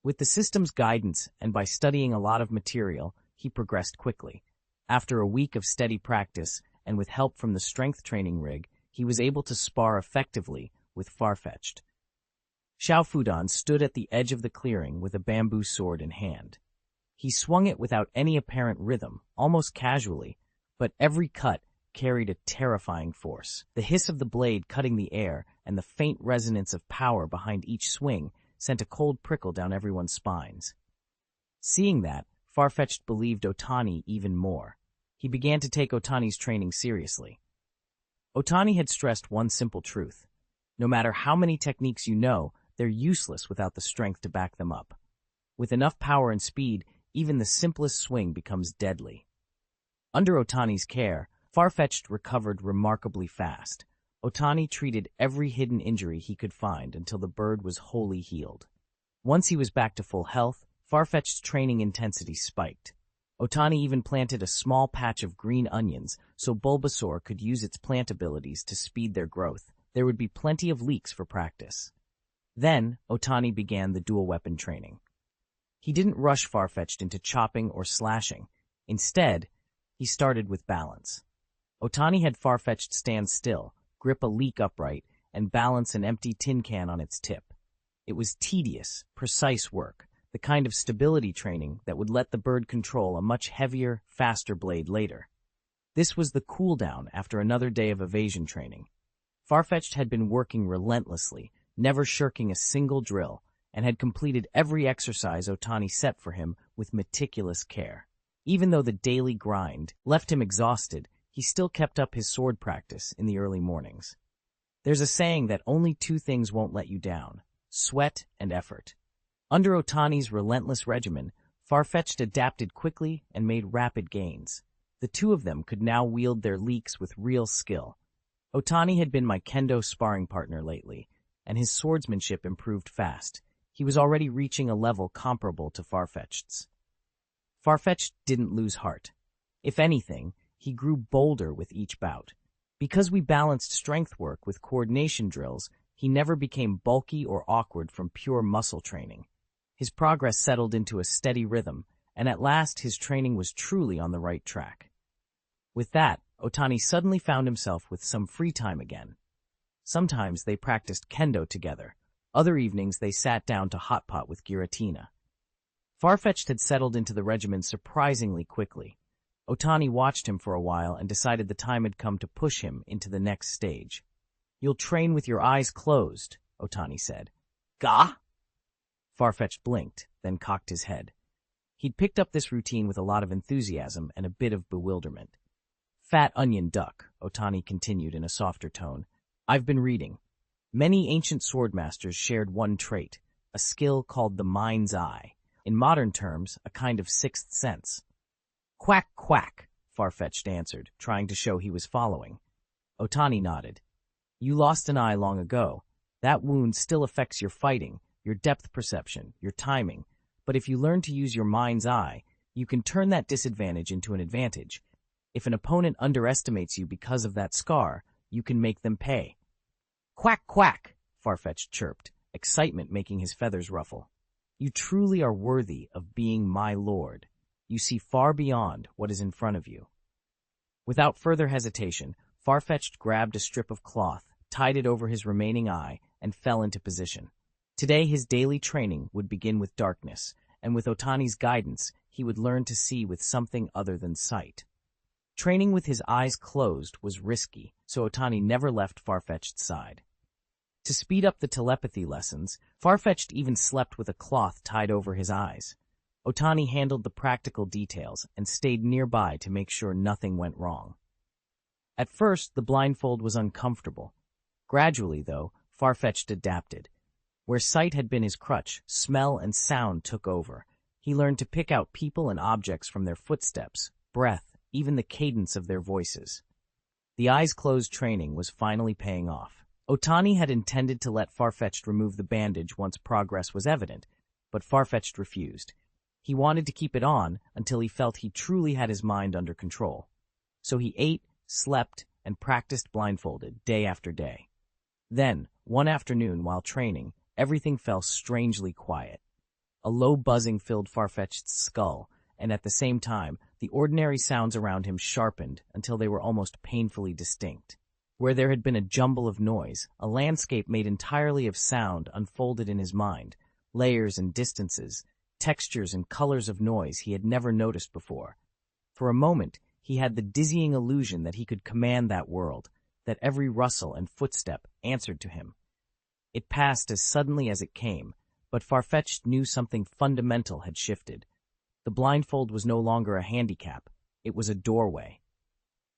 With the system's guidance and by studying a lot of material, he progressed quickly. After a week of steady practice, and with help from the strength training rig, he was able to spar effectively with Farfetch'd. Xiao Fudan stood at the edge of the clearing with a bamboo sword in hand. He swung it without any apparent rhythm, almost casually, but every cut carried a terrifying force. The hiss of the blade cutting the air and the faint resonance of power behind each swing sent a cold prickle down everyone's spines. Seeing that, Farfetch'd believed Otani even more. He began to take Otani's training seriously. Otani had stressed one simple truth. No matter how many techniques you know, they're useless without the strength to back them up. With enough power and speed, even the simplest swing becomes deadly. Under Otani's care, Farfetch'd recovered remarkably fast. Otani treated every hidden injury he could find until the bird was wholly healed. Once he was back to full health, Farfetch'd's training intensity spiked. Otani even planted a small patch of green onions so Bulbasaur could use its plant abilities to speed their growth. There would be plenty of leeks for practice. Then, Otani began the dual weapon training. He didn't rush Farfetch'd into chopping or slashing. Instead, he started with balance. Otani had Farfetch'd stand still, grip a leek upright, and balance an empty tin can on its tip. It was tedious, precise work, the kind of stability training that would let the bird control a much heavier, faster blade later. This was the cool-down after another day of evasion training. Farfetch'd had been working relentlessly, never shirking a single drill, and had completed every exercise Otani set for him with meticulous care. Even though the daily grind left him exhausted, he still kept up his sword practice in the early mornings. There's a saying that only two things won't let you down: sweat and effort. Under Otani's relentless regimen, Farfetch'd adapted quickly and made rapid gains. The two of them could now wield their leeks with real skill. Otani had been my kendo sparring partner lately, and his swordsmanship improved fast. He was already reaching a level comparable to Farfetch'd's. Farfetch'd didn't lose heart. If anything, he grew bolder with each bout. Because we balanced strength work with coordination drills, he never became bulky or awkward from pure muscle training. His progress settled into a steady rhythm, and at last his training was truly on the right track. With that, Otani suddenly found himself with some free time again. Sometimes they practiced kendo together. Other evenings they sat down to hot pot with Giratina. Farfetch'd had settled into the regimen surprisingly quickly. Otani watched him for a while and decided the time had come to push him into the next stage. "You'll train with your eyes closed," Otani said. "Gah?" Farfetch'd blinked, then cocked his head. He'd picked up this routine with a lot of enthusiasm and a bit of bewilderment. "Fat onion duck," Otani continued in a softer tone. "I've been reading. Many ancient swordmasters shared one trait, a skill called the mind's eye. In modern terms, a kind of sixth sense." "Quack, quack," Farfetch'd answered, trying to show he was following. Otani nodded. "You lost an eye long ago. That wound still affects your fighting, your depth perception, your timing. But if you learn to use your mind's eye, you can turn that disadvantage into an advantage. If an opponent underestimates you because of that scar, you can make them pay." "Quack, quack," Farfetch'd chirped, excitement making his feathers ruffle. "You truly are worthy of being my lord. You see far beyond what is in front of you." Without further hesitation, Farfetch'd grabbed a strip of cloth, tied it over his remaining eye, and fell into position. Today his daily training would begin with darkness, and with Otani's guidance, he would learn to see with something other than sight. Training with his eyes closed was risky, so Otani never left Farfetch'd's side. To speed up the telepathy lessons, Farfetch'd even slept with a cloth tied over his eyes. Otani handled the practical details and stayed nearby to make sure nothing went wrong. At first, the blindfold was uncomfortable. Gradually, though, Farfetch'd adapted. Where sight had been his crutch, smell and sound took over. He learned to pick out people and objects from their footsteps, breath, even the cadence of their voices. The eyes-closed training was finally paying off. Otani had intended to let Farfetch'd remove the bandage once progress was evident, but Farfetch'd refused. He wanted to keep it on until he felt he truly had his mind under control. So he ate, slept, and practiced blindfolded day after day. Then, one afternoon while training, everything fell strangely quiet. A low buzzing filled Farfetch'd's skull, and at the same time, the ordinary sounds around him sharpened until they were almost painfully distinct. Where there had been a jumble of noise, a landscape made entirely of sound unfolded in his mind, layers and distances, textures and colors of noise he had never noticed before. For a moment, he had the dizzying illusion that he could command that world, that every rustle and footstep answered to him. It passed as suddenly as it came, but Farfetch'd knew something fundamental had shifted. The blindfold was no longer a handicap, it was a doorway.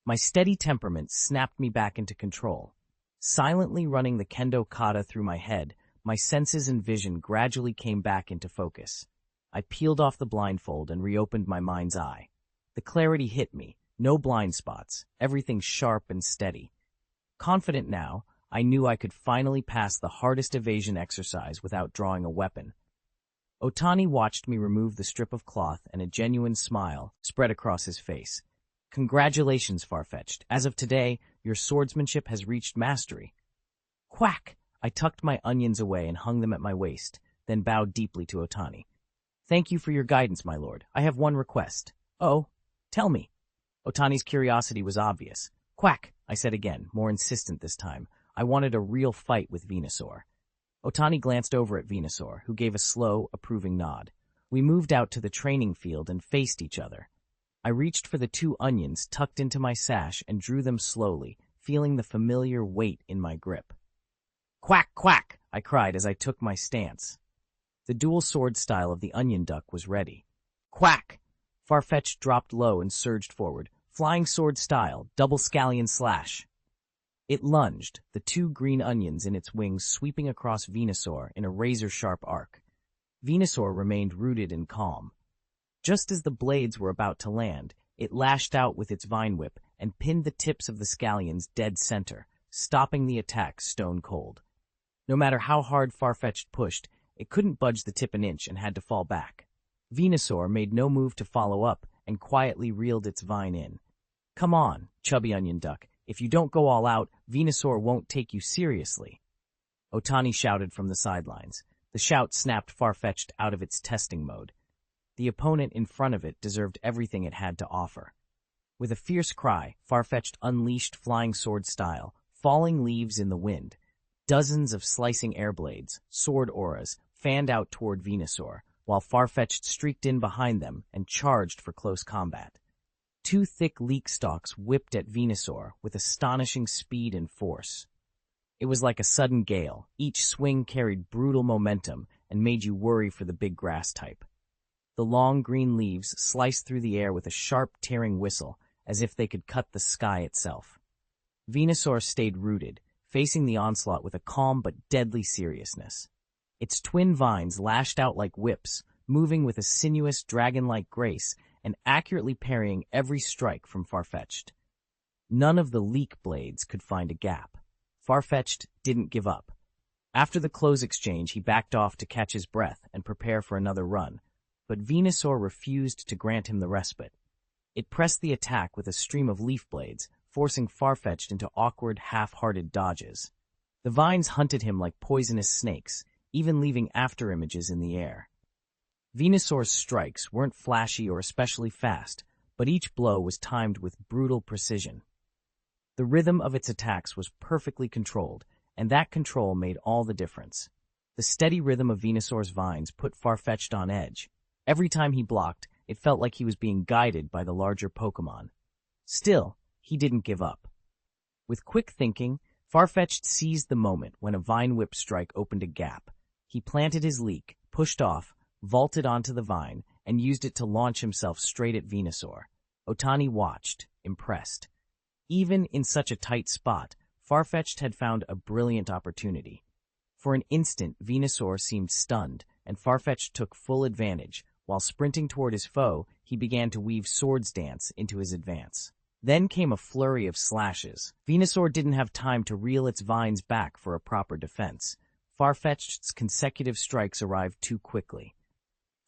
My steady temperament snapped me back into control. Silently running the kendo kata through my head, my senses and vision gradually came back into focus. I peeled off the blindfold and reopened my mind's eye. The clarity hit me, no blind spots, everything sharp and steady. Confident now, I knew I could finally pass the hardest evasion exercise without drawing a weapon. Otani watched me remove the strip of cloth, and a genuine smile spread across his face. Congratulations, Farfetch'd. As of today, your swordsmanship has reached mastery. Quack! I tucked my onions away and hung them at my waist, then bowed deeply to Otani. Thank you for your guidance, my lord. I have one request. Oh, tell me. Otani's curiosity was obvious. Quack! I said again, more insistent this time. I wanted a real fight with Venusaur. Otani glanced over at Venusaur, who gave a slow, approving nod. We moved out to the training field and faced each other. I reached for the 2 onions tucked into my sash and drew them slowly, feeling the familiar weight in my grip. Quack, quack! I cried as I took my stance. The dual sword style of the onion duck was ready. Quack! Farfetch'd dropped low and surged forward. Flying sword style, double scallion slash. It lunged, the 2 green onions in its wings sweeping across Venusaur in a razor-sharp arc. Venusaur remained rooted and calm. Just as the blades were about to land, it lashed out with its vine whip and pinned the tips of the scallions dead center, stopping the attack stone cold. No matter how hard Farfetch'd pushed, it couldn't budge the tip an inch and had to fall back. Venusaur made no move to follow up and quietly reeled its vine in. Come on, chubby onion duck. If you don't go all out, Venusaur won't take you seriously. Otani shouted from the sidelines. The shout snapped Farfetch'd out of its testing mode. The opponent in front of it deserved everything it had to offer. With a fierce cry, Farfetch'd unleashed flying sword style, falling leaves in the wind. Dozens of slicing air blades, sword auras, fanned out toward Venusaur, while Farfetch'd streaked in behind them and charged for close combat. 2 thick leek stalks whipped at Venusaur with astonishing speed and force. It was like a sudden gale. Each swing carried brutal momentum and made you worry for the big grass type. The long green leaves sliced through the air with a sharp, tearing whistle, as if they could cut the sky itself. Venusaur stayed rooted, facing the onslaught with a calm but deadly seriousness. Its twin vines lashed out like whips, moving with a sinuous, dragon-like grace and accurately parrying every strike from Farfetch'd. None of the leek blades could find a gap. Farfetch'd didn't give up. After the close exchange, he backed off to catch his breath and prepare for another run, but Venusaur refused to grant him the respite. It pressed the attack with a stream of leaf blades, forcing Farfetch'd into awkward, half-hearted dodges. The vines hunted him like poisonous snakes, even leaving afterimages in the air. Venusaur's strikes weren't flashy or especially fast, but each blow was timed with brutal precision. The rhythm of its attacks was perfectly controlled, and that control made all the difference. The steady rhythm of Venusaur's vines put Farfetch'd on edge. Every time he blocked, it felt like he was being guided by the larger Pokémon. Still, he didn't give up. With quick thinking, Farfetch'd seized the moment when a vine whip strike opened a gap. He planted his leek, pushed off, vaulted onto the vine, and used it to launch himself straight at Venusaur. Otani watched, impressed. Even in such a tight spot, Farfetch'd had found a brilliant opportunity. For an instant, Venusaur seemed stunned, and Farfetch'd took full advantage. While sprinting toward his foe, he began to weave swords dance into his advance. Then came a flurry of slashes. Venusaur didn't have time to reel its vines back for a proper defense. Farfetch'd's consecutive strikes arrived too quickly.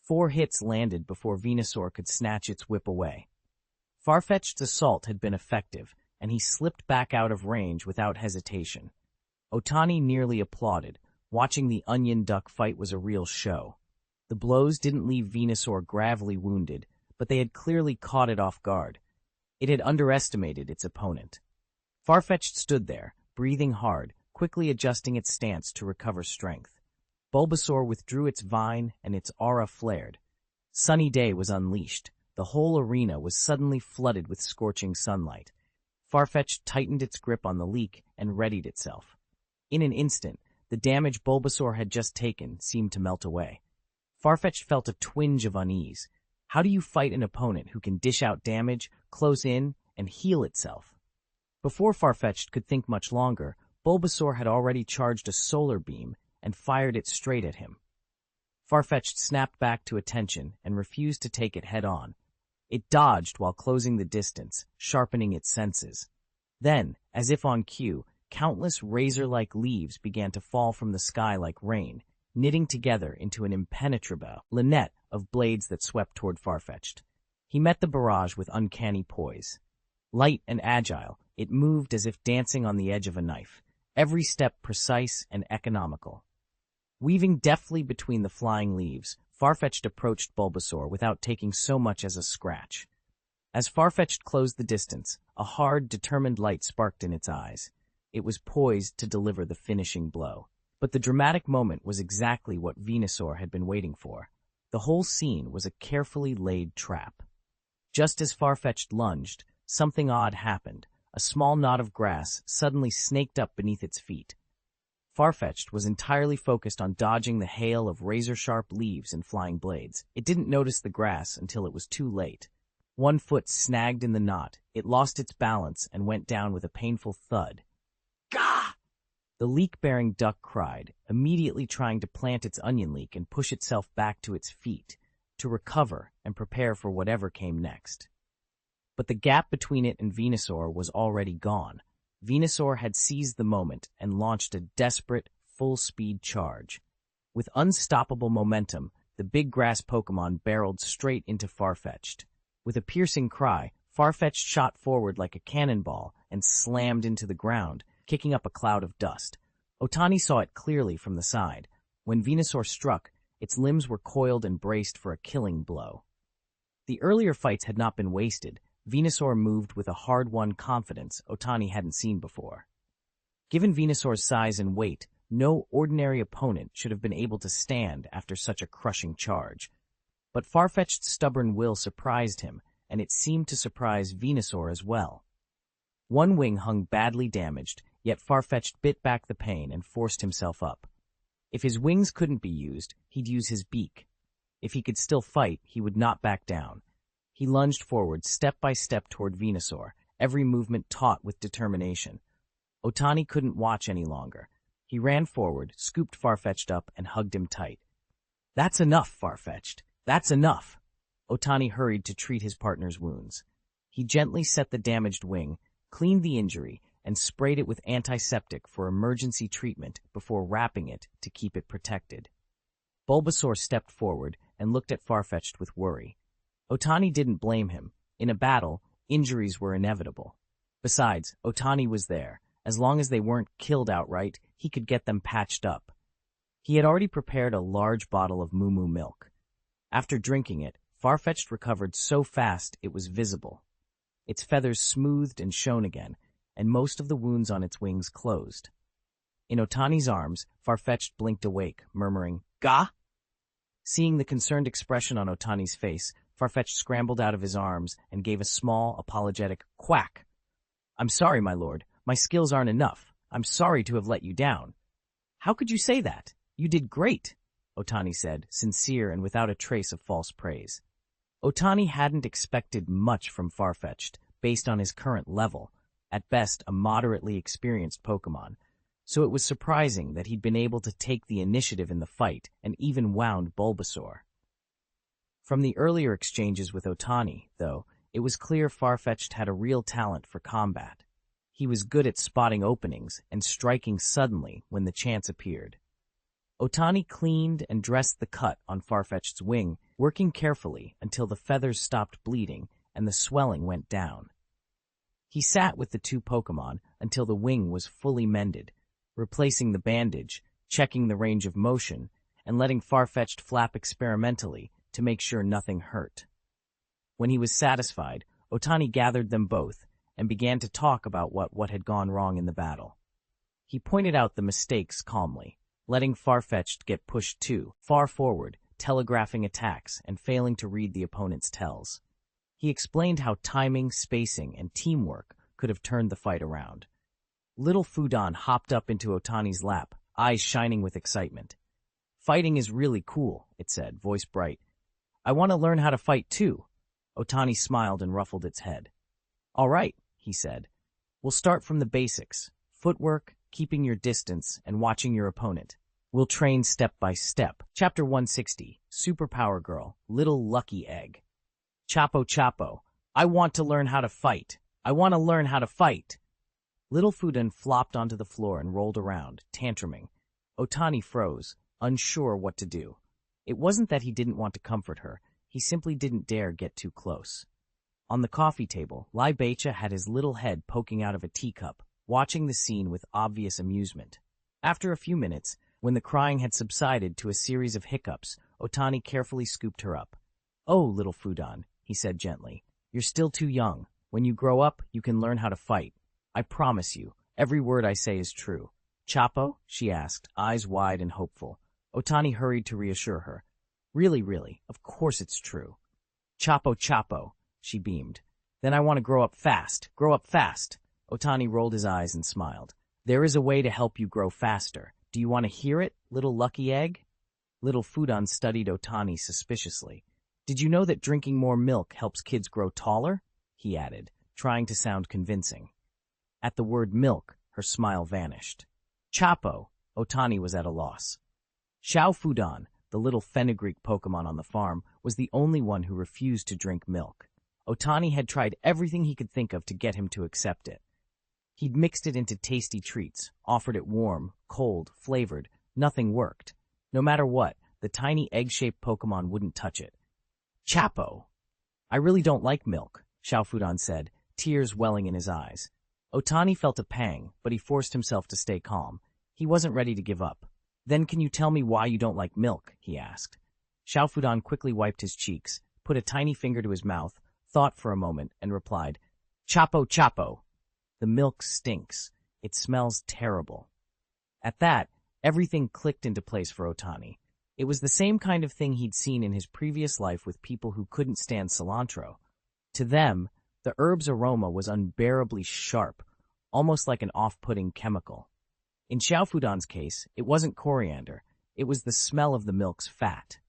4 hits landed before Venusaur could snatch its whip away. Farfetch'd's assault had been effective, and he slipped back out of range without hesitation. Otani nearly applauded. Watching the onion duck fight was a real show. The blows didn't leave Venusaur gravely wounded, but they had clearly caught it off guard. It had underestimated its opponent. Farfetch'd stood there, breathing hard, quickly adjusting its stance to recover strength. Bulbasaur withdrew its vine, and its aura flared. Sunny Day was unleashed. The whole arena was suddenly flooded with scorching sunlight. Farfetch'd tightened its grip on the leak and readied itself. In an instant, the damage Bulbasaur had just taken seemed to melt away. Farfetch'd felt a twinge of unease. How do you fight an opponent who can dish out damage, close in, and heal itself? Before Farfetch'd could think much longer, Bulbasaur had already charged a solar beam and fired it straight at him. Farfetch'd snapped back to attention and refused to take it head-on. It dodged while closing the distance, sharpening its senses. Then, as if on cue, countless razor-like leaves began to fall from the sky like rain, knitting together into an impenetrable linnet of blades that swept toward Farfetch'd. He met the barrage with uncanny poise. Light and agile, it moved as if dancing on the edge of a knife, every step precise and economical. Weaving deftly between the flying leaves, Farfetch'd approached Bulbasaur without taking so much as a scratch. As Farfetch'd closed the distance, a hard, determined light sparked in its eyes. It was poised to deliver the finishing blow. But the dramatic moment was exactly what Venusaur had been waiting for. The whole scene was a carefully laid trap. Just as Farfetch'd lunged, something odd happened. A small knot of grass suddenly snaked up beneath its feet. Farfetch'd was entirely focused on dodging the hail of razor-sharp leaves and flying blades. It didn't notice the grass until it was too late. One foot snagged in the knot, it lost its balance and went down with a painful thud. Gah! The leek-bearing duck cried, immediately trying to plant its onion leek and push itself back to its feet, to recover and prepare for whatever came next. But the gap between it and Venusaur was already gone. Venusaur had seized the moment and launched a desperate, full-speed charge. With unstoppable momentum, the big grass Pokémon barreled straight into Farfetch'd. With a piercing cry, Farfetch'd shot forward like a cannonball and slammed into the ground, kicking up a cloud of dust. Otani saw it clearly from the side. When Venusaur struck, its limbs were coiled and braced for a killing blow. The earlier fights had not been wasted. Venusaur moved with a hard-won confidence Otani hadn't seen before. Given Venusaur's size and weight, no ordinary opponent should have been able to stand after such a crushing charge. But Farfetch'd's stubborn will surprised him, and it seemed to surprise Venusaur as well. One wing hung badly damaged, yet Farfetch'd bit back the pain and forced himself up. If his wings couldn't be used, he'd use his beak. If he could still fight, he would not back down. He lunged forward, step by step toward Venusaur, every movement taut with determination. Otani couldn't watch any longer. He ran forward, scooped Farfetch'd up, and hugged him tight. "That's enough, Farfetch'd. That's enough." Otani hurried to treat his partner's wounds. He gently set the damaged wing, cleaned the injury, and sprayed it with antiseptic for emergency treatment before wrapping it to keep it protected. Bulbasaur stepped forward and looked at Farfetch'd with worry. Otani didn't blame him. In a battle, injuries were inevitable. Besides, Otani was there. As long as they weren't killed outright, he could get them patched up. He had already prepared a large bottle of moo-moo milk. After drinking it, Farfetch'd recovered so fast it was visible. Its feathers smoothed and shone again, and most of the wounds on its wings closed. In Otani's arms, Farfetch'd blinked awake, murmuring, "Gah!" Seeing the concerned expression on Otani's face, Farfetch'd scrambled out of his arms and gave a small, apologetic quack. "I'm sorry, my lord. My skills aren't enough. I'm sorry to have let you down." "How could you say that? You did great," Otani said, sincere and without a trace of false praise. Otani hadn't expected much from Farfetch'd, based on his current level, at best a moderately experienced Pokémon, so it was surprising that he'd been able to take the initiative in the fight and even wound Bulbasaur. From the earlier exchanges with Otani, though, it was clear Farfetch'd had a real talent for combat. He was good at spotting openings and striking suddenly when the chance appeared. Otani cleaned and dressed the cut on Farfetch'd's wing, working carefully until the feathers stopped bleeding and the swelling went down. He sat with the two Pokémon until the wing was fully mended, replacing the bandage, checking the range of motion, and letting Farfetch'd flap experimentally to make sure nothing hurt. When he was satisfied, Otani gathered them both and began to talk about what had gone wrong in the battle. He pointed out the mistakes calmly, letting Farfetch'd get pushed too far forward, telegraphing attacks and failing to read the opponent's tells. He explained how timing, spacing, and teamwork could have turned the fight around. Little Fudan hopped up into Otani's lap, eyes shining with excitement. "Fighting is really cool," it said, voice bright. "I want to learn how to fight too." Otani smiled and ruffled its head. "All right," he said. "We'll start from the basics. Footwork, keeping your distance, and watching your opponent. We'll train step by step." Chapter 160, Superpower Girl, Little Lucky Egg. "Chapo Chapo, I want to learn how to fight. I want to learn how to fight." Little Fudan flopped onto the floor and rolled around, tantruming. Otani froze, unsure what to do. It wasn't that he didn't want to comfort her, he simply didn't dare get too close. On the coffee table, Lai Beicha had his little head poking out of a teacup, watching the scene with obvious amusement. After a few minutes, when the crying had subsided to a series of hiccups, Otani carefully scooped her up. "Oh, little Fudan," he said gently, "you're still too young. When you grow up, you can learn how to fight. I promise you, every word I say is true." "Chapo?" she asked, eyes wide and hopeful. Otani hurried to reassure her. Really, of course it's true." "Chapo Chapo," she beamed. "Then I want to grow up fast. Grow up fast." Otani rolled his eyes and smiled. "There is a way to help you grow faster. Do you want to hear it, little lucky egg?" Little Fudan studied Otani suspiciously. "Did you know that drinking more milk helps kids grow taller?" he added, trying to sound convincing. At the word milk, her smile vanished. "Chapo," Otani was at a loss. Xiao Fudan, the little fenugreek Pokémon on the farm, was the only one who refused to drink milk. Otani had tried everything he could think of to get him to accept it. He'd mixed it into tasty treats, offered it warm, cold, flavored. Nothing worked. No matter what, the tiny egg-shaped Pokémon wouldn't touch it. "Chapo!" "I really don't like milk," Xiao Fudan said, tears welling in his eyes. Otani felt a pang, but he forced himself to stay calm. He wasn't ready to give up. "Then can you tell me why you don't like milk?" he asked. Xiao Fudan quickly wiped his cheeks, put a tiny finger to his mouth, thought for a moment, and replied, "Chapo Chapo. The milk stinks. It smells terrible." At that, everything clicked into place for Otani. It was the same kind of thing he'd seen in his previous life with people who couldn't stand cilantro. To them, the herb's aroma was unbearably sharp, almost like an off-putting chemical. In Xiao Fudan's case, it wasn't coriander, it was the smell of the milk's fat.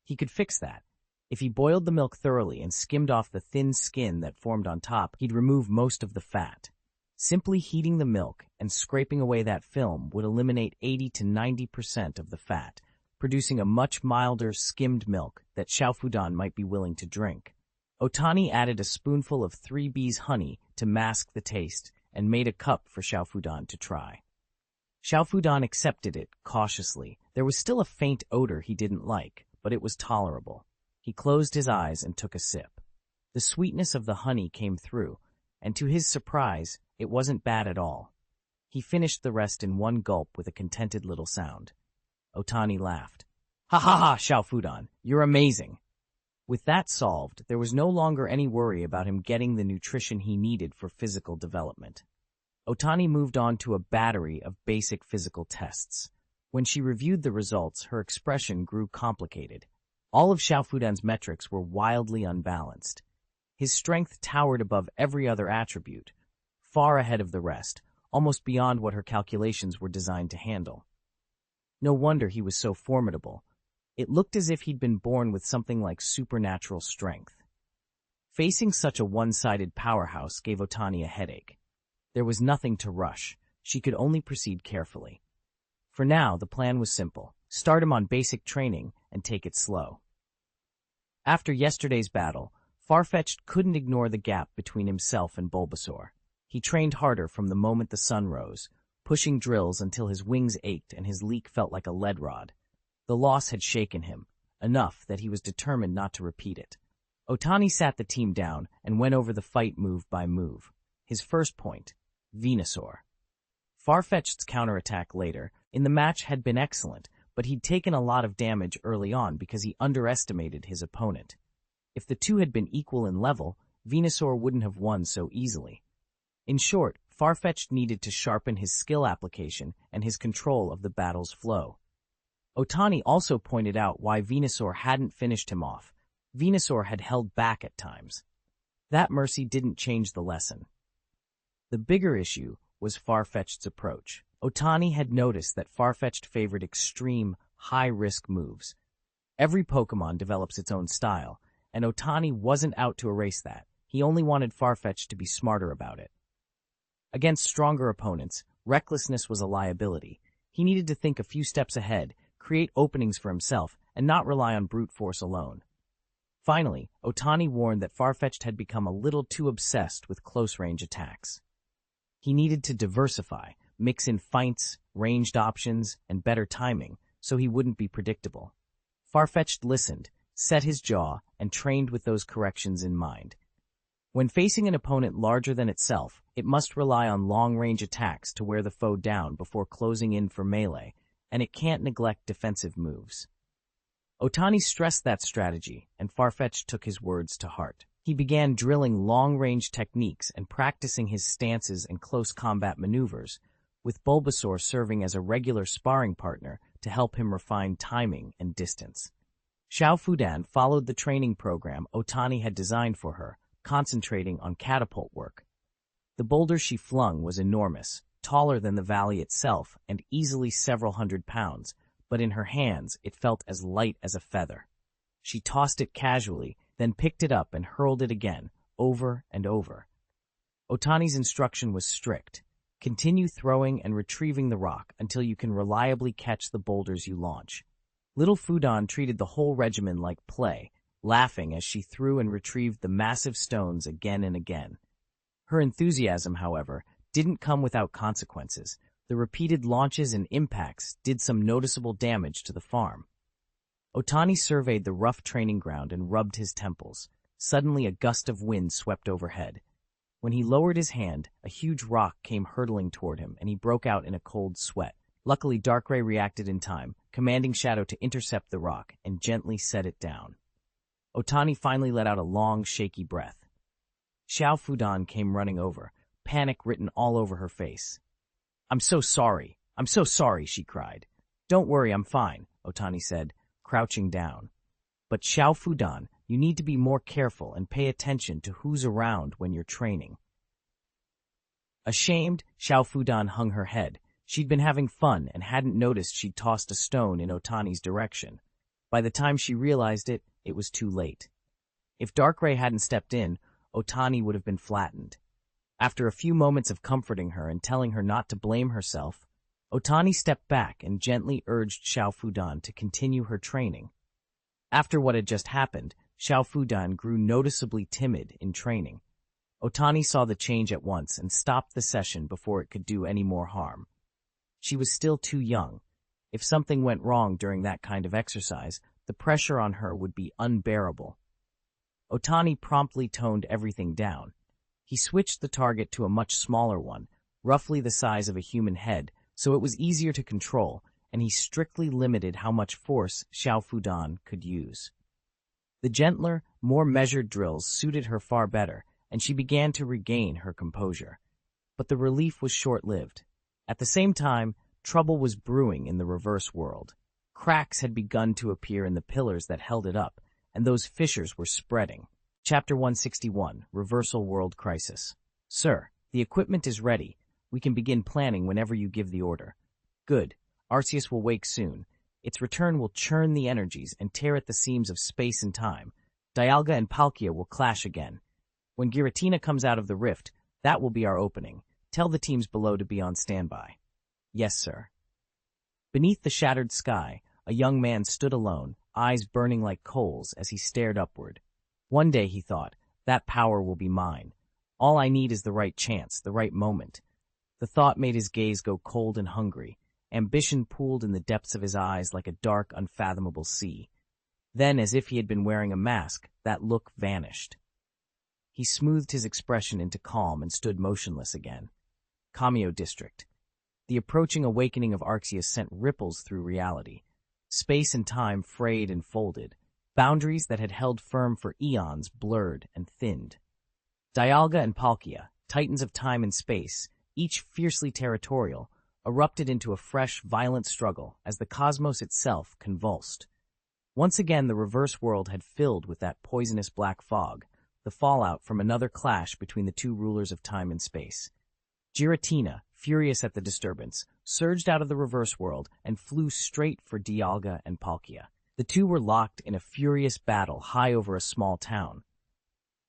He could fix that. If he boiled the milk thoroughly and skimmed off the thin skin that formed on top, he'd remove most of the fat. Simply heating the milk and scraping away that film would eliminate 80 to 90% of the fat, producing a much milder, skimmed milk that Xiao Fudan might be willing to drink. Otani added a spoonful of 3B's honey to mask the taste and made a cup for Xiao Fudan to try. Xiao Fudan accepted it cautiously. There was still a faint odor he didn't like, but it was tolerable. He closed his eyes and took a sip. The sweetness of the honey came through, and to his surprise, it wasn't bad at all. He finished the rest in one gulp with a contented little sound. Otani laughed. "Ha ha ha, Xiao Fudan, you're amazing." With that solved, there was no longer any worry about him getting the nutrition he needed for physical development. Otani moved on to a battery of basic physical tests. When she reviewed the results, her expression grew complicated. All of Xiao Fudan's metrics were wildly unbalanced. His strength towered above every other attribute, far ahead of the rest, almost beyond what her calculations were designed to handle. No wonder he was so formidable. It looked as if he'd been born with something like supernatural strength. Facing such a one-sided powerhouse gave Otani a headache. There was nothing to rush. She could only proceed carefully. For now, the plan was simple. Start him on basic training and take it slow. After yesterday's battle, Farfetch'd couldn't ignore the gap between himself and Bulbasaur. He trained harder from the moment the sun rose, pushing drills until his wings ached and his leak felt like a lead rod. The loss had shaken him, enough that he was determined not to repeat it. Otani sat the team down and went over the fight move by move. His first point, Venusaur. Farfetch'd's counterattack later in the match had been excellent, but he'd taken a lot of damage early on because he underestimated his opponent. If the two had been equal in level, Venusaur wouldn't have won so easily. In short, Farfetch'd needed to sharpen his skill application and his control of the battle's flow. Otani also pointed out why Venusaur hadn't finished him off. Venusaur had held back at times. That mercy didn't change the lesson. The bigger issue was Farfetch'd's approach. Otani had noticed that Farfetch'd favored extreme, high-risk moves. Every Pokémon develops its own style, and Otani wasn't out to erase that. He only wanted Farfetch'd to be smarter about it. Against stronger opponents, recklessness was a liability. He needed to think a few steps ahead, create openings for himself, and not rely on brute force alone. Finally, Otani warned that Farfetch'd had become a little too obsessed with close-range attacks. He needed to diversify, mix in feints, ranged options, and better timing, so he wouldn't be predictable. Farfetch'd listened, set his jaw, and trained with those corrections in mind. When facing an opponent larger than itself, it must rely on long-range attacks to wear the foe down before closing in for melee, and it can't neglect defensive moves. Otani stressed that strategy, and Farfetch'd took his words to heart. He began drilling long-range techniques and practicing his stances and close combat maneuvers, with Bulbasaur serving as a regular sparring partner to help him refine timing and distance. Xiao Fudan followed the training program Otani had designed for her, concentrating on catapult work. The boulder she flung was enormous, taller than the valley itself and easily several hundred pounds, but in her hands it felt as light as a feather. She tossed it casually, then picked it up and hurled it again, over and over. Otani's instruction was strict. Continue throwing and retrieving the rock until you can reliably catch the boulders you launch. Little Fudan treated the whole regimen like play, laughing as she threw and retrieved the massive stones again and again. Her enthusiasm, however, didn't come without consequences. The repeated launches and impacts did some noticeable damage to the farm. Otani surveyed the rough training ground and rubbed his temples. Suddenly a gust of wind swept overhead. When he lowered his hand, a huge rock came hurtling toward him, and he broke out in a cold sweat. Luckily, Darkrai reacted in time, commanding Shadow to intercept the rock and gently set it down. Otani finally let out a long, shaky breath. Xiao Fudan came running over, panic written all over her face. I'm so sorry, she cried. Don't worry, I'm fine, Otani said, crouching down. But Xiao Fudan, you need to be more careful and pay attention to who's around when you're training. Ashamed, Xiao Fudan hung her head. She'd been having fun and hadn't noticed she'd tossed a stone in Otani's direction. By the time she realized it, it was too late. If Darkrai hadn't stepped in, Otani would have been flattened. After a few moments of comforting her and telling her not to blame herself, Otani stepped back and gently urged Xiao Fudan to continue her training. After what had just happened, Xiao Fudan grew noticeably timid in training. Otani saw the change at once and stopped the session before it could do any more harm. She was still too young. If something went wrong during that kind of exercise, the pressure on her would be unbearable. Otani promptly toned everything down. He switched the target to a much smaller one, roughly the size of a human head, so it was easier to control, and he strictly limited how much force Xiao Fudan could use. The gentler, more measured drills suited her far better, and she began to regain her composure. But the relief was short-lived. At the same time, trouble was brewing in the reverse world. Cracks had begun to appear in the pillars that held it up, and those fissures were spreading. Chapter 161, Reversal World Crisis. Sir, the equipment is ready. We can begin planning whenever you give the order. Good. Arceus will wake soon. Its return will churn the energies and tear at the seams of space and time. Dialga and Palkia will clash again. When Giratina comes out of the rift, that will be our opening. Tell the teams below to be on standby. Yes, sir. Beneath the shattered sky, a young man stood alone, eyes burning like coals as he stared upward. One day, he thought, that power will be mine. All I need is the right chance, the right moment. The thought made his gaze go cold and hungry. Ambition pooled in the depths of his eyes like a dark, unfathomable sea. Then, as if he had been wearing a mask, that look vanished. He smoothed his expression into calm and stood motionless again. Kamio District. The approaching awakening of Arceus sent ripples through reality. Space and time frayed and folded. Boundaries that had held firm for eons blurred and thinned. Dialga and Palkia, titans of time and space, each fiercely territorial, erupted into a fresh, violent struggle as the cosmos itself convulsed. Once again, the reverse world had filled with that poisonous black fog, the fallout from another clash between the two rulers of time and space. Giratina, furious at the disturbance, surged out of the reverse world and flew straight for Dialga and Palkia. The two were locked in a furious battle high over a small town.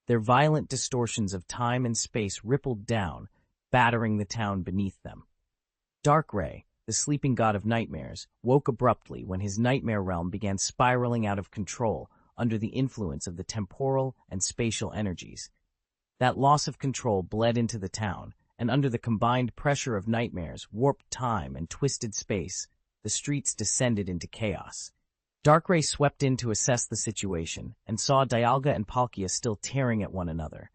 Their violent distortions of time and space rippled down, battering the town beneath them. Darkrai, the sleeping god of nightmares, woke abruptly when his nightmare realm began spiraling out of control under the influence of the temporal and spatial energies. That loss of control bled into the town, and under the combined pressure of nightmares, warped time, and twisted space, the streets descended into chaos. Darkrai swept in to assess the situation and saw Dialga and Palkia still tearing at one another.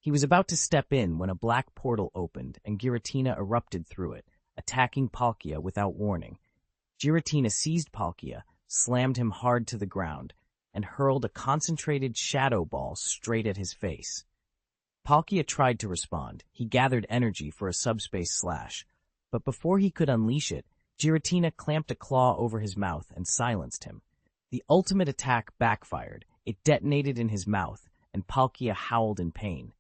He was about to step in when a black portal opened and Giratina erupted through it, attacking Palkia without warning. Giratina seized Palkia, slammed him hard to the ground, and hurled a concentrated shadow ball straight at his face. Palkia tried to respond. He gathered energy for a subspace slash, but before he could unleash it, Giratina clamped a claw over his mouth and silenced him. The ultimate attack backfired. It detonated in his mouth, and Palkia howled in pain.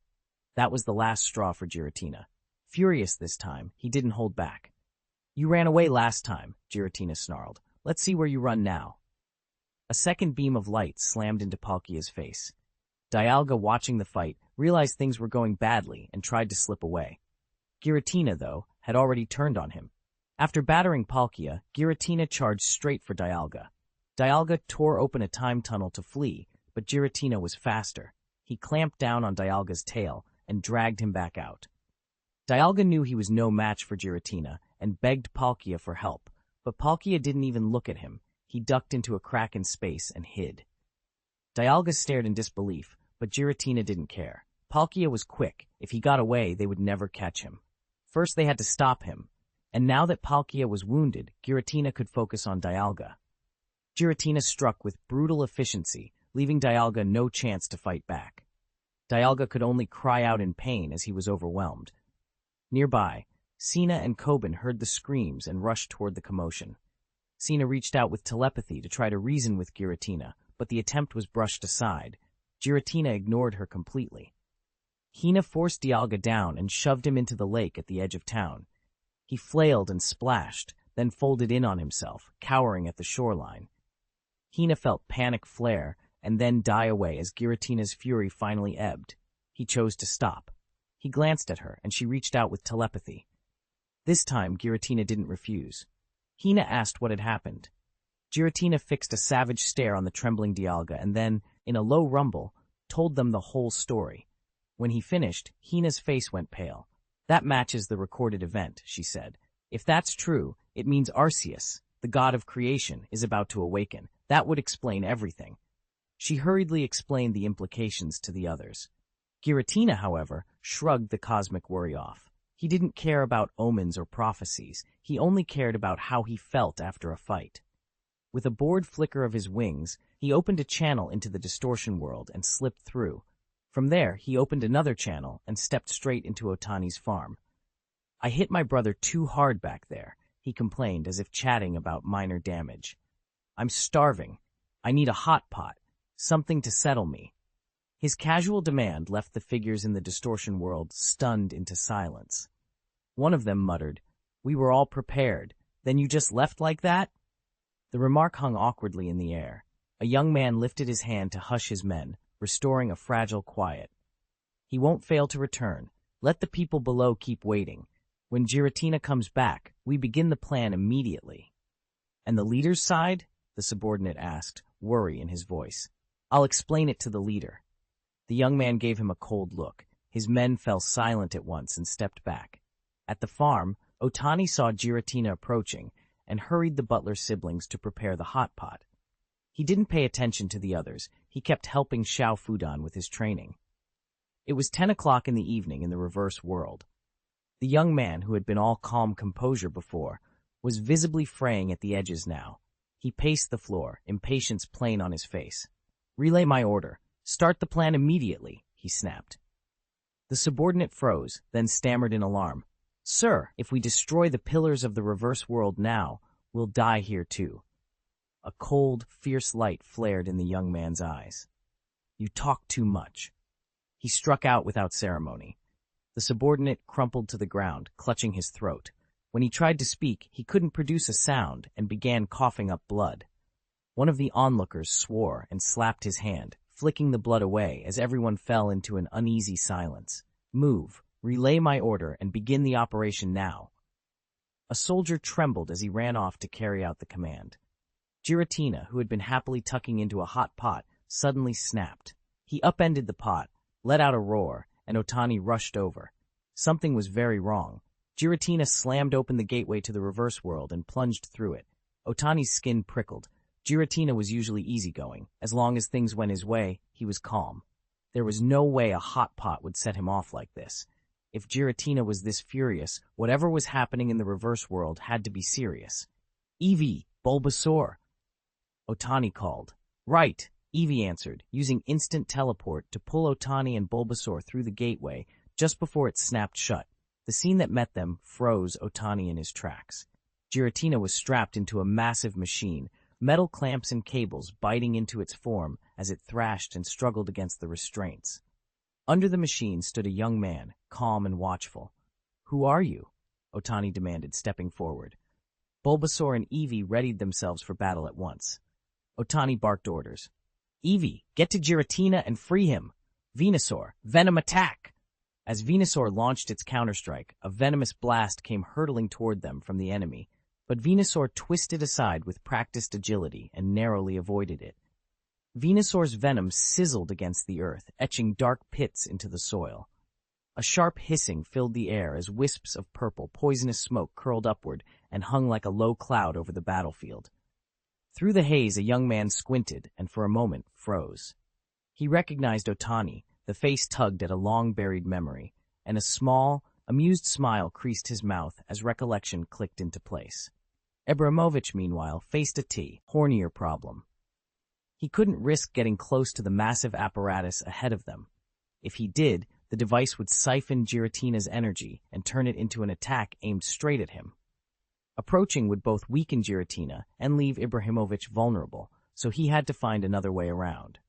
That was the last straw for Giratina. Furious this time, he didn't hold back. "You ran away last time," Giratina snarled. "Let's see where you run now." A second beam of light slammed into Palkia's face. Dialga, watching the fight, realized things were going badly and tried to slip away. Giratina, though, had already turned on him. After battering Palkia, Giratina charged straight for Dialga. Dialga tore open a time tunnel to flee, but Giratina was faster. He clamped down on Dialga's tail and dragged him back out. Dialga knew he was no match for Giratina and begged Palkia for help, but Palkia didn't even look at him. He ducked into a crack in space and hid. Dialga stared in disbelief, but Giratina didn't care. Palkia was quick. If he got away, they would never catch him. First, they had to stop him, and now that Palkia was wounded, Giratina could focus on Dialga. Giratina struck with brutal efficiency, leaving Dialga no chance to fight back. Dialga could only cry out in pain as he was overwhelmed. Nearby, Sina and Coben heard the screams and rushed toward the commotion. Sina reached out with telepathy to try to reason with Giratina, but the attempt was brushed aside. Giratina ignored her completely. Hina forced Dialga down and shoved him into the lake at the edge of town. He flailed and splashed, then folded in on himself, cowering at the shoreline. Hina felt panic flare and then die away as Giratina's fury finally ebbed. He chose to stop. He glanced at her, and she reached out with telepathy. This time, Giratina didn't refuse. Hina asked what had happened. Giratina fixed a savage stare on the trembling Dialga and then, in a low rumble, told them the whole story. When he finished, Hina's face went pale. "That matches the recorded event," she said. "If that's true, it means Arceus, the god of creation, is about to awaken. That would explain everything." She hurriedly explained the implications to the others. Giratina, however, shrugged the cosmic worry off. He didn't care about omens or prophecies. He only cared about how he felt after a fight. With a bored flicker of his wings, he opened a channel into the distortion world and slipped through. From there, he opened another channel and stepped straight into Otani's farm. "I hit my brother too hard back there," he complained as if chatting about minor damage. "I'm starving. I need a hot pot, something to settle me." His casual demand left the figures in the distortion world stunned into silence. One of them muttered, "We were all prepared. Then you just left like that?" The remark hung awkwardly in the air. A young man lifted his hand to hush his men, restoring a fragile quiet. "He won't fail to return. Let the people below keep waiting. When Giratina comes back, we begin the plan immediately." "And the leader's side?" the subordinate asked, worry in his voice. "I'll explain it to the leader." The young man gave him a cold look. His men fell silent at once and stepped back. At the farm, Otani saw Giratina approaching and hurried the butler's siblings to prepare the hot pot. He didn't pay attention to the others. He kept helping Xiao Fudan with his training. It was 10 o'clock in the evening in the reverse world. The young man, who had been all calm composure before, was visibly fraying at the edges now. He paced the floor, impatience plain on his face. "Relay my order. Start the plan immediately," he snapped. The subordinate froze, then stammered in alarm. "Sir, if we destroy the pillars of the reverse world now, we'll die here too." A cold, fierce light flared in the young man's eyes. "You talk too much." He struck out without ceremony. The subordinate crumpled to the ground, clutching his throat. When he tried to speak, he couldn't produce a sound and began coughing up blood. One of the onlookers swore and slapped his hand, flicking the blood away as everyone fell into an uneasy silence. "Move, relay my order, and begin the operation now." A soldier trembled as he ran off to carry out the command. Giratina, who had been happily tucking into a hot pot, suddenly snapped. He upended the pot, let out a roar, and Otani rushed over. Something was very wrong. Giratina slammed open the gateway to the reverse world and plunged through it. Otani's skin prickled. Giratina was usually easygoing. As long as things went his way, he was calm. There was no way a hot pot would set him off like this. If Giratina was this furious, whatever was happening in the reverse world had to be serious. "Eevee, Bulbasaur!" Otani called. "Right," Eevee answered, using instant teleport to pull Otani and Bulbasaur through the gateway just before it snapped shut. The scene that met them froze Otani in his tracks. Giratina was strapped into a massive machine, metal clamps and cables biting into its form as it thrashed and struggled against the restraints. Under the machine stood a young man, calm and watchful. "Who are you?" Otani demanded, stepping forward. Bulbasaur and Eevee readied themselves for battle at once. Otani barked orders. "Eevee, get to Giratina and free him! Venusaur, Venom attack!" As Venusaur launched its counterstrike, a venomous blast came hurtling toward them from the enemy, but Venusaur twisted aside with practiced agility and narrowly avoided it. Venusaur's venom sizzled against the earth, etching dark pits into the soil. A sharp hissing filled the air as wisps of purple, poisonous smoke curled upward and hung like a low cloud over the battlefield. Through the haze, a young man squinted and for a moment froze. He recognized Otani. The face tugged at a long-buried memory, and a small, amused smile creased his mouth as recollection clicked into place. Abramovich, meanwhile, faced a hornier problem. He couldn't risk getting close to the massive apparatus ahead of them. If he did, the device would siphon Giratina's energy and turn it into an attack aimed straight at him. Approaching would both weaken Giratina and leave Ibrahimovic vulnerable, so he had to find another way around.